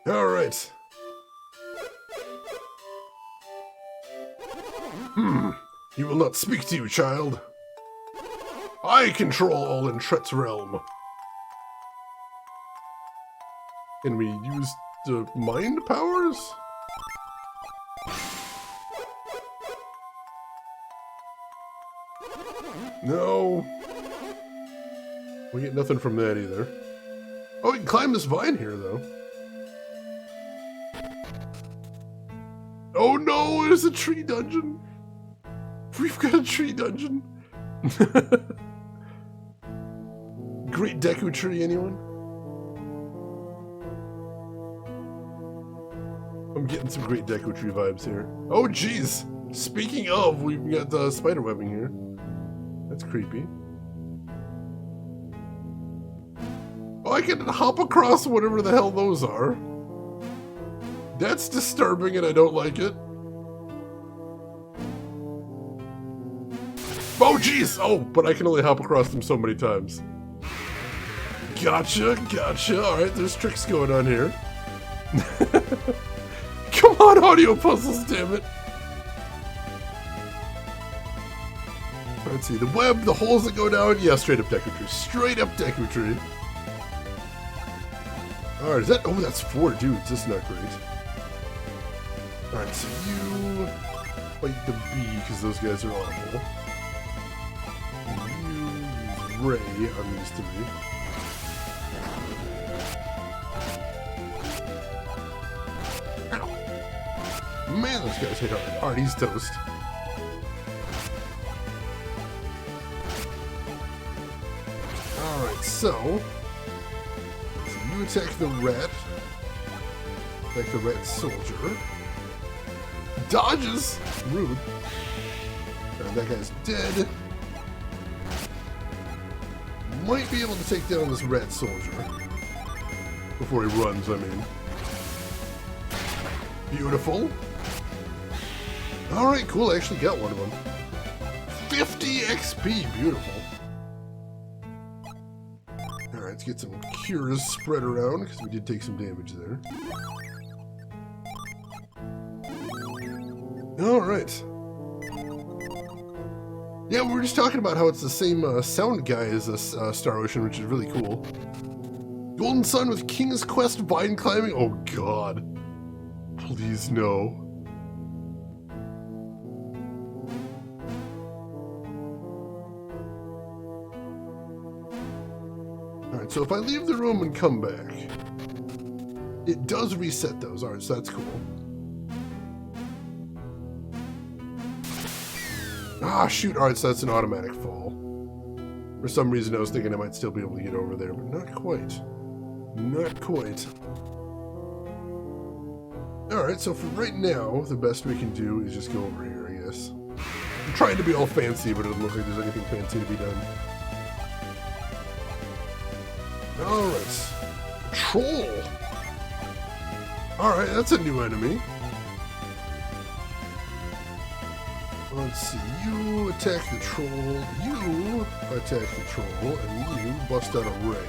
Alright. He will not speak to you, child. I control all in Tret's realm. Can we use the mind powers? No. We get nothing from that either. Oh, we can climb this vine here, though. Oh no, there's a tree dungeon. We've got a tree dungeon. Great Deku tree, anyone? I'm getting some Great Deku tree vibes here. Oh, jeez. Speaking of, we've got the spider webbing here. That's creepy. Oh, I can hop across whatever the hell those are. That's disturbing and I don't like it. Oh, jeez! Oh, but I can only hop across them so many times. Gotcha, gotcha. Alright, there's tricks going on here. Come on, audio puzzles, damn it. Let's see, the web, the holes that go down. Yeah, straight up Deku Tree. Straight up Deku Tree. Alright, is that... Oh, that's 4 dudes. This is not great. Alright, so you fight the bee, because those guys are awful. You use Ray on these 3. Ow. Man, those guys hit hard. Alright, he's toast. Alright, so you attack the rat. Attack the rat soldier. Dodges! Rude. And that guy's dead. might be able to take down this rat soldier. Before he runs, I mean. Beautiful. Alright, cool. I actually got one of them. 50 XP. Beautiful. Alright, let's get some cures spread around, because we did take some damage there. Alright. Yeah, we were just talking about how it's the same sound guy as Star Ocean, which is really cool. Golden Sun with King's Quest vine climbing? Oh god. Please no. Alright, so if I leave the room and come back, it does reset those. Alright, so that's cool. Ah, shoot. Alright, so that's an automatic fall. For some reason, I was thinking I might still be able to get over there, but not quite. Not quite. Alright, so for right now, the best we can do is just go over here, I guess. I'm trying to be all fancy, but it doesn't look like there's anything fancy to be done. Alright. Troll! Alright, that's a new enemy. Let's see, you attack the troll, you attack the troll, and you bust out a ray.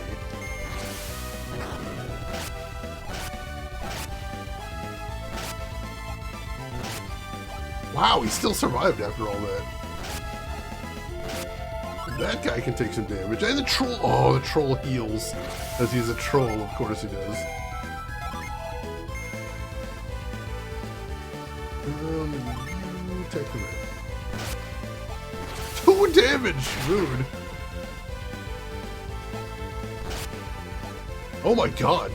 Wow, he still survived after all that. That guy can take some damage. And the troll, oh, the troll heals. As he's a troll, of course he does. You take the ray. 2 damage! Rude. Oh my god.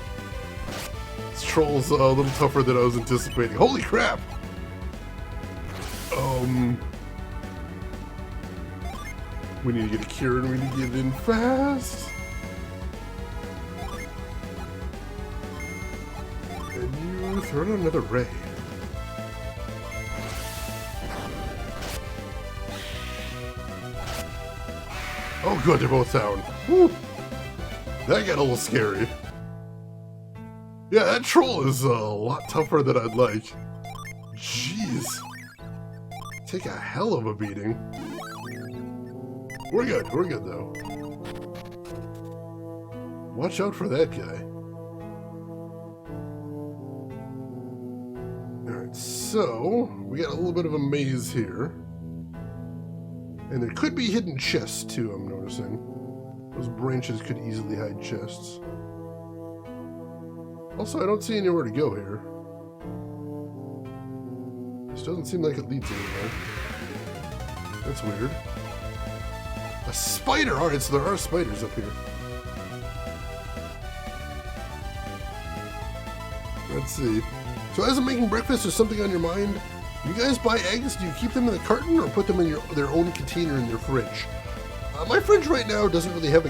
This troll's a little tougher than I was anticipating. Holy crap! We need to get a cure and we need to get it in fast. And you throw in another ray. Oh good, they're both down. Whew. That got a little scary. Yeah, that troll is a lot tougher than I'd like. Jeez. Take a hell of a beating. We're good though. Watch out for that guy. Alright, so we got a little bit of a maze here. And there could be hidden chests too, I'm noticing. Those branches could easily hide chests. Also, I don't see anywhere to go here. This doesn't seem like it leads anywhere. That's weird. A spider! Alright, so there are spiders up here. Let's see. So as I'm making breakfast, there's something on your mind? You guys buy eggs? Do you keep them in the carton or put them in their own container in their fridge? My fridge right now doesn't really have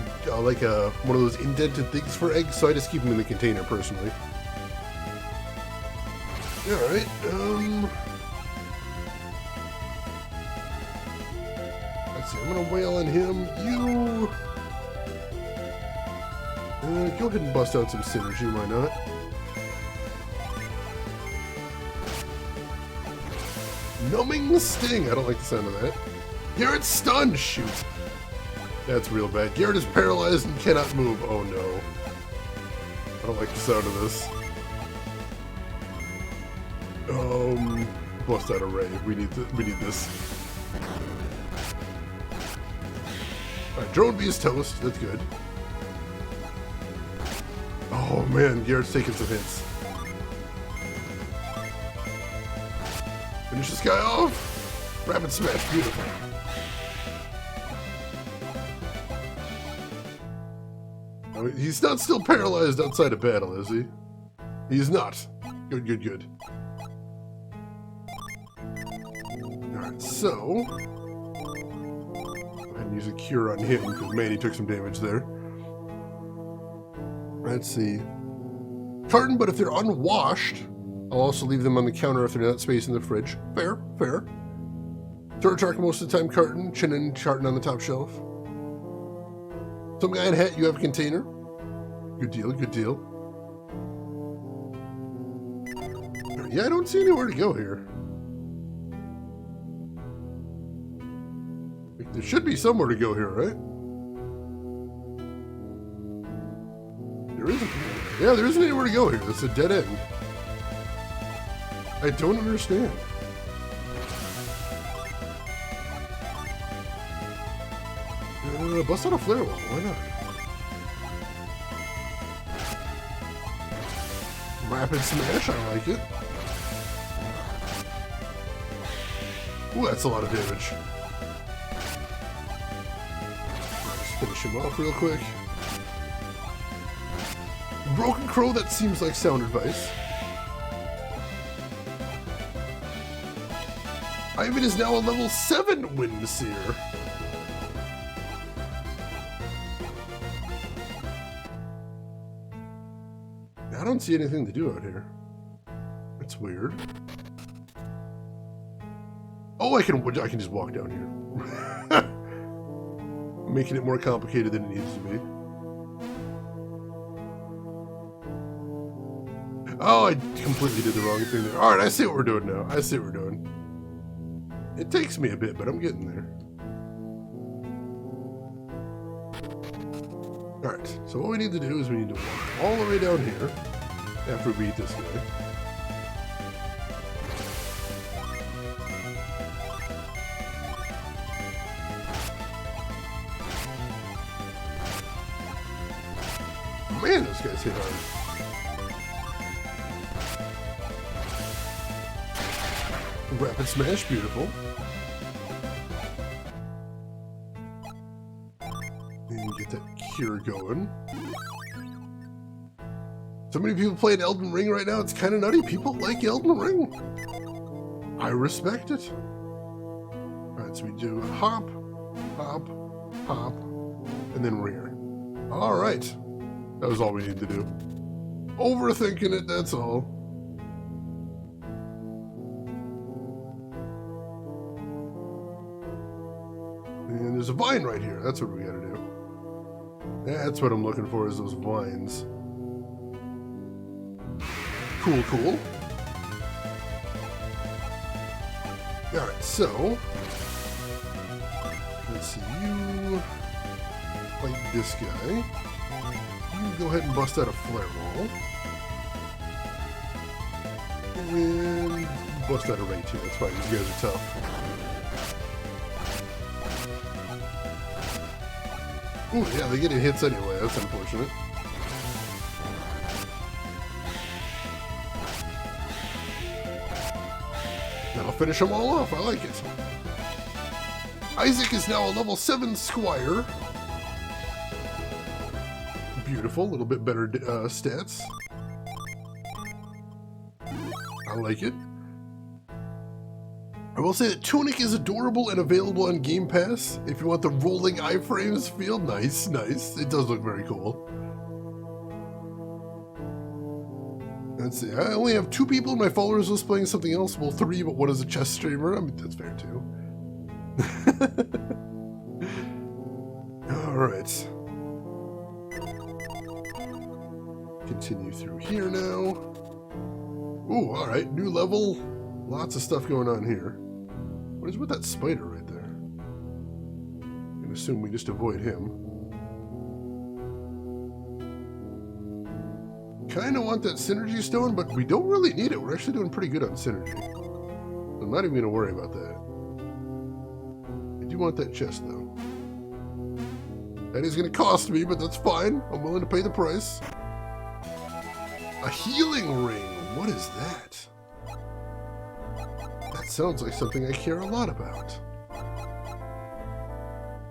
one of those indented things for eggs, so I just keep them in the container personally. Alright, let's see, I'm gonna wail on him. You... go ahead and bust out some synergy, why not? Numbing Sting! I don't like the sound of that. Garrett's stunned! Shoot. That's real bad. Garrett is paralyzed and cannot move. Oh no. I don't like the sound of this. Bust out a ray. We need this. Alright, Drone Bee is toast. That's good. Oh man, Garrett's taking some hits. Finish this guy off! Rapid smash, beautiful. Oh, he's not still paralyzed outside of battle, is he? He's not. Good, good, good. Alright, so... go ahead and use a cure on him, because man, he took some damage there. Let's see. Carton, but if they're unwashed, I'll also leave them on the counter if they're not spaced in the fridge. Fair, fair. Turtle Shark most of the time carton, Chin and carton on the top shelf. Some guy in a hat, you have a container. Good deal, good deal. Yeah, I don't see anywhere to go here. There should be somewhere to go here, right? There isn't. Yeah, there isn't anywhere to go here. It's a dead end. I don't understand. Bust out a flare wall. Why not? Rapid smash. I like it. Ooh, that's a lot of damage. Let's finish him off real quick. Broken Crow, that seems like sound advice. Ivan is now a level 7 Windseer. I don't see anything to do out here. That's weird. Oh, I can just walk down here. Making it more complicated than it needs to be. Oh, I completely did the wrong thing there. Alright, I see what we're doing now. I see what we're doing. It takes me a bit, but I'm getting there. Alright, so what we need to do is we need to walk all the way down here after we beat this guy. Man, those guys hit hard. Rapid smash, beautiful. And get that cure going. So many people playing Elden Ring right now, it's kind of nutty. People like Elden Ring. I respect it. Alright, so we do hop, hop, hop, and then rear. Alright. That was all we needed to do. Overthinking it, that's all. And there's a vine right here. That's what we gotta do. That's what I'm looking for, is those vines. Cool, cool. Alright, so let's see, you fight this guy. You go ahead and bust out a flare wall. And bust out a ray too. That's fine, these guys are tough. Ooh, yeah, they get hits anyway. That's unfortunate. That'll finish them all off. I like it. Isaac is now a level 7 Squire. Beautiful. A little bit better stats. I like it. I will say that Tunic is adorable and available on Game Pass. If you want the rolling iframes feel, nice, nice. It does look very cool. Let's see, I only have 2 people in my followers list playing something else. Well, 3, but one is a chess streamer. I mean, that's fair too. Alright. Continue through here now. Ooh, alright, new level. Lots of stuff going on here. What is with that spider right there? I'm gonna assume we just avoid him. Kinda want that synergy stone, but we don't really need it. We're actually doing pretty good on synergy. I'm not even gonna worry about that. I do want that chest though. That is gonna cost me, but that's fine. I'm willing to pay the price. A healing ring. What is that? That sounds like something I care a lot about.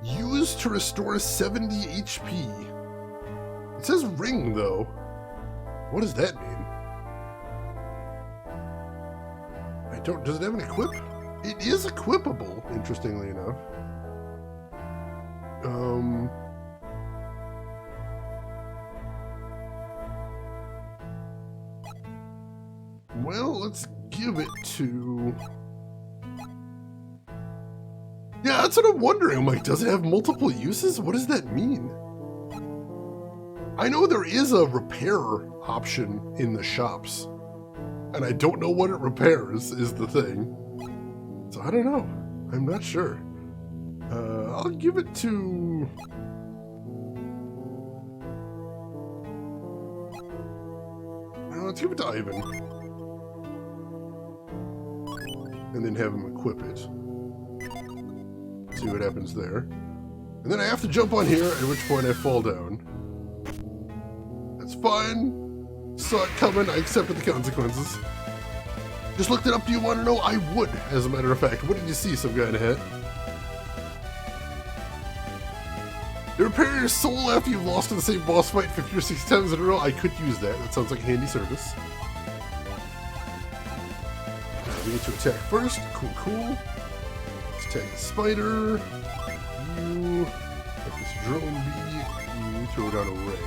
Used to restore 70 HP. It says ring, though. What does that mean? I don't... Does it have an equip? It is equipable, interestingly enough. Well, let's give it to... Yeah, that's what I'm wondering. I'm like, does it have multiple uses? What does that mean? I know there is a repair option in the shops, and I don't know what it repairs is the thing. So I don't know. I'm not sure. I'll give it to... let's give it to Ivan. And then have him equip it. See what happens there. And then I have to jump on here, at which point I fall down. That's fine. Saw it coming, I accepted the consequences. Just looked it up, do you want to know? I would, as a matter of fact. What did you see, some guy in a hat? You repair your soul after you've lost in the same boss fight 50 or 60 times in a row. I could use that. That sounds like a handy service. We get to attack first. Cool, cool. Let's attack the spider. You. Like this drone bee. You throw down a ray.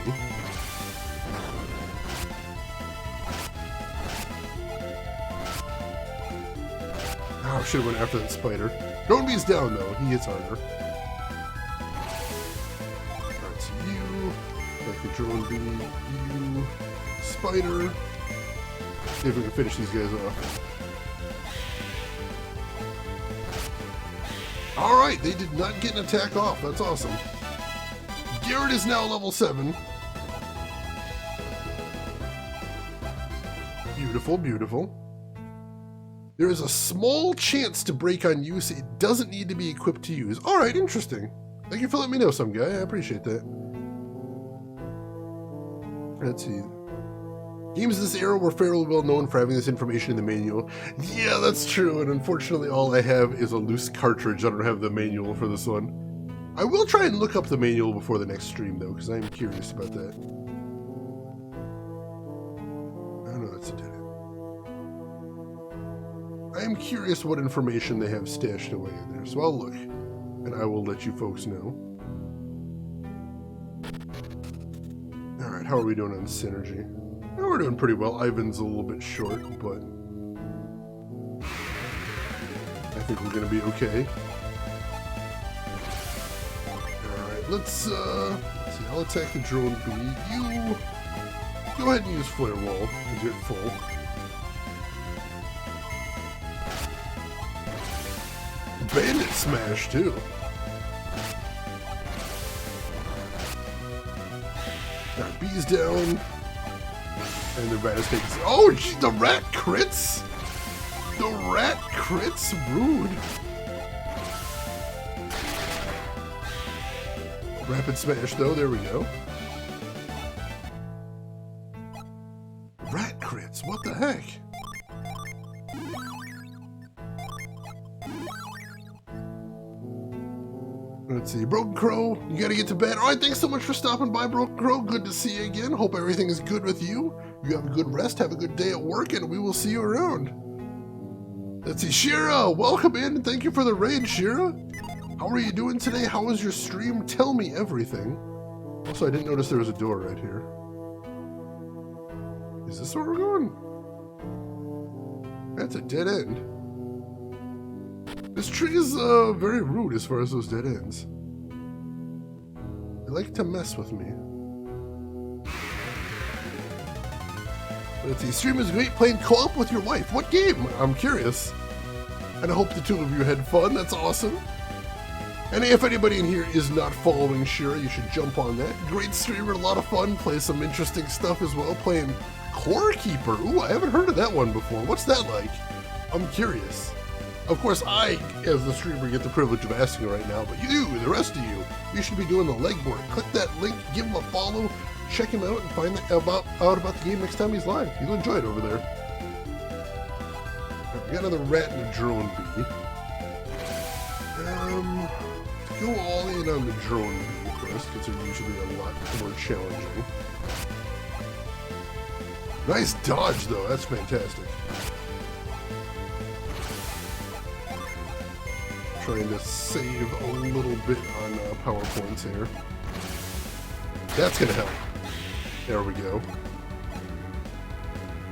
Oh, I should have went after that spider. Drone bee's down though. He hits harder. That's you. Like the drone bee. You. Spider. See if we can finish these guys off. Alright, they did not get an attack off. That's awesome. Garrett is now level 7. Beautiful, beautiful. There is a small chance to break on use. It doesn't need to be equipped to use. Alright, interesting. Thank you for letting me know, some guy. I appreciate that. Let's see. Games of this era were fairly well known for having this information in the manual. Yeah, that's true, and unfortunately all I have is a loose cartridge. I don't have the manual for this one. I will try and look up the manual before the next stream, though, because I am curious about that. Oh no, that's a dead end. I am curious what information they have stashed away in there, so I'll look, and I will let you folks know. Alright, how are we doing on synergy? Oh, we're doing pretty well. Ivan's a little bit short, but I think we're going to be okay. Alright, let's see. I'll attack the drone bee. You go ahead and use Flare Wall and get full. Bandit Smash, too. Alright, bee's down. And the rat is taking... Oh, geez, the rat crits? The rat crits? Rude. Rapid smash, though. There we go. Rat crits? What the heck? Let's see. Broken Crow, you gotta get to bed. Alright, thanks so much for stopping by, Broken Crow. Good to see you again. Hope everything is good with you. You have a good rest, have a good day at work, and we will see you around. Let's see. Shira, welcome in. Thank you for the raid, Shira. How are you doing today? How was your stream? Tell me everything. Also, I didn't notice there was a door right here. Is this where we're going? That's a dead end. This tree is very rude as far as those dead ends. They like to mess with me. Let's see, stream is great playing co-op with your wife. What game? I'm curious. And I hope the two of you had fun. That's awesome. And if anybody in here is not following Shira, you should jump on that. Great streamer, a lot of fun. Play some interesting stuff as well. Playing Core Keeper. Ooh, I haven't heard of that one before. What's that like? I'm curious. Of course, I, as the streamer, get the privilege of asking right now, but you, the rest of you, you should be doing the legwork. Click that link, give him a follow, check him out, and find out about the game next time he's live. You'll enjoy it over there. Right, we got another rat and a drone bee. Go all in on the drone bee first, because they're usually a lot more challenging. Nice dodge, though. That's fantastic. Trying to save a little bit on power points here. That's gonna help. There we go.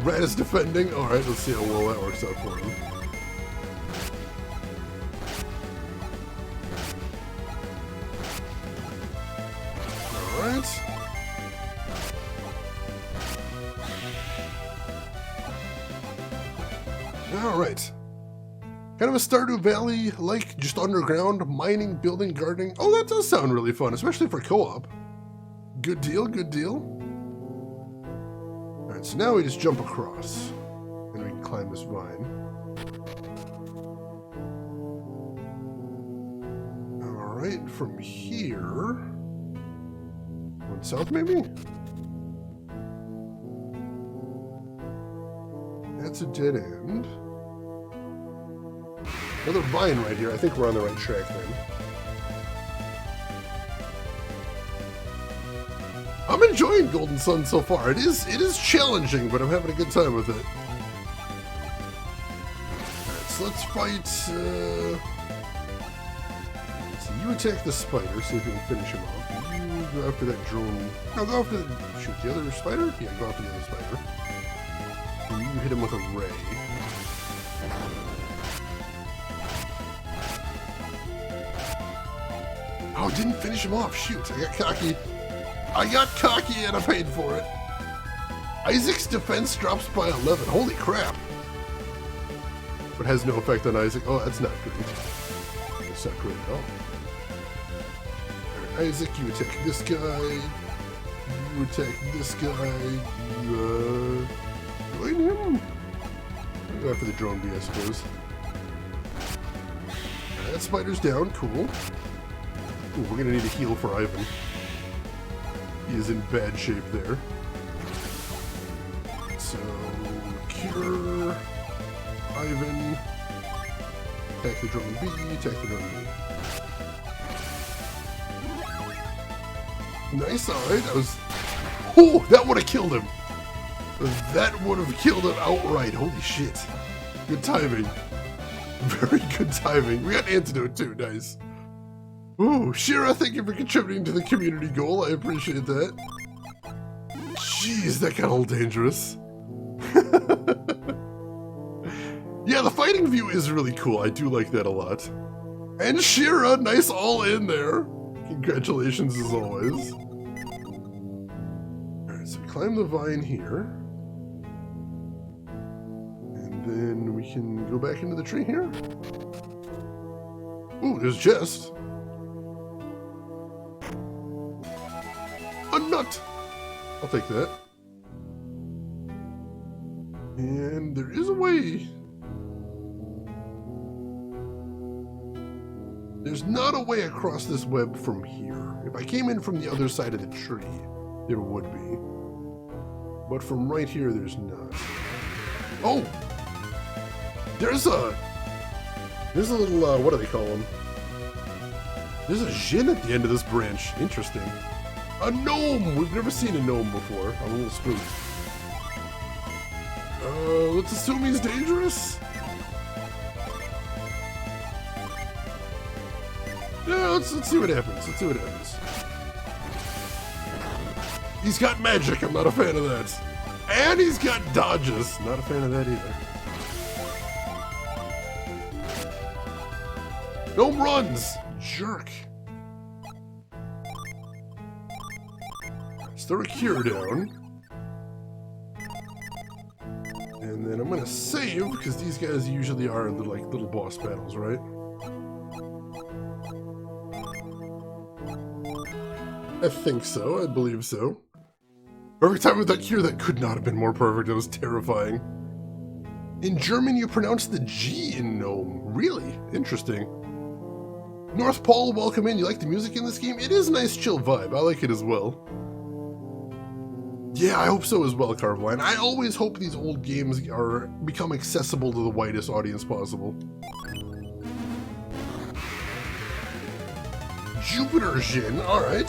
Rat is defending. Alright, let's see how well that works out for him. Alright. Kind of a Stardew Valley, like just underground, mining, building, gardening. Oh, that does sound really fun, especially for co-op. Good deal, good deal. Alright, so now we just jump across. And we can climb this vine. Alright, from here... Going south, maybe? That's a dead end. Another vine right here. I think we're on the right track then. I'm enjoying Golden Sun so far. It is challenging, but I'm having a good time with it. Alright, so let's fight... So you attack the spider, see if you can finish him off. You go after that drone... No, go after the... Shoot, the other spider? Yeah, go after the other spider. And you hit him with a ray. Oh, didn't finish him off. Shoot, I got cocky. I got cocky and I paid for it. Isaac's defense drops by 11. Holy crap. But has no effect on Isaac. Oh, that's not good. That's not great at all. Alright, Isaac, you attack this guy. You attack this guy. You, join him? I'll go after the drone bee, I suppose. Alright, that spider's down. Cool. Ooh, we're gonna need a heal for Ivan. He is in bad shape there. So, cure Ivan. Attack the drone bee, attack the drone bee. Nice, alright, that was... Oh, that would have killed him! That would have killed him outright, holy shit. Good timing. Very good timing. We got antidote too, nice. Ooh, Shira, thank you for contributing to the community goal. I appreciate that. Jeez, that got a little dangerous. Yeah, the fighting view is really cool. I do like that a lot. And Shira, nice all in there. Congratulations as always. Alright, so we climb the vine here. And then we can go back into the tree here. Ooh, there's Jess. A nut! I'll take that. And there is a way. There's not a way across this web from here. If I came in from the other side of the tree, there would be. But from right here, there's not. Oh! There's a little, what do they call them? There's a Jin at the end of this branch. Interesting. A gnome! We've never seen a gnome before. I'm a little spooked. Let's assume he's dangerous? Yeah, let's see what happens. Let's see what happens. He's got magic. I'm not a fan of that. And he's got dodges. Not a fan of that either. Gnome runs! Jerk. Throw a cure down. And then I'm gonna save, because these guys usually are like little boss battles, right? I think so, I believe so. Every time with that cure, that could not have been more perfect. It was terrifying. In German, you pronounce the G in gnome. Really? Interesting. North Pole, welcome in. You like the music in this game? It is a nice chill vibe. I like it as well. Yeah, I hope so as well, Carveline. I always hope these old games become accessible to the widest audience possible. Jupiter Jin, alright.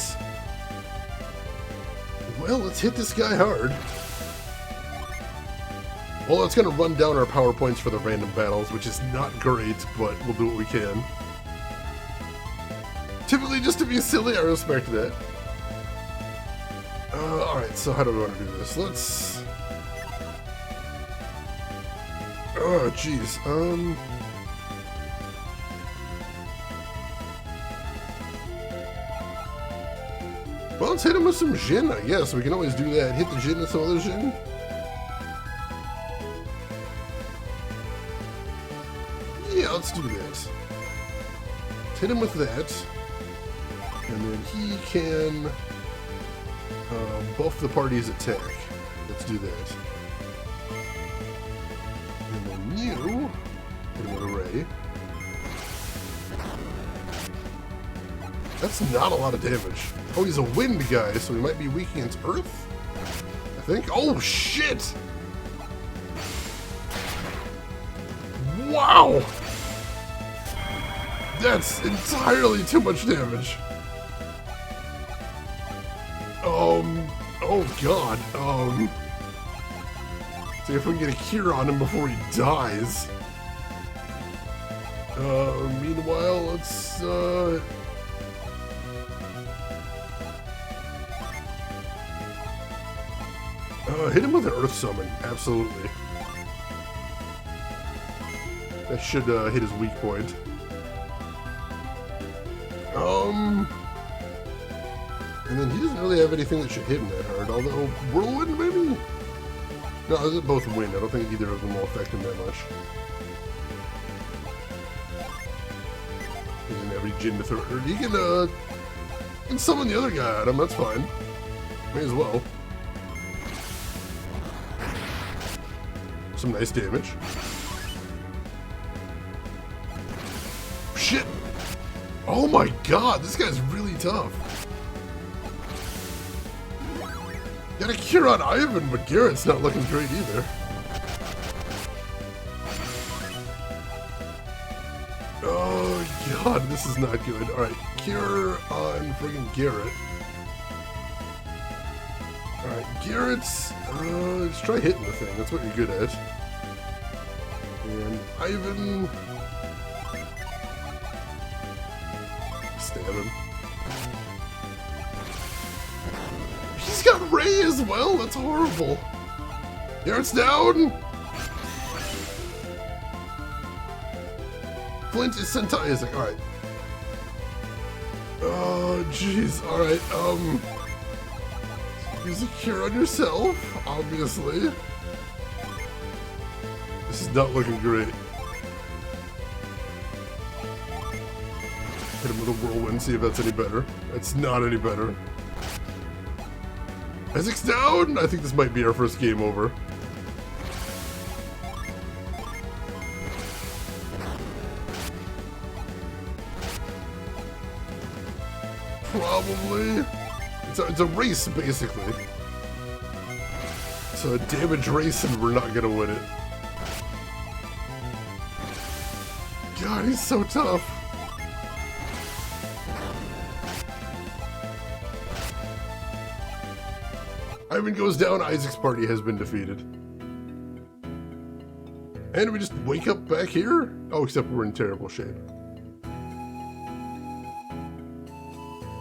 Well, let's hit this guy hard. Well, it's going to run down our power points for the random battles, which is not great, but we'll do what we can. Typically, just to be silly, I respect that. Alright, so how do we want to do this? Let's... Oh, jeez. Well, let's hit him with some Jin, I guess. We can always do that. Hit the Jin with some other Jin. Yeah, let's do this. Let's hit him with that. And then he can buff the party's attack. Let's do that. And then you hit him with a ray. That's not a lot of damage. Oh, he's a wind guy, so he might be weak against earth? I think. Oh, shit! Wow! That's entirely too much damage. Oh god. See if we can get a cure on him before he dies. Meanwhile, let's, hit him with an earth summon. Absolutely. That should, hit his weak point. And then he doesn't really have anything that should hit him that hard, although Whirlwind, maybe? No, those are both wind. I don't think either of them will affect him that much. He doesn't have any Jin to throw. Or he can summon the other guy at him, that's fine. May as well. Some nice damage. Shit! Oh my god, this guy's really tough. Got a cure on Ivan, but Garrett's not looking great either. Oh god, this is not good. Alright, cure on friggin' Garrett. Alright, Garrett's... let's try hitting the thing, that's what you're good at. And Ivan... stab him. He's got Ray as well? That's horrible. Garrett's down! Flint is sentizing. Alright. Oh, jeez. Alright, use a cure on yourself, obviously. This is not looking great. Hit him with a whirlwind, see if that's any better. That's not any better. Isaac's down! I think this might be our first game over. Probably. It's a race, basically. It's a damage race and we're not gonna win it. God, he's so tough. Ivan goes down, Isaac's party has been defeated. And we just wake up back here? Oh, except we're in terrible shape.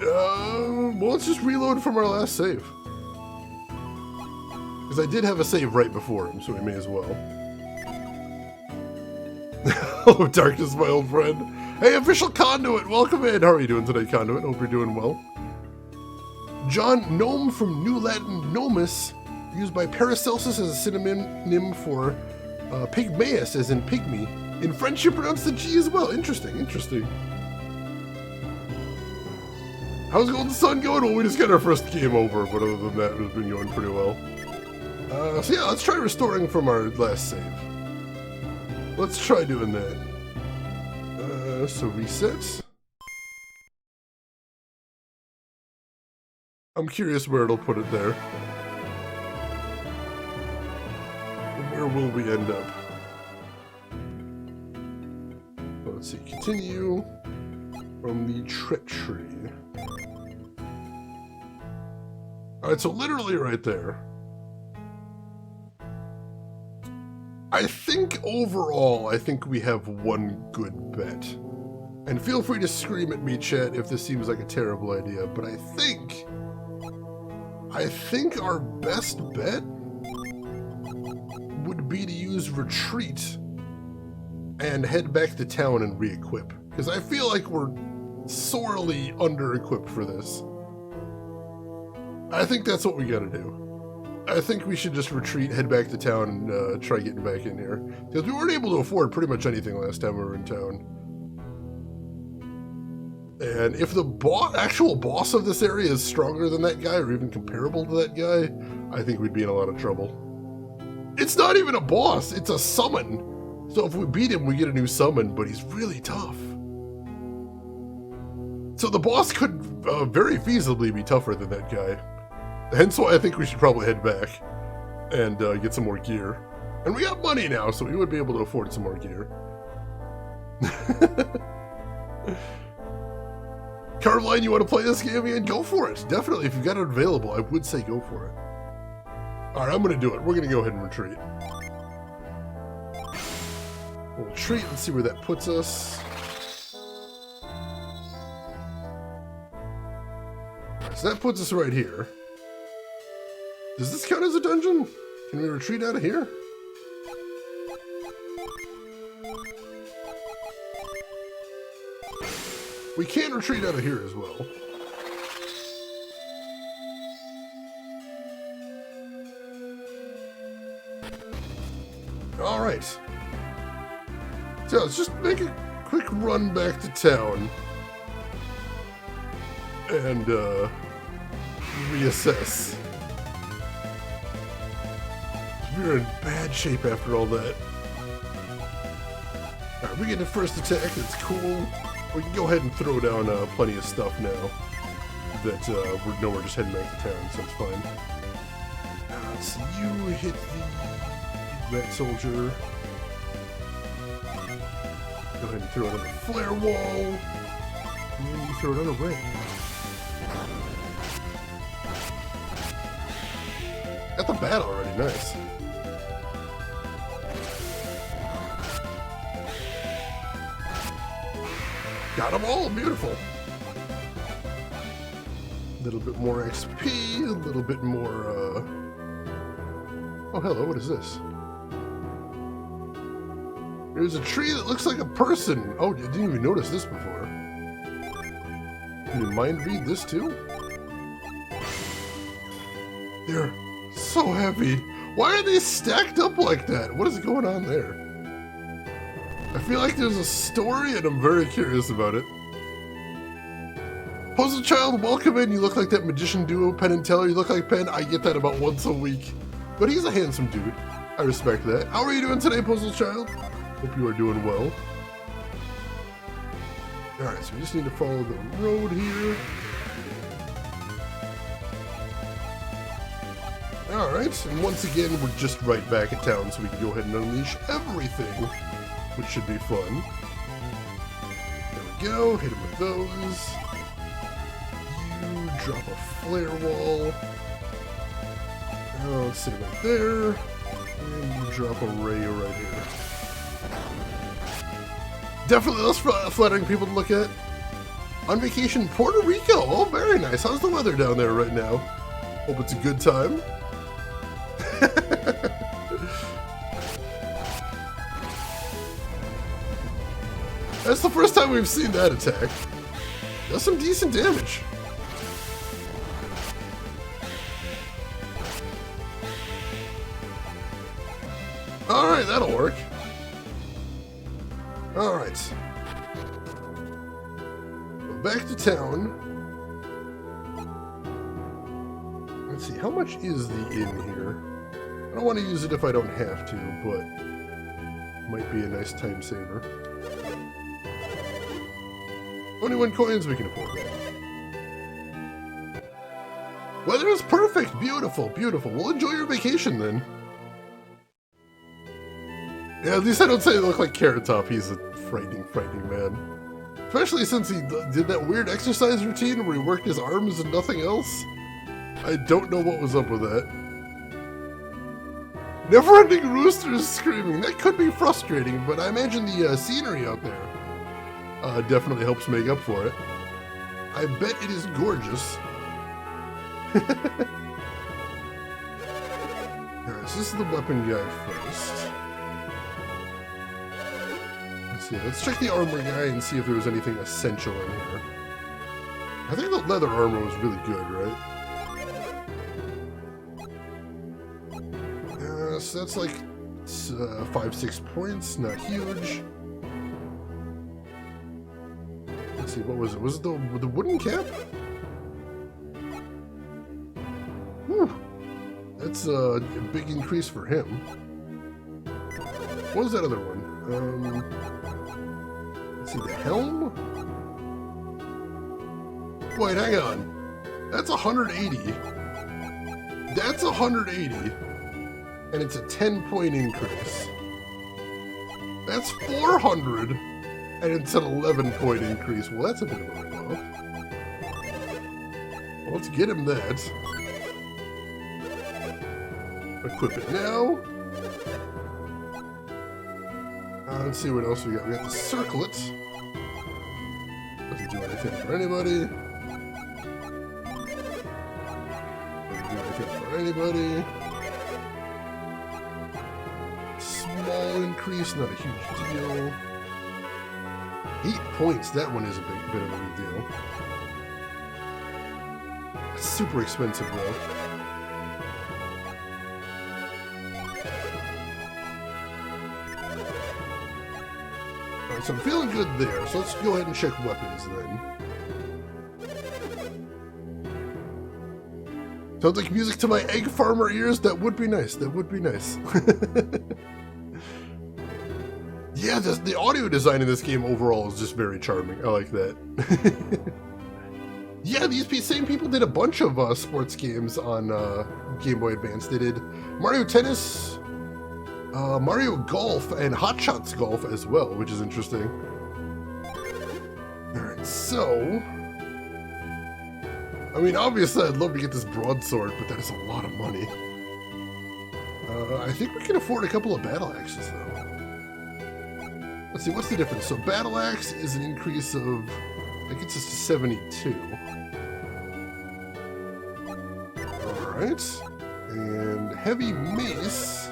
Well, let's just reload from our last save. Because I did have a save right before him, so we may as well. Hello, Darkness, my old friend. Hey, Official Conduit, welcome in. How are you doing today, Conduit? Hope you're doing well. John, gnome from New Latin gnomus, used by Paracelsus as a synonym for pygmaeus, as in pygmy. In French, you pronounce the G as well. Interesting, interesting. How's Golden Sun going? Well, we just got our first game over, but other than that, it's been going pretty well. So yeah, let's try restoring from our last save. Let's try doing that. So reset. I'm curious where it'll put it there. Where will we end up? Let's see, continue from the Tret tree. Alright, so literally right there. I think overall, I think we have one good bet. And feel free to scream at me, chat, if this seems like a terrible idea, but I think our best bet would be to use retreat and head back to town and re-equip. Because I feel like we're sorely under-equipped for this. I think that's what we gotta do. I think we should just retreat, head back to town, and try getting back in here. Because we weren't able to afford pretty much anything last time we were in town. And if the actual boss of this area is stronger than that guy, or even comparable to that guy, I think we'd be in a lot of trouble. It's not even a boss, it's a summon. So if we beat him, we get a new summon, but he's really tough. So the boss could very feasibly be tougher than that guy. Hence why I think we should probably head back and get some more gear. And we got money now, so we would be able to afford some more gear. Caroline, you want to play this game again? Go for it. Definitely, if you've got it available, I would say go for it. Alright, I'm going to do it. We're going to go ahead and retreat. We'll retreat. Let's see where that puts us. So that puts us right here. Does this count as a dungeon? Can we retreat out of here? We can retreat out of here as well. Alright. So let's just make a quick run back to town. And, reassess. We're in bad shape after all that. Alright, we get the first attack, that's cool. We can go ahead and throw down plenty of stuff now that we're just heading back to town, so it's fine. So you hit the rat soldier. Go ahead and throw it on the flare wall. And then you throw it on a ring. Got the bat already, nice. Got them all, beautiful. A little bit more XP, a little bit more, Oh, hello, what is this? There's a tree that looks like a person. Oh, I didn't even notice this before. Can you mind read this too? They're so heavy. Why are they stacked up like that? What is going on there? I feel like there's a story and I'm very curious about it. Puzzle Child, welcome in. You look like that magician duo, Penn and Teller. You look like Penn. I get that about once a week. But he's a handsome dude. I respect that. How are you doing today, Puzzle Child? Hope you are doing well. Alright, so we just need to follow the road here. Alright, and once again, we're just right back at town, so we can go ahead and unleash everything, which should be fun. There we go, hit him with those. You drop a flare wall. Oh, let's sit right there. And you drop a ray right here. Definitely less flattering people to look at. On vacation, Puerto Rico. Oh, very nice. How's the weather down there right now? Hope it's a good time. That's the first time we've seen that attack. Does some decent damage. Alright, that'll work. Alright. Back to town. Let's see, how much is the inn here? I don't want to use it if I don't have to, but it might be a nice time saver. 21 coins, we can afford that. Weather is perfect! Beautiful, beautiful. We'll enjoy your vacation then. Yeah, at least I don't say they look like Carrot Top. He's a frightening, frightening man. Especially since he did that weird exercise routine where he worked his arms and nothing else. I don't know what was up with that. Never-ending roosters screaming. That could be frustrating, but I imagine the scenery out there definitely helps make up for it. I bet it is gorgeous. Alright, so this is the weapon guy first. Let's check the armor guy and see if there was anything essential in here. I think the leather armor was really good, right? So that's like 5-6 points, not huge. Let's see, what was it? Was it the wooden cap? Whew. That's a big increase for him. What was that other one? Let's see, the helm? Wait, hang on. That's 180. That's 180. And it's a 10-point increase. That's 400. And it's an 11-point increase. Well, that's a bit of a rip-off. Well, let's get him that. Equip it now. Let's see what else we got. We got the circlet. Doesn't do anything for anybody. Doesn't do anything for anybody. Small increase, not a huge deal. 8 points, that one is a bit of a big deal. It's super expensive though. Alright, so I'm feeling good there, so let's go ahead and check weapons then. Sounds like music to my egg farmer ears. That would be nice, that would be nice. Yeah, the audio design in this game overall is just very charming. I like that. Yeah, these same people did a bunch of sports games on Game Boy Advance. They did Mario Tennis, Mario Golf, and Hot Shots Golf as well, which is interesting. Alright, so... I mean, obviously I'd love to get this broadsword, but that is a lot of money. I think we can afford a couple of battle axes, though. Let's see, what's the difference? So Battle Axe is an increase of, that gets us to 72. Alright. And Heavy Mace,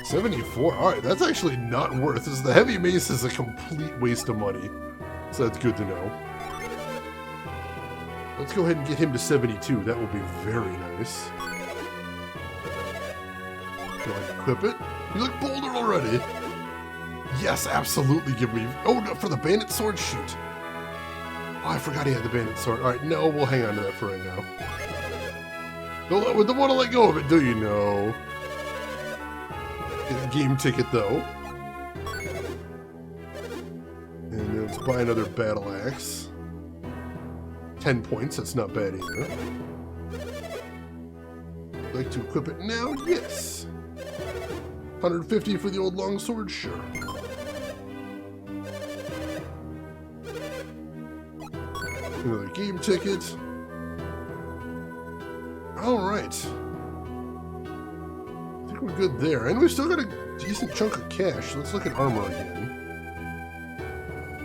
74. Alright, that's actually not worth it. The Heavy Mace is a complete waste of money. So that's good to know. Let's go ahead and get him to 72. That will be very nice. Can I equip it? You look bolder already. Yes, absolutely give me... Oh, no, for the Bandit Sword? Shoot. Oh, I forgot he had the Bandit Sword. Alright, no, we'll hang on to that for right now. Don't want to let go of it, do you? No. Get a game ticket, though. And then let's buy another Battle Axe. 10 points, that's not bad either. I'd like to equip it now? Yes. 150 for the old longsword? Sure. Another game ticket. Alright. I think we're good there. And we've still got a decent chunk of cash. Let's look at armor again.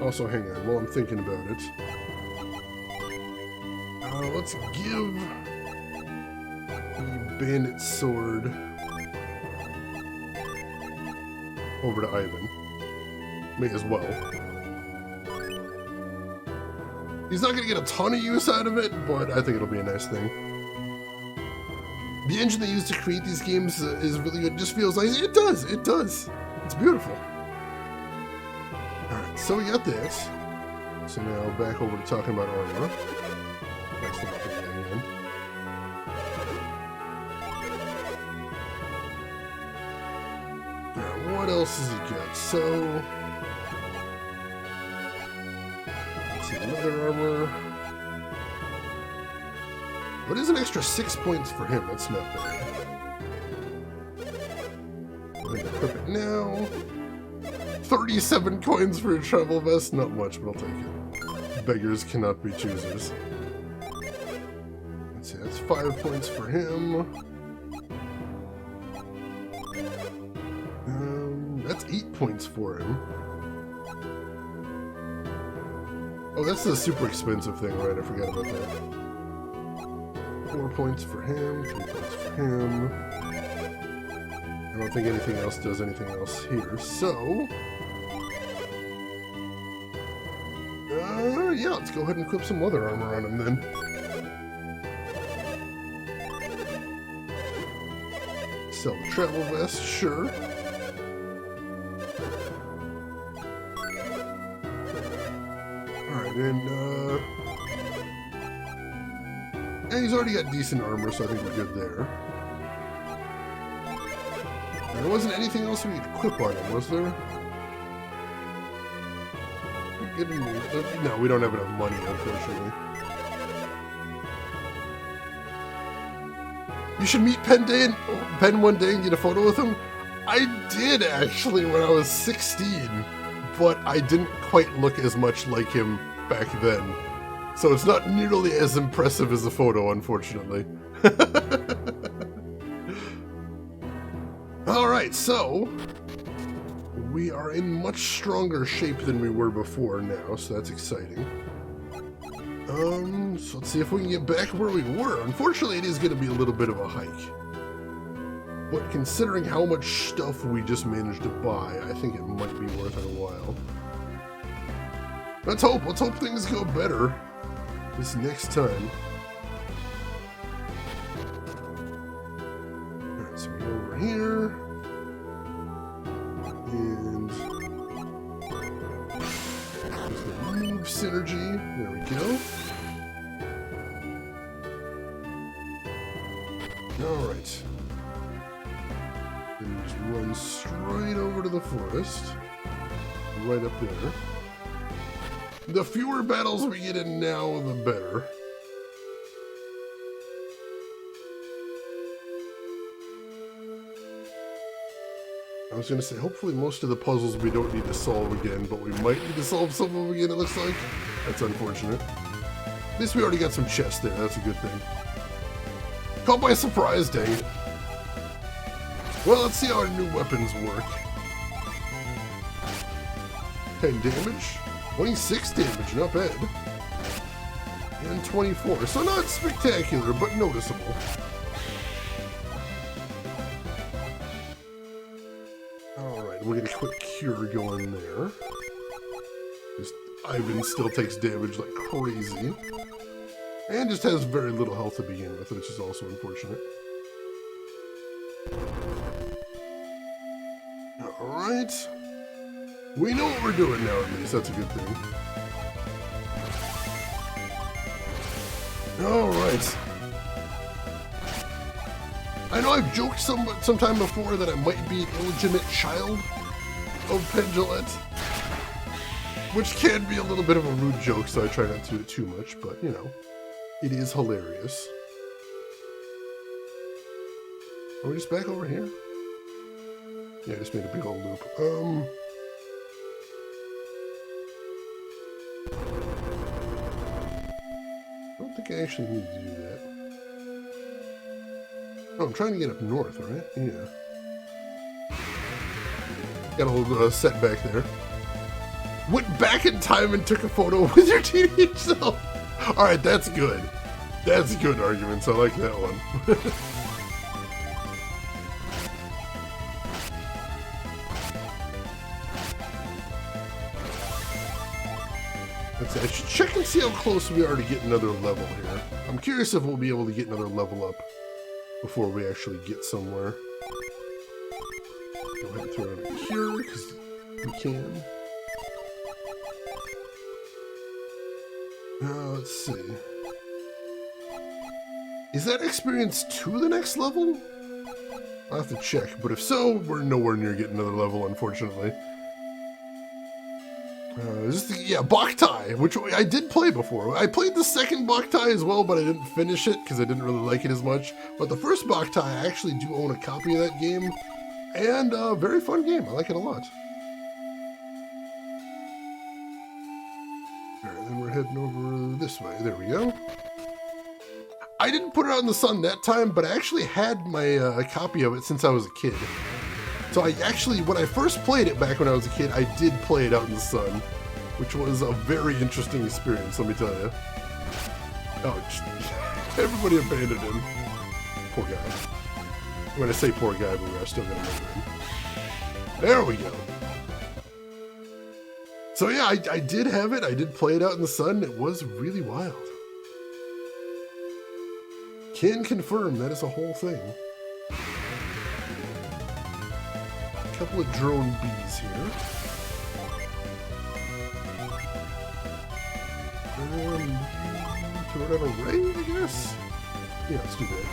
Also, hang on while I'm thinking about it. Let's give the Bandit Sword over to Ivan. May as well. He's not going to get a ton of use out of it, but I think it'll be a nice thing. The engine they use to create these games is really good. It just feels nice. It does. It does. It's beautiful. Alright, so we got this. So now back over to talking about armor. That's the weapon again. Alright, what else has he got? So... Leather armor. What is an extra 6 points for him? That's not bad. I'm going to equip it now. 37 coins for a travel vest? Not much, but I'll take it. Beggars cannot be choosers. Let's see, that's 5 points for him. That's 8 points for him. Oh, that's the super expensive thing, right? I forgot about that. 4 points for him, 3 points for him. I don't think anything else does anything else here, so... yeah, let's go ahead and equip some leather armor on him then. Sell the travel vest, sure. Alright, and yeah, he's already got decent armor, so I think we're good there. And there wasn't anything else we could equip on him, was there? No, we don't have enough money, unfortunately. You should meet Penn one day and get a photo with him. I did, actually, when I was 16, but I didn't quite look as much like him back then. So it's not nearly as impressive as a photo, unfortunately. Alright, so we are in much stronger shape than we were before now, so that's exciting. So let's see if we can get back where we were. Unfortunately, it is going to be a little bit of a hike. But considering how much stuff we just managed to buy, I think it might be worth our while. Let's hope things go better this next time. Alright, so we go over here. And there's the move synergy. There we go. Alright. And just run straight over to the forest. Right up there. The fewer battles we get in now, the better. I was going to say, hopefully most of the puzzles we don't need to solve again, but we might need to solve some of them again, it looks like. That's unfortunate. At least we already got some chests there, that's a good thing. Caught by surprise, dang it. Well, let's see how our new weapons work. 10 damage. 26 damage, not bad. And 24, so not spectacular, but noticeable. Alright, we'll get a quick cure going there. Just Ivan still takes damage like crazy. And just has very little health to begin with, which is also unfortunate. Alright. We know what we're doing now, at least. That's a good thing. Alright. I know I've joked sometime before that I might be an illegitimate child of Pendulette, which can be a little bit of a rude joke, so I try not to do it too much, but, you know, it is hilarious. Are we just back over here? Yeah, I just made a big old loop. I don't think I actually need to do that. Oh, I'm trying to get up north, right? Yeah. Got a little setback there. Went back in time and took a photo with your teenage self. Alright, that's good. That's good arguments. I like that one. I should check and see how close we are to get another level here. I'm curious if we'll be able to get another level up before we actually get somewhere. Go ahead and throw it in here, because we can. Let's see. Is that experience to the next level? I'll have to check, but if so, we're nowhere near getting another level, unfortunately. Yeah, Boktai, which I did play before. I played the second Boktai as well, but I didn't finish it because I didn't really like it as much. But the first Boktai, I actually do own a copy of that game, and a very fun game. I like it a lot. Alright, then we're heading over this way. There we go. I didn't put it out in the sun that time, but I actually had my copy of it since I was a kid. So I actually, when I first played it back when I was a kid, I did play it out in the sun, which was a very interesting experience, let me tell you. Oh, everybody abandoned him. Poor guy. When I say poor guy, but we're still gonna murder him. There we go. So yeah, I did have it. I did play it out in the sun. It was really wild. Can confirm that is a whole thing. couple of drone bees here. Throw it on a ray, I guess? Yeah, let's do that.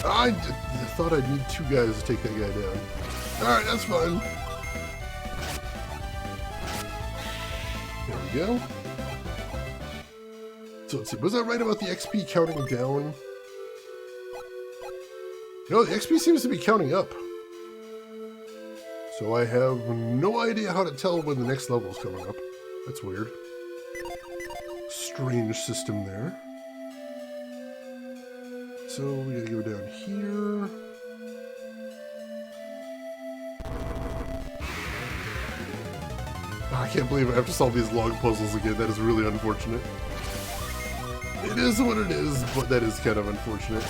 I thought I'd need 2 guys to take that guy down. Alright, that's fine. There we go. So let's see, was I right about the XP counting down? No, the XP seems to be counting up. So I have no idea how to tell when the next level is coming up. That's weird. Strange system there. So we gotta go down here. I can't believe I have to solve these log puzzles again. That is really unfortunate. It is what it is, but that is kind of unfortunate.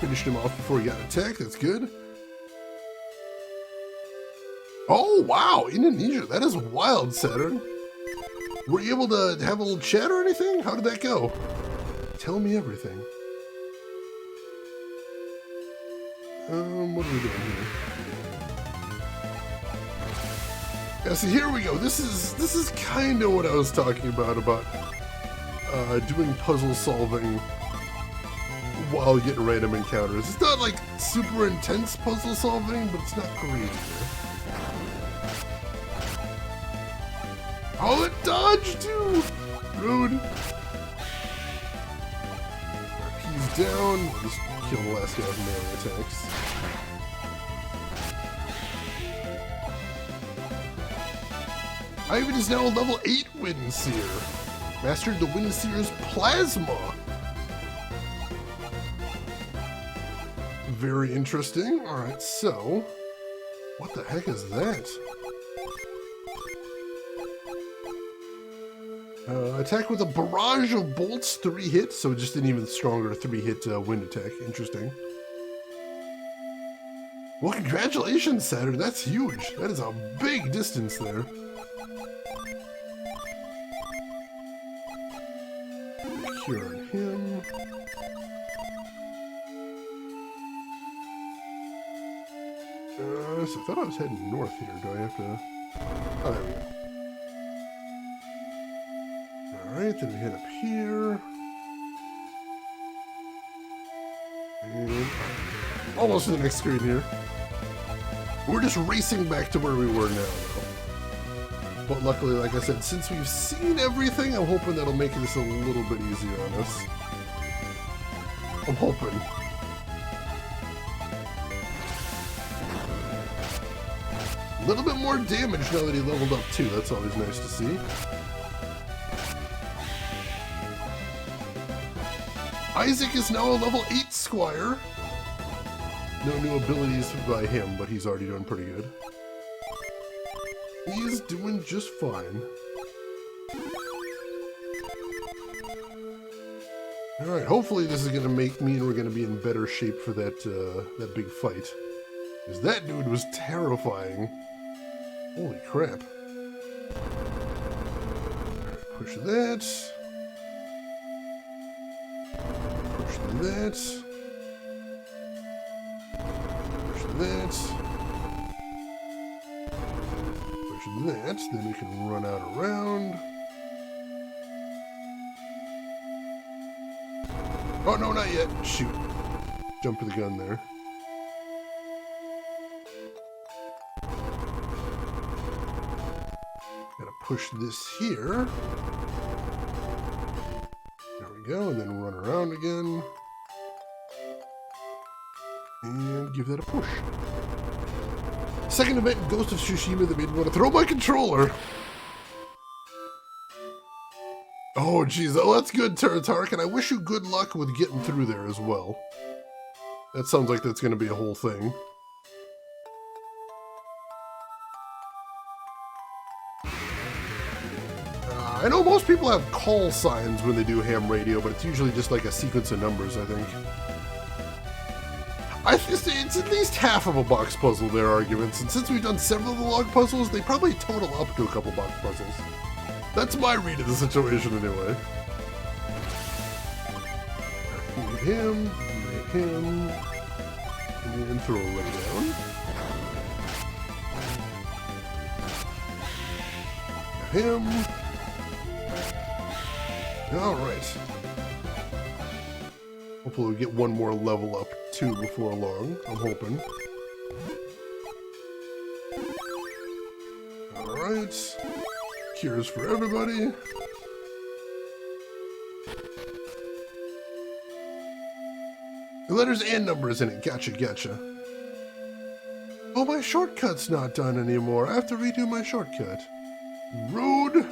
Finished him off before he got attacked. That's good. Oh, wow. Indonesia. That is wild, Saturn. Were you able to have a little chat or anything? How did that go? Tell me everything. What are we doing here? Yeah, see, here we go. This is kind of what I was talking about doing puzzle solving while getting random encounters. It's not like super intense puzzle solving, but it's not crazy. Oh, it dodged too! Rude. He's down. We'll just kill the last guy with melee attacks. Ivan is now a level 8 Wind Seer. Mastered the Wind Seer's Plasma. Very interesting. Alright, so... what the heck is that? Attack with a barrage of bolts, 3 hits, so just an even stronger 3-hit wind attack. Interesting. Well, congratulations, Saturn. That's huge. That is a big distance there. Cure on him. So I thought I was heading north here. Do I have to... oh, there we go. Alright, then we head up here. And almost to the next screen here. We're just racing back to where we were now, though. But luckily, like I said, since we've seen everything, I'm hoping that'll make this a little bit easier on us. I'm hoping. A little bit more damage now that he leveled up too. That's always nice to see. Isaac is now a level 8 Squire. No new abilities by him, but he's already doing pretty good. He's doing just fine. Alright, hopefully this is going to make me and we're going to be in better shape for that that big fight. Because that dude was terrifying. Holy crap. Alright, push that. Push that. Push that. Push that. Then we can run out around. Oh, no, not yet. Shoot. Jump to the gun there. Gotta push this here. There we go, and then run around again. And give that a push. Second event in Ghost of Tsushima that made me want to throw my controller. Oh, jeez. Oh, that's good, Tarek, and I wish you good luck with getting through there as well. That sounds like that's going to be a whole thing. I know most people have call signs when they do ham radio, but it's usually just like a sequence of numbers, I think. It's at least half of a box puzzle, their arguments, and since we've done several of the log puzzles, they probably total up to a couple box puzzles. That's my read of the situation anyway. Hit him, and throw a ray down. Him. Alright. Hopefully we get one more level up too before long, I'm hoping. Alright. Cures for everybody. The letters and numbers in it. Gotcha, gotcha. Oh, my shortcut's not done anymore. I have to redo my shortcut. Rude.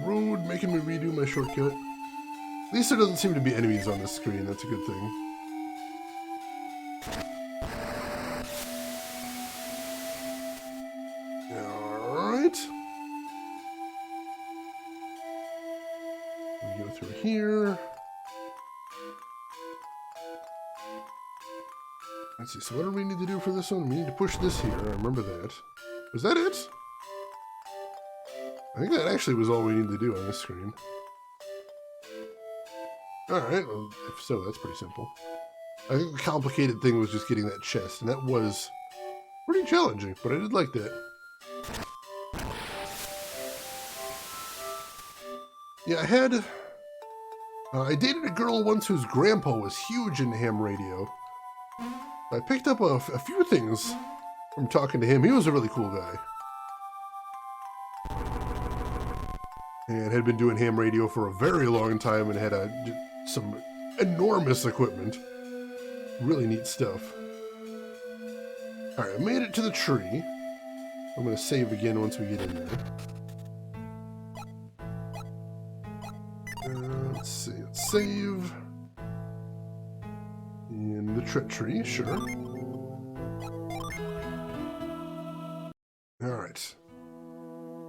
Rude, making me redo my shortcut. At least there doesn't seem to be enemies on the screen. That's a good thing. Alright. We go through here. Let's see, so what do we need to do for this one? We need to push this here. I remember that. Was that it? I think that actually was all we needed to do on this screen. Alright, well, if so, that's pretty simple. I think the complicated thing was just getting that chest, and that was pretty challenging, but I did like that. Yeah, I dated a girl once whose grandpa was huge into ham radio. I picked up a few things from talking to him. He was a really cool guy. And had been doing ham radio for a very long time and had some enormous equipment. Really neat stuff. Alright, I made it to the tree. I'm going to save again once we get in there. Let's see, let's save. In the Tret tree, sure. Alright.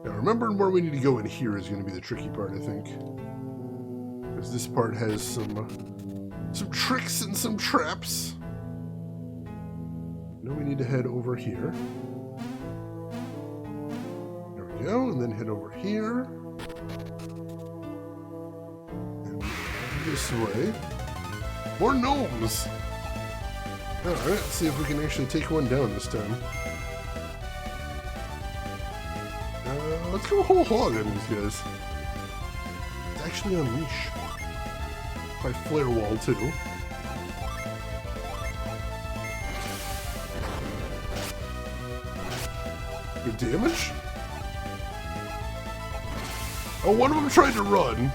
Now remembering where we need to go in here is going to be the tricky part, I think. Because this part has some tricks and some traps. Now we need to head over here. There we go, and then head over here. And this way. More gnomes! Alright, let's see if we can actually take one down this time. Let's go whole hog on these guys. It's actually unleash. By flare wall too. Good damage? Oh, one of them tried to run.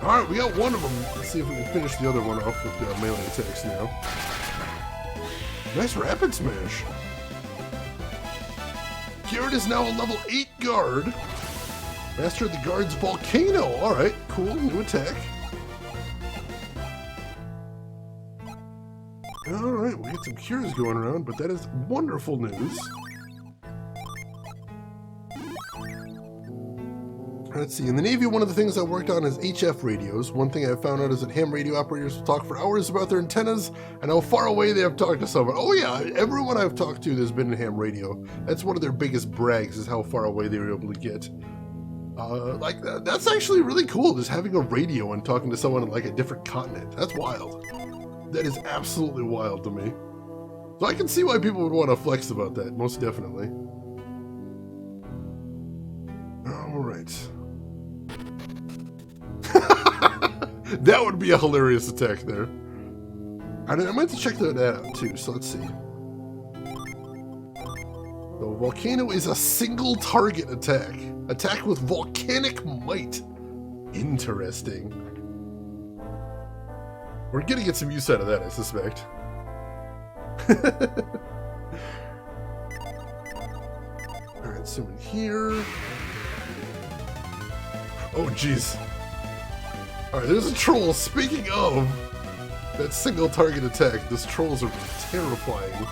Alright, we got one of them. Let's see if we can finish the other one off with melee attacks now. Nice rapid smash. Garrett is now a level 8 guard. Master of the guard's volcano. Alright, cool, new attack. Alright, we get some cures going around, but that is wonderful news. Let's see, in the Navy, one of the things I worked on is HF radios. One thing I found out is that ham radio operators will talk for hours about their antennas and how far away they have talked to someone. Oh yeah, everyone I've talked to that's been in ham radio, that's one of their biggest brags is how far away they were able to get. That's actually really cool, just having a radio and talking to someone on like a different continent. That's wild. That is absolutely wild to me. So I can see why people would want to flex about that, most definitely. Alright. That would be a hilarious attack there. I meant to check that out too, so let's see. The volcano is a single target attack. Attack with volcanic might. Interesting. We're gonna get some use out of that, I suspect. Alright, so in here. Oh, jeez. Alright, there's a troll. Speaking of that single target attack, those trolls are terrifying.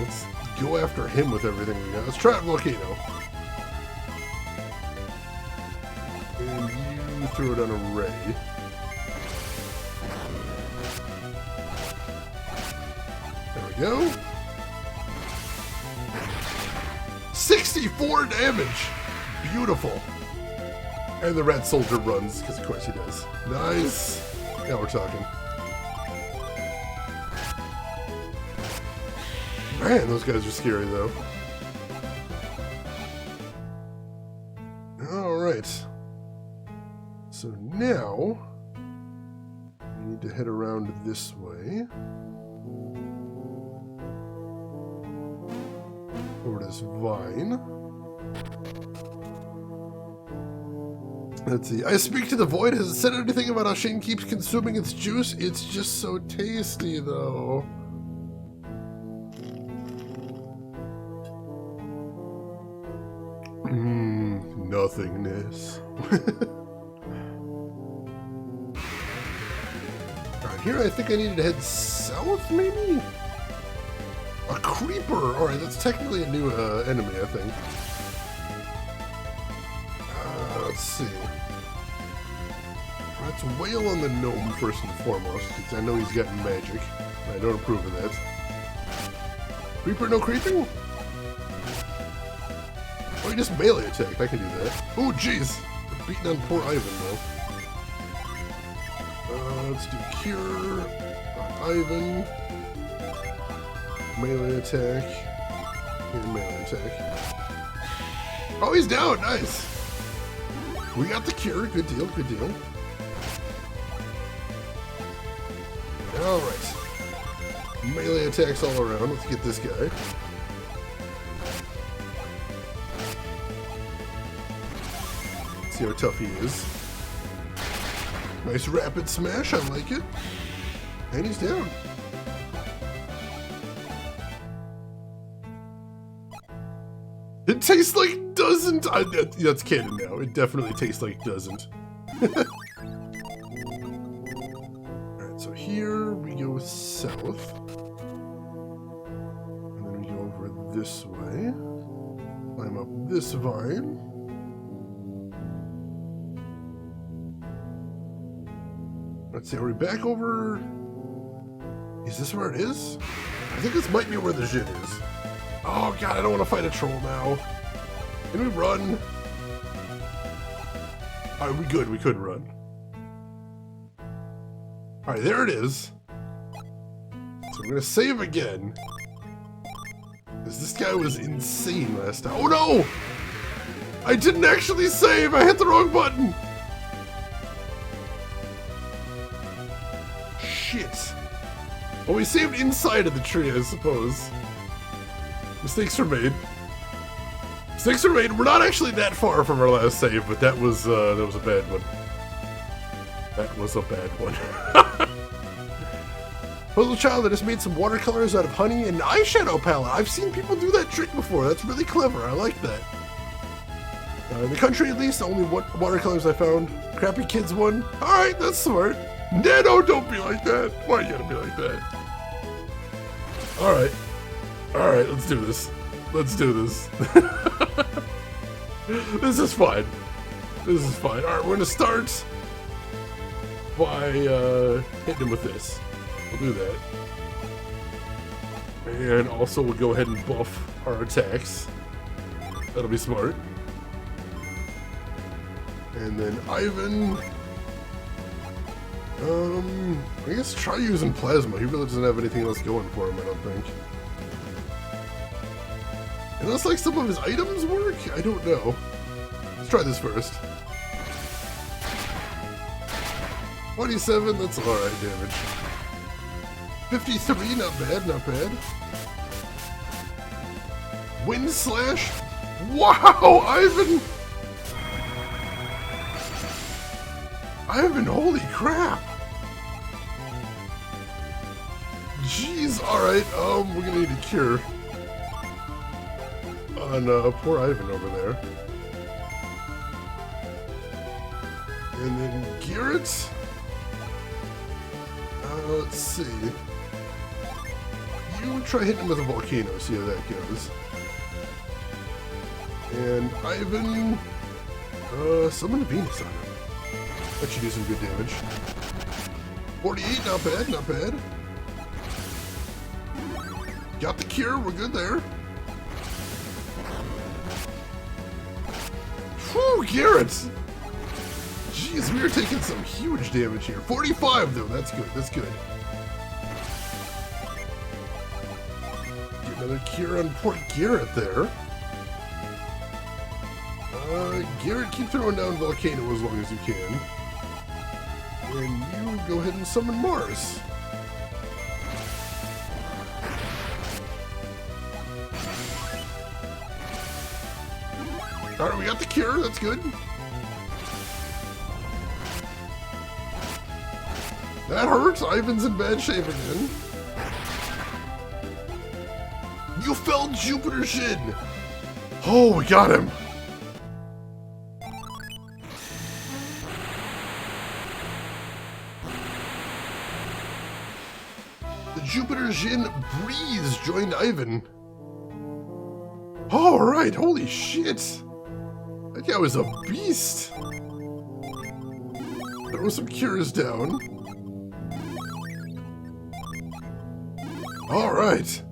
Let's go after him with everything we got. Let's try volcano. And you threw it on a ray. we go. 64 damage! Beautiful. And the rat soldier runs, because of course he does. Nice. Now we're talking. Man, those guys are scary though. Alright. So now we need to head around this way. Over this vine. Let's see. I speak to the void. Has it said anything about how Shane keeps consuming its juice? It's just so tasty, though. Nothingness. Alright, here I think I needed to head south, maybe? A creeper! Alright, that's technically a new enemy, I think. Let's see. Let's wail on the gnome first and foremost, because I know he's gotten magic. I don't approve of that. Creeper, no creeping? Oh, he just melee attacked. I can do that. Oh, jeez! Beating on poor Ivan, though. Let's do Cure on Ivan. Melee attack. And melee attack. Oh, he's down! Nice! We got the Cure. Good deal, good deal. Alright. Melee attacks all around. Let's get this guy. See how tough he is. Nice rapid smash, I like it. And he's down. It tastes like doesn't. That's canon now. It definitely tastes like doesn't. Alright, so here we go south. And then we go over this way. Climb up this vine. Let's see, are we back over? Is this where it is? I think this might be where the Jin is. Oh god, I don't want to fight a troll now. Can we run? Alright, we good, we could run. Alright, there it is. So I'm gonna save again. Because this guy was insane last time. Oh no! I didn't actually save! I hit the wrong button! Shit. Well, we saved inside of the tree, I suppose. Mistakes were made. Mistakes were made. We're not actually that far from our last save, but that was a bad one. That was a bad one. Puzzle child that has made some watercolors out of honey and eyeshadow palette. I've seen people do that trick before. That's really clever. I like that. In the country, at least, the only watercolors I found. Crappy Kids one. All right, that's smart. No, don't be like that. Why you gotta be like that? Alright. Alright, let's do this. Let's do this. This is fine. This is fine. Alright, we're gonna start by hitting him with this. We'll do that. And also we'll go ahead and buff our attacks. That'll be smart. And then Ivan... I guess try using plasma. He really doesn't have anything else going for him, I don't think. Unless, like, some of his items work? I don't know. Let's try this first. 27, that's alright damage. 53, not bad, not bad. Wind Slash? Wow, Ivan! Ivan, holy crap! Jeez, alright, we're gonna need a cure on poor Ivan over there. And then Garrett. Let's see. You try hitting him with a volcano, see how that goes. And Ivan, summon a Venus on him. That should do some good damage. 48, not bad, not bad. Got the cure, we're good there. Whew, Garrett! Jeez, we are taking some huge damage here. 45 though, that's good, that's good. Get another cure on poor Garrett there. Garrett, keep throwing down Volcano as long as you can. And you go ahead and summon Mars. Alright, we got the cure, that's good. That hurts, Ivan's in bad shape again. You felled Jupiter's Shin! Oh, we got him! The Jupiter Jin Breeze joined Ivan. Alright, holy shit! That guy was a beast! Throw some cures down. Alright.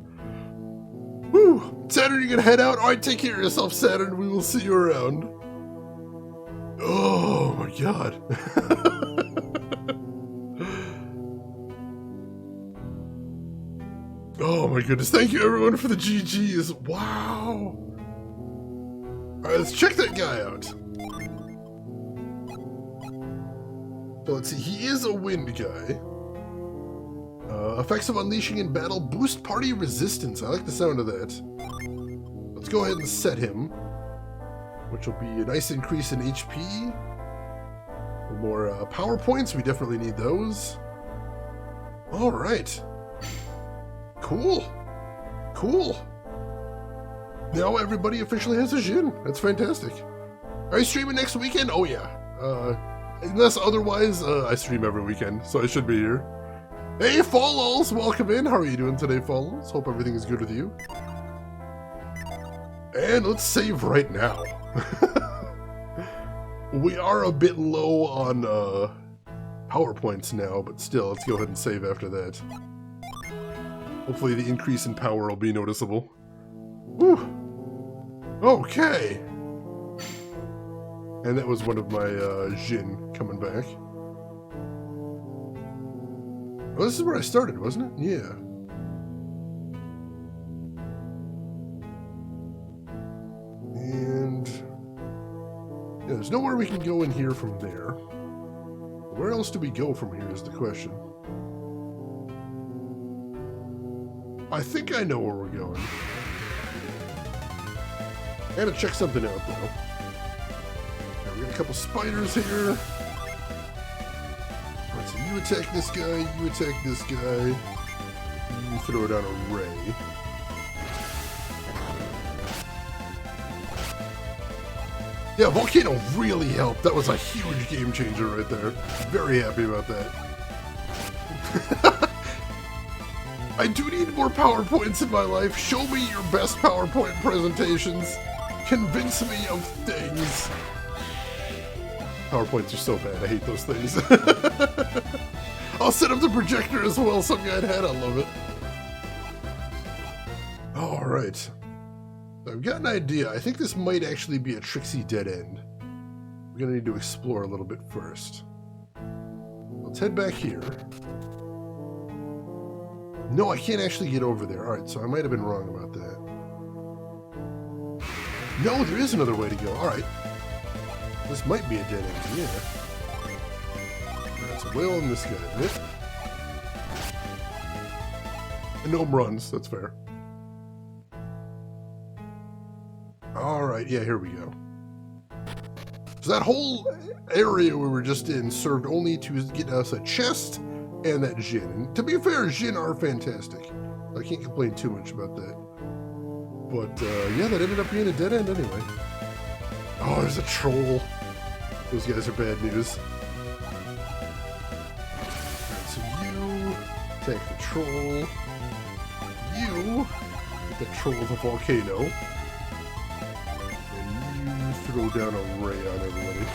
Whew! Saturn, you gonna head out? Alright, take care of yourself, Saturn. We will see you around. Oh my god. Oh my goodness, thank you everyone for the GGs. Wow. Alright, let's check that guy out. So let's see, he is a wind guy. Effects of unleashing in battle boost party resistance. I like the sound of that. Let's go ahead and set him, which will be a nice increase in HP. More power points, we definitely need those. Alright. Cool. Cool. Now everybody officially has a Jin. That's fantastic. Are you streaming next weekend? Oh yeah. Unless otherwise, I stream every weekend, so I should be here. Hey, Falls, welcome in. How are you doing today, Falls? Hope everything is good with you. And let's save right now. We are a bit low on power points now, but still, let's go ahead and save after that. Hopefully the increase in power will be noticeable. Whew. Okay. And that was one of my Jin coming back. Oh, this is where I started, wasn't it? Yeah. And yeah, there's nowhere we can go in here from there. Where else do we go from here is the question. I think I know where we're going. I gotta check something out, though. Okay, we got a couple spiders here. Alright, so you attack this guy, you attack this guy. You throw down a ray. Yeah, Volcano really helped. That was a huge game changer right there. Very happy about that. I do need more PowerPoints in my life. Show me your best PowerPoint presentations. Convince me of things. PowerPoints are so bad. I hate those things. I'll set up the projector as well. Some guy had. I love it. All right. I've got an idea. I think this might actually be a tricksy dead end. We're going to need to explore a little bit first. Let's head back here. No, I can't actually get over there. Alright, so I might have been wrong about that. No, there is another way to go. Alright. This might be a dead end, yeah. Alright, so whale on this guy, isn't it? And no runs, that's fair. Alright, yeah, here we go. So that whole area we were just in served only to get us a chest and that Jin. And to be fair, Jin are fantastic. I can't complain too much about that. But, yeah, that ended up being a dead end anyway. Oh, there's a troll. Those guys are bad news. Alright, so you take the troll. You get the troll with a volcano. And you throw down a ray on everybody.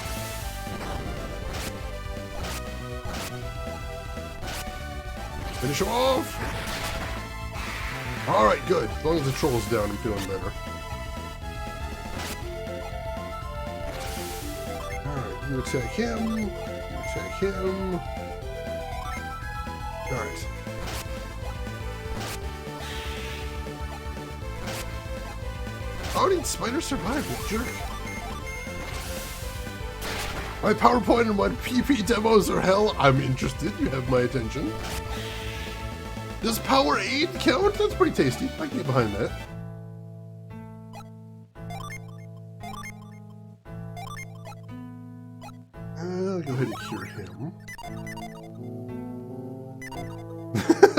Finish him off! Alright, good. As long as the troll's down, I'm feeling better. Alright, you attack him. You attack him. Alright. How did Spider survive, you jerk? My PowerPoint and what PP demos are hell. I'm interested. You have my attention. Does Powerade count? That's pretty tasty. I can get behind that. I'll go ahead and cure him.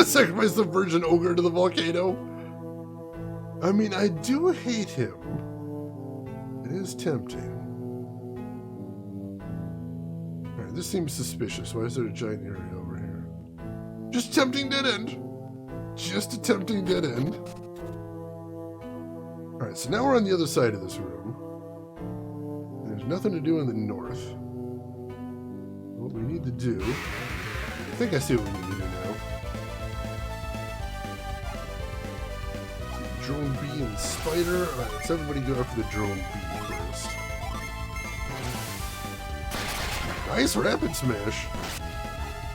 Sacrifice the virgin ogre to the volcano. I mean, I do hate him. It is tempting. Alright, this seems suspicious. Why is there a giant area over here? Just tempting dead end. Just a tempting dead end. Alright, so now we're on the other side of this room. There's nothing to do in the north. What we need to do... I think I see what we need to do now. Drone bee and spider. Alright, let's everybody go after the drone bee first. Nice rapid smash.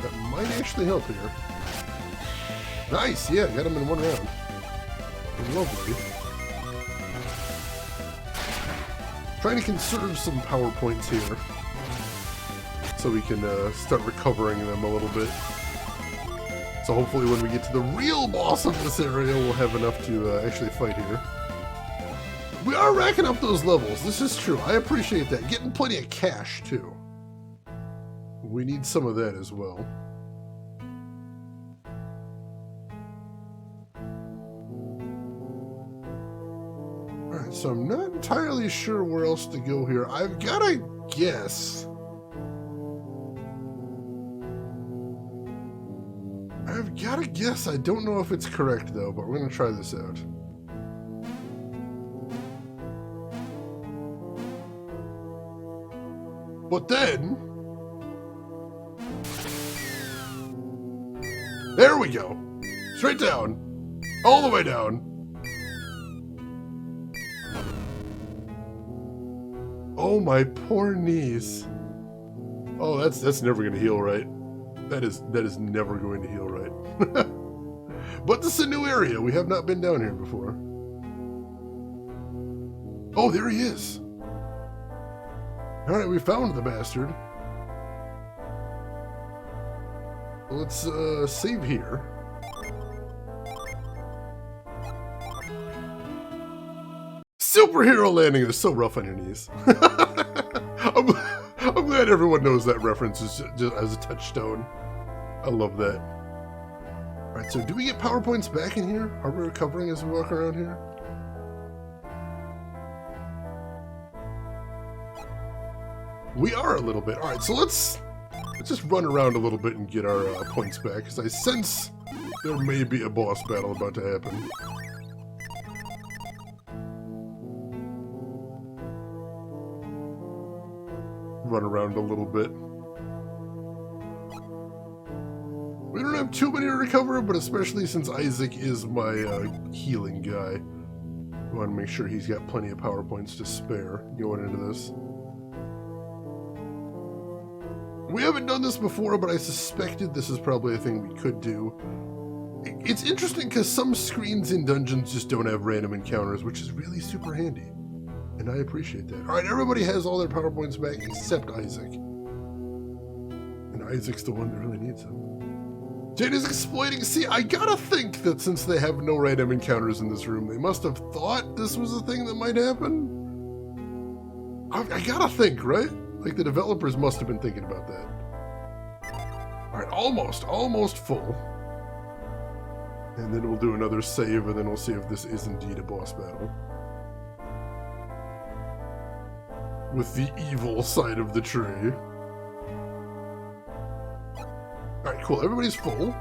That might actually help here. Nice, yeah, got him in one round. Lovely. Trying to conserve some power points here, so we can start recovering them a little bit. So hopefully when we get to the real boss of this area, we'll have enough to actually fight here. We are racking up those levels, this is true. I appreciate that. Getting plenty of cash, too. We need some of that as well. Alright, so I'm not entirely sure where else to go here. I've got to guess. I don't know if it's correct, though, but we're going to try this out. But then... there we go. Straight down. All the way down. Oh, my poor knees. Oh, that's never going to heal right. That is never going to heal right. But this is a new area. We have not been down here before. Oh, there he is. Alright, we found the bastard. Let's save here. Superhero landing is so rough on your knees. I'm glad everyone knows that reference is just as a touchstone. I love that. Alright, so do we get power points back in here? Are we recovering as we walk around here? We are a little bit. Alright, so let's just run around a little bit and get our points back, because I sense there may be a boss battle about to happen. Run around a little bit. We don't have too many to recover, but especially since Isaac is my healing guy, we want to make sure he's got plenty of power points to spare going into this. We haven't done this before, but I suspected this is probably a thing we could do. It's interesting because some screens in dungeons just don't have random encounters, which is really super handy. And I appreciate that. Alright, everybody has all their power points back except Isaac. And Isaac's the one that really needs them. Jade is exploiting. See, I gotta think that since they have no random encounters in this room, they must have thought this was a thing that might happen. I gotta think, right? Like, the developers must have been thinking about that. Alright, almost full. And then we'll do another save, and then we'll see if this is indeed a boss battle. With the evil side of the tree. Alright, cool. Everybody's full.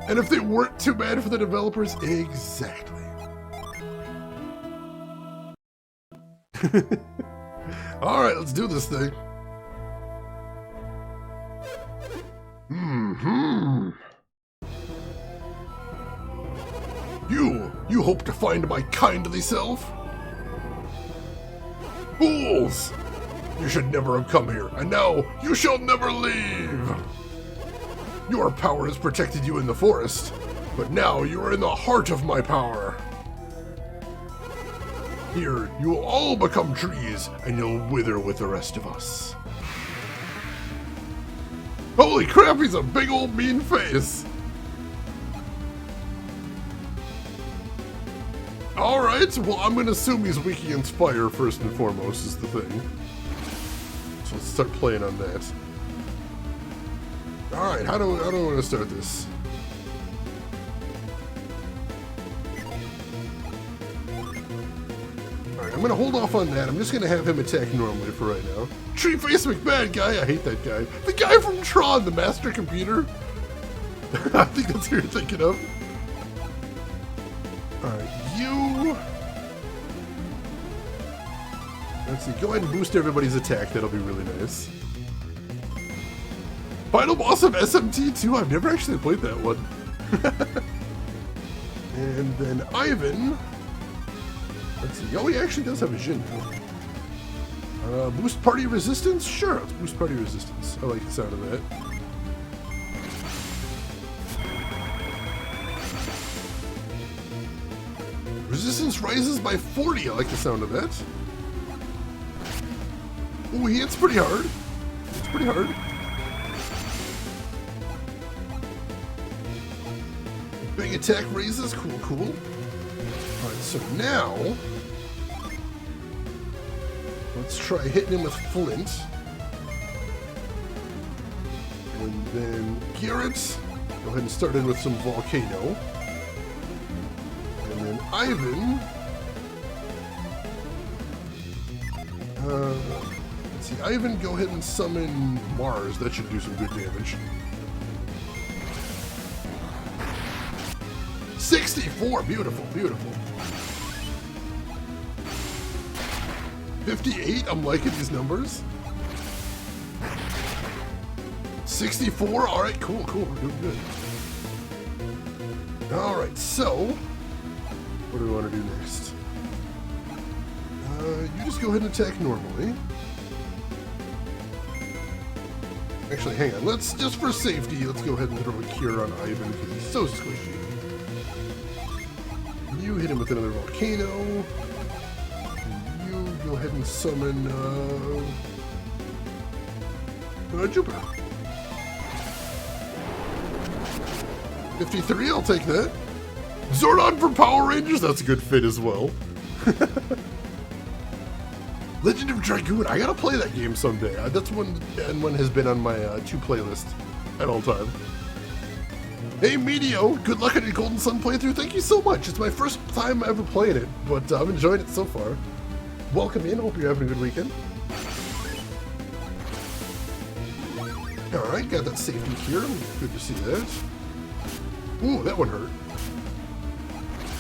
And if they weren't too bad for the developers, exactly. Alright, let's do this thing. You hope to find my kindly self? Fools! You should never have come here, and now you shall never leave! Your power has protected you in the forest, but now you are in the heart of my power. Here, you will all become trees, and you'll wither with the rest of us. Holy crap, he's a big old mean face! Alright, well I'm gonna assume he's weak against fire first and foremost is the thing. So let's start playing on that. Alright, how do I want to start this? Alright, I'm gonna hold off on that. I'm just gonna have him attack normally for right now. Tree Face McBad guy, I hate that guy. The guy from Tron, the master computer. I think that's who you're thinking of. Alright, you... Let's see, go ahead and boost everybody's attack. That'll be really nice. Final boss of SMT2. I've never actually played that one. And then Ivan. Let's see. Oh, he actually does have a Jin now. Boost party resistance? Sure, let's boost party resistance. I like the sound of that. Resistance rises by 40. I like the sound of that. Ooh, he hits pretty hard. It's pretty hard. Big attack raises. Cool, cool. Alright, so now... let's try hitting him with Flint. And then Garrett. Go ahead and start in with some Volcano. And then Ivan. Let's see, Ivan, go ahead and summon Mars. That should do some good damage. 64! Beautiful, beautiful. 58? I'm liking these numbers. 64? Alright, cool, cool. We're doing good. Alright, so... what do we want to do next? You just go ahead and attack normally. Actually, hang on. Let's, just for safety, let's go ahead and throw a cure on Ivan because he's so squishy. You hit him with another Volcano. And you go ahead and summon, Jupiter. 53, I'll take that. Zordon for Power Rangers, that's a good fit as well. Legend of Dragoon, I gotta play that game someday. That's one has been on my 2 playlist at all time. Hey Medio, good luck on your Golden Sun playthrough. Thank you so much. It's my first time ever playing it, but I'm enjoying it so far. Welcome in, hope you're having a good weekend. Alright, got that safety here. Good to see that. Ooh, that one hurt.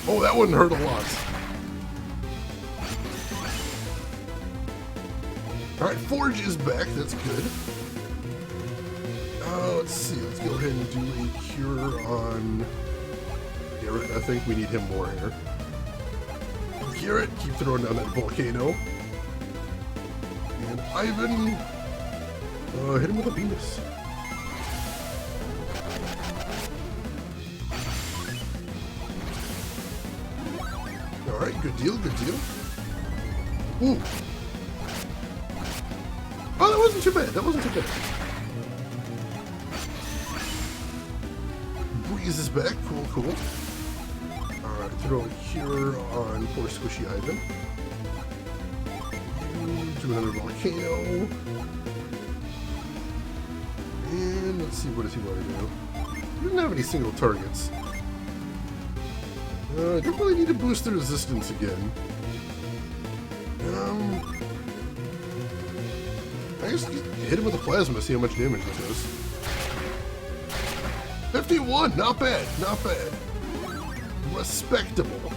Oh, that one hurt a lot. Alright, Forge is back, that's good. Let's see, let's go ahead and do a cure on Garrett. I think we need him more here. Garrett, keep throwing down that Volcano. And Ivan, hit him with a Venus. Alright, good deal, good deal. Ooh. Oh, that wasn't too bad, that wasn't too bad. Breeze is back, cool, cool. Alright, throw a cure on poor squishy Ivan. Do another Volcano. And let's see, what does he want to do? He doesn't have any single targets. I don't really need to boost the resistance again. I guess hit him with a plasma, see how much damage that does. 51, not bad, not bad. Respectable.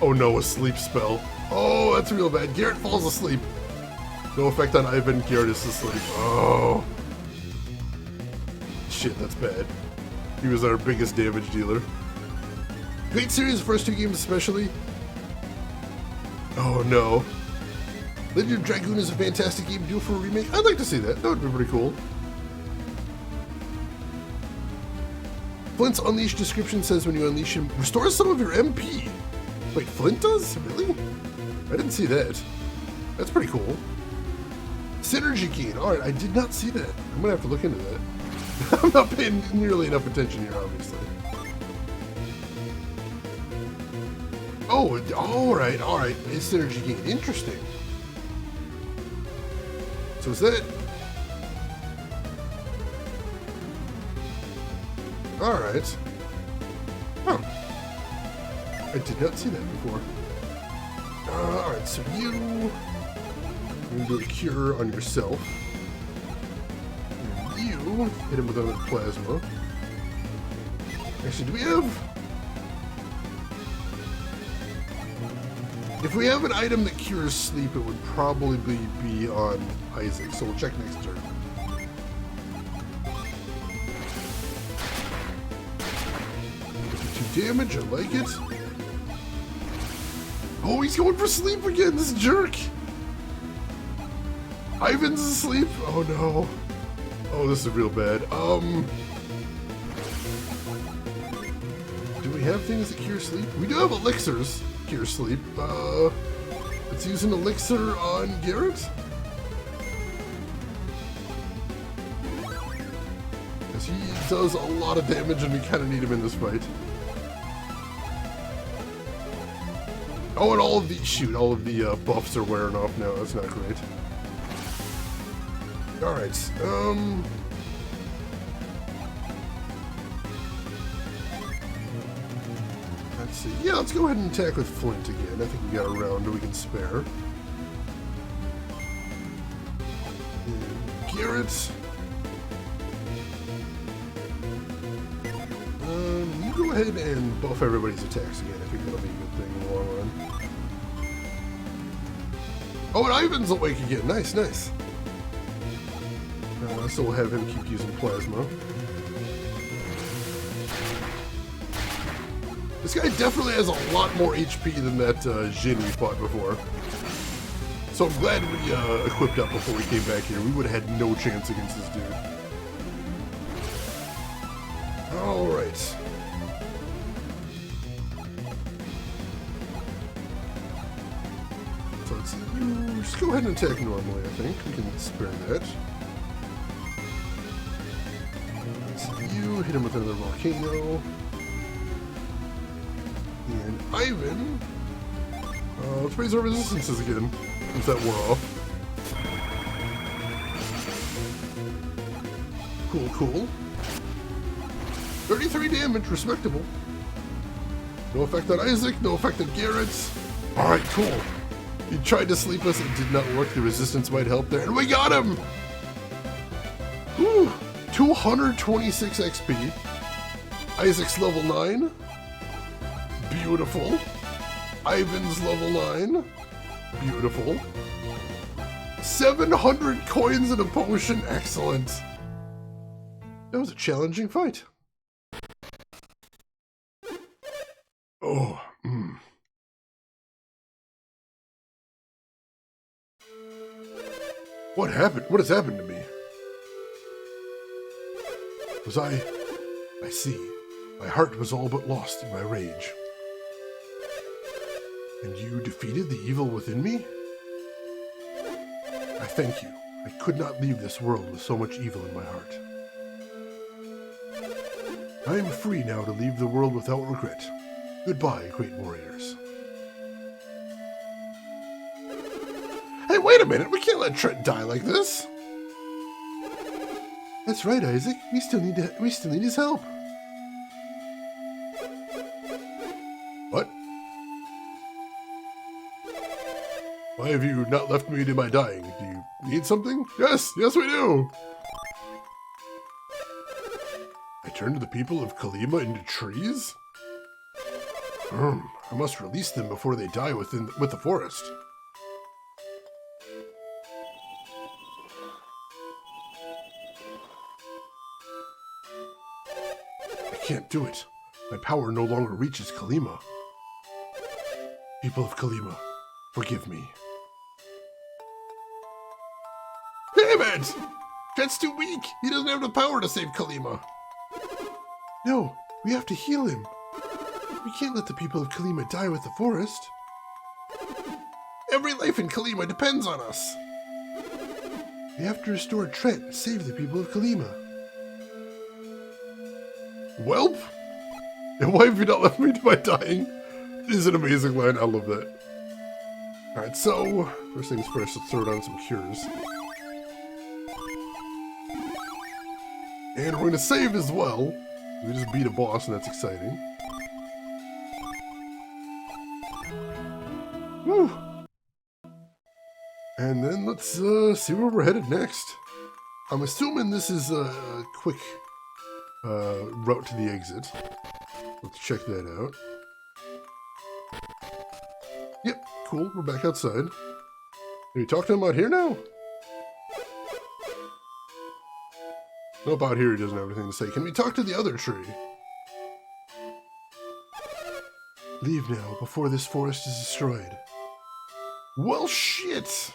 Oh no, a sleep spell. Oh, that's real bad. Garrett falls asleep. No effect on Ivan, Garrett is asleep. Oh. Shit, that's bad. He was our biggest damage dealer. Great series, the first 2 games especially. Oh no. Legend of Dragoon is a fantastic game due for a remake. I'd like to see that. That would be pretty cool. Flint's Unleashed description says when you unleash him, restores some of your MP. Wait, Flint does? Really? I didn't see that. That's pretty cool. Synergy gain. Alright, I did not see that. I'm gonna have to look into that. I'm not paying nearly enough attention here, obviously. Oh, alright. A synergy gain. Interesting. So is that... Alright. Huh. I did not see that before. Alright, so you do a cure on yourself. And you hit him with another plasma. Actually, do we have... If we have an item that cures sleep, it would probably be on Isaac, so we'll check next turn. Damage, I like it. Oh, he's going for sleep again, this jerk. Ivan's asleep. Oh no. Oh, this is real bad. Do we have things that cure sleep? We do have elixirs cure sleep. Let's use an elixir on Garrett. Because he does a lot of damage and we kind of need him in this fight. Oh, and all of the buffs are wearing off now. That's not great. Alright, let's see. Yeah, let's go ahead and attack with Flint again. I think we got a round we can spare. And Garrett. You go ahead and buff everybody's attacks again. I think that'll be a good thing in the long run. Oh, and Ivan's awake again. Nice, nice. So we'll have him keep using plasma. This guy definitely has a lot more HP than that Jin we fought before. So I'm glad we equipped up before we came back here. We would have had no chance against this dude. Alright. So let's see. You just go ahead and attack normally, I think. We can spare that. You hit him with another volcano. And Ivan, let's raise our resistances again, since that wore off. Cool, cool. 33 damage, respectable. No effect on Isaac, no effect on Garrett. Alright, cool. He tried to sleep us, it did not work. The resistance might help there, and we got him! Whew. 226 XP. Isaac's level 9. Beautiful. Ivan's level 9. Beautiful. 700 coins and a potion. Excellent. That was a challenging fight. Oh. What happened? What has happened to me? Was I see. My heart was all but lost in my rage. And you defeated the evil within me? I thank you. I could not leave this world with so much evil in my heart. I am free now to leave the world without regret. Goodbye, great warriors. Hey, wait a minute. We can't let Tret die like this. That's right, Isaac. We still need his help. What? Why have you not left me to my dying? Do you need something? Yes, yes we do. I turned the people of Kalima into trees? I must release them before they die with the forest. Can't do it. My power no longer reaches Kalima. People of Kalima, forgive me. Damn it! Tret's too weak. He doesn't have the power to save Kalima. No, we have to heal him. We can't let the people of Kalima die with the forest. Every life in Kalima depends on us. We have to restore Tret and save the people of Kalima. Welp? And why have you not left me by dying? This is an amazing line. I love that. Alright, so, first things first, let's throw down some cures. And we're going to save as well. We just beat a boss, and that's exciting. Woo! And then let's see where we're headed next. I'm assuming this is a quick route to the exit. Let's check that out. Yep, cool. We're back outside. Can you talk to him out here now? Nope, out here he doesn't have anything to say. Can we talk to the other tree? Leave now, before this forest is destroyed. Well, shit!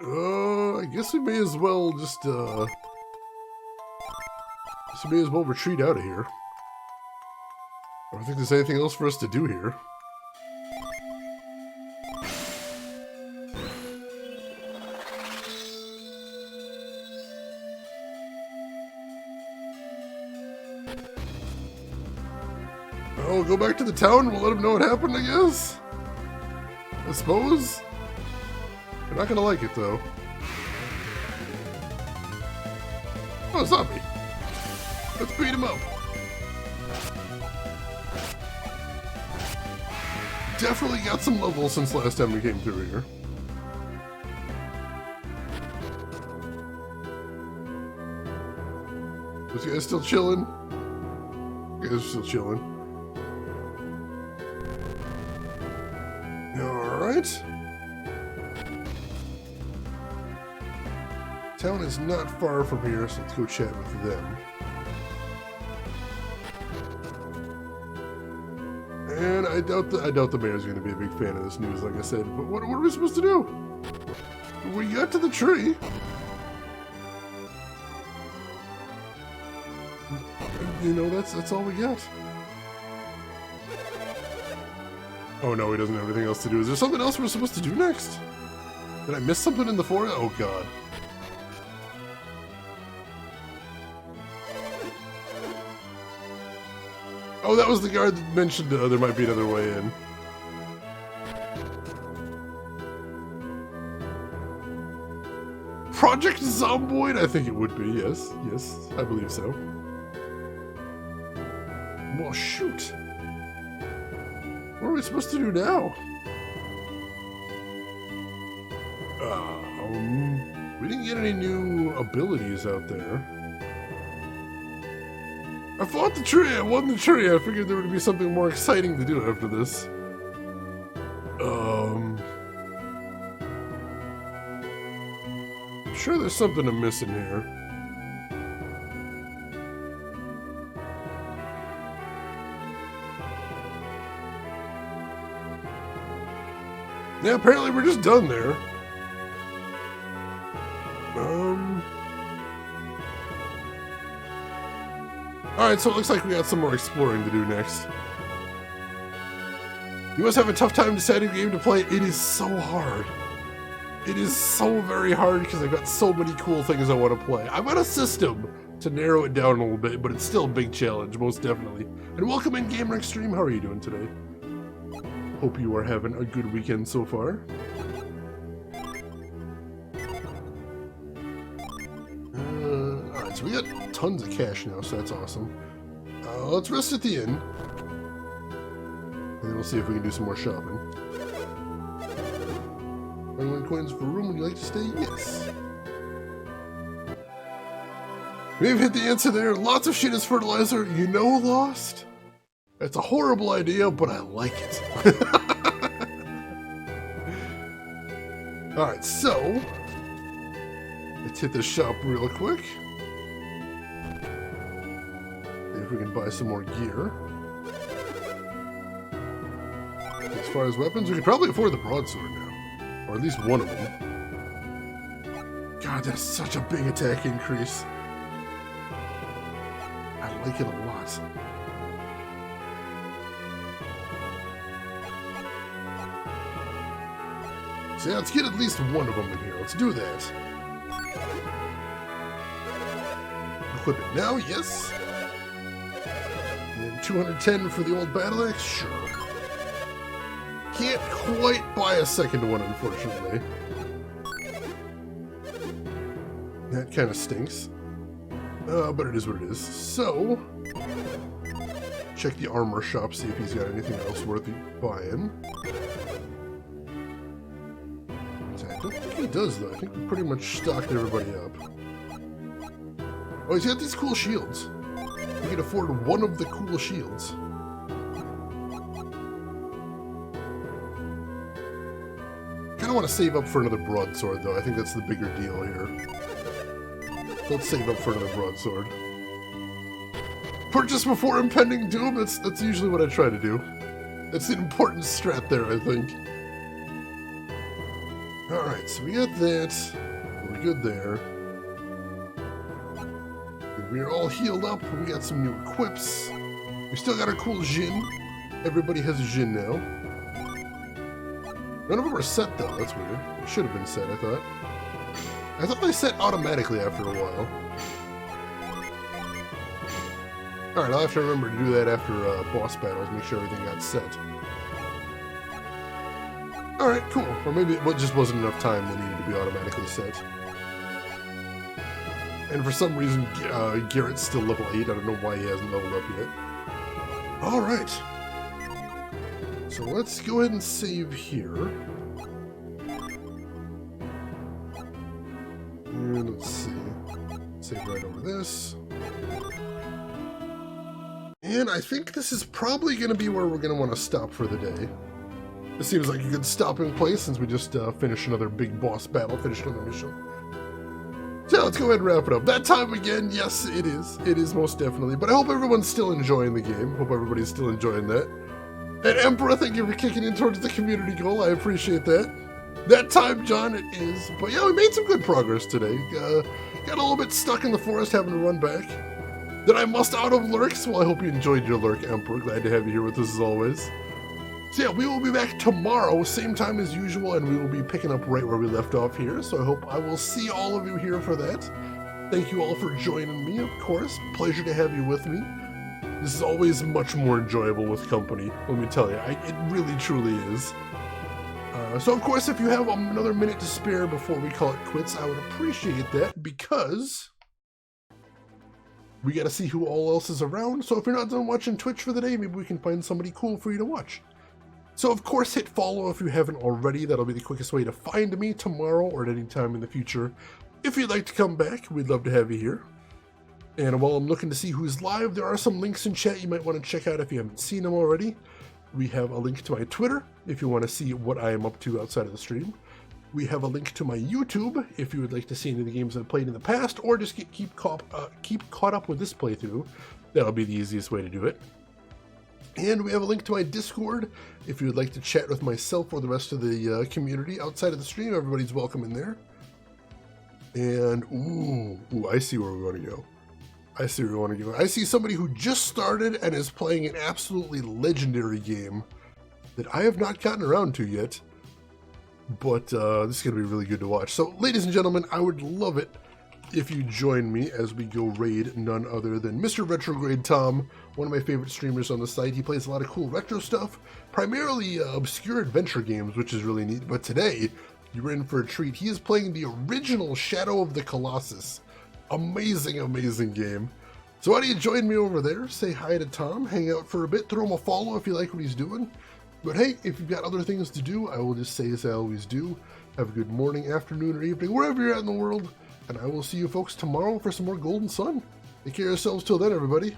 I guess we may as well just, we may as well retreat out of here. I don't think there's anything else for us to do here. Oh, go back to the town and we'll let him know what happened, I guess? I suppose? They're not gonna like it, though. Oh, zombie! Let's beat him up! Definitely got some levels since last time we came through here. This guy's still chilling? You guys are still chilling. Alright. Town is not far from here, so let's go chat with them. And I doubt the mayor's going to be a big fan of this news, like I said. But what are we supposed to do? We got to the tree. You know, that's all we got. Oh no, he doesn't have anything else to do. Is there something else we're supposed to do next? Did I miss something in the forest? Oh god. Oh, that was the guard that mentioned there might be another way in. Project Zomboid? I think it would be, yes. Yes, I believe so. Well, shoot. What are we supposed to do now? We didn't get any new abilities out there. I fought the tree, I won the tree. I figured there would be something more exciting to do after this. I'm sure there's something I'm missing here. Yeah, apparently we're just done there. Alright, so it looks like we got some more exploring to do next. You must have a tough time deciding a game to play. It is so hard. It is so very hard because I've got so many cool things I want to play. I've got a system to narrow it down a little bit, but it's still a big challenge, most definitely. And welcome in, Gamer Extreme. How are you doing today? Hope you are having a good weekend so far. Alright, so we got tons of cash now, so that's awesome. Let's rest at the inn. And then we'll see if we can do some more shopping. 21 coins for a room. Would you like to stay? Yes. We've hit the answer there. Lots of shit is fertilizer. You know, Lost? It's a horrible idea, but I like it. Alright, so let's hit the shop real quick. we can buy some more gear. As far as weapons, we could probably afford the broadsword now. Or at least one of them. God, that's such a big attack increase. I like it a lot. So yeah, let's get at least one of them in here. Let's do that. Equip it now, yes. And 210 for the old battle axe, sure. Can't quite buy a second one, unfortunately. That kind of stinks. But it is what it is. So, check the armor shop, see if he's got anything else worth buying. I don't think he does, though. I think we pretty much stocked everybody up. Oh, he's got these cool shields. We can afford one of the cool shields. Kind of want to save up for another broadsword, though. I think that's the bigger deal here. Let's save up for another broadsword. Purchase before impending doom? That's usually what I try to do. That's an important strat there, I think. Alright, so we got that. We're good there. We are all healed up. We got some new equips. We still got our cool Jin. Everybody has a Jin now. None of them are set, though. That's weird. It should have been set, I thought. I thought they set automatically after a while. Alright, I'll have to remember to do that after boss battles, make sure everything got set. Alright, cool. Or maybe it just wasn't enough time they needed to be automatically set. And for some reason, Garrett's still level 8. I don't know why he hasn't leveled up yet. Alright. So let's go ahead and save here. And let's see. Save right over this. And I think this is probably going to be where we're going to want to stop for the day. This seems like a good stopping place since we just finished another big boss battle, finished another mission. So let's go ahead and wrap it up. That time again, yes, it is. It is most definitely. But I hope everyone's still enjoying the game. Hope everybody's still enjoying that. And Emperor, thank you for kicking in towards the community goal. I appreciate that. That time, John, it is. But yeah, we made some good progress today. Got a little bit stuck in the forest having to run back. Then I must out of lurks. Well, I hope you enjoyed your lurk, Emperor. Glad to have you here with us as always. So yeah, we will be back tomorrow, same time as usual, and we will be picking up right where we left off here. So I hope I will see all of you here for that. Thank you all for joining me, of course. Pleasure to have you with me. This is always much more enjoyable with company, let me tell you. It really, truly is. So, of course, if you have another minute to spare before we call it quits, I would appreciate that, because we got to see who all else is around. So if you're not done watching Twitch for the day, maybe we can find somebody cool for you to watch. So, of course, hit follow if you haven't already. That'll be the quickest way to find me tomorrow or at any time in the future. If you'd like to come back, we'd love to have you here. And while I'm looking to see who's live, there are some links in chat you might want to check out if you haven't seen them already. We have a link to my Twitter if you want to see what I am up to outside of the stream. We have a link to my YouTube if you would like to see any of the games I've played in the past, or just keep caught up with this playthrough. That'll be the easiest way to do it. And we have a link to my Discord if you would like to chat with myself or the rest of the community outside of the stream. Everybody's welcome in there. And ooh, I see where we want to go. I see where we want to go. I see somebody who just started and is playing an absolutely legendary game that I have not gotten around to yet. But this is going to be really good to watch. So, ladies and gentlemen, I would love it if you join me as we go raid none other than Mr. Retrograde Tom, one of my favorite streamers on the site. He plays a lot of cool retro stuff, primarily obscure adventure games, which is really neat. But today, you're in for a treat. He is playing the original Shadow of the Colossus. Amazing, amazing game. So why don't you join me over there, say hi to Tom, hang out for a bit, throw him a follow if you like what he's doing. But hey, if you've got other things to do, I will just say as I always do, have a good morning, afternoon, or evening, wherever you're at in the world, and I will see you folks tomorrow for some more Golden Sun. Take care of yourselves till then, everybody.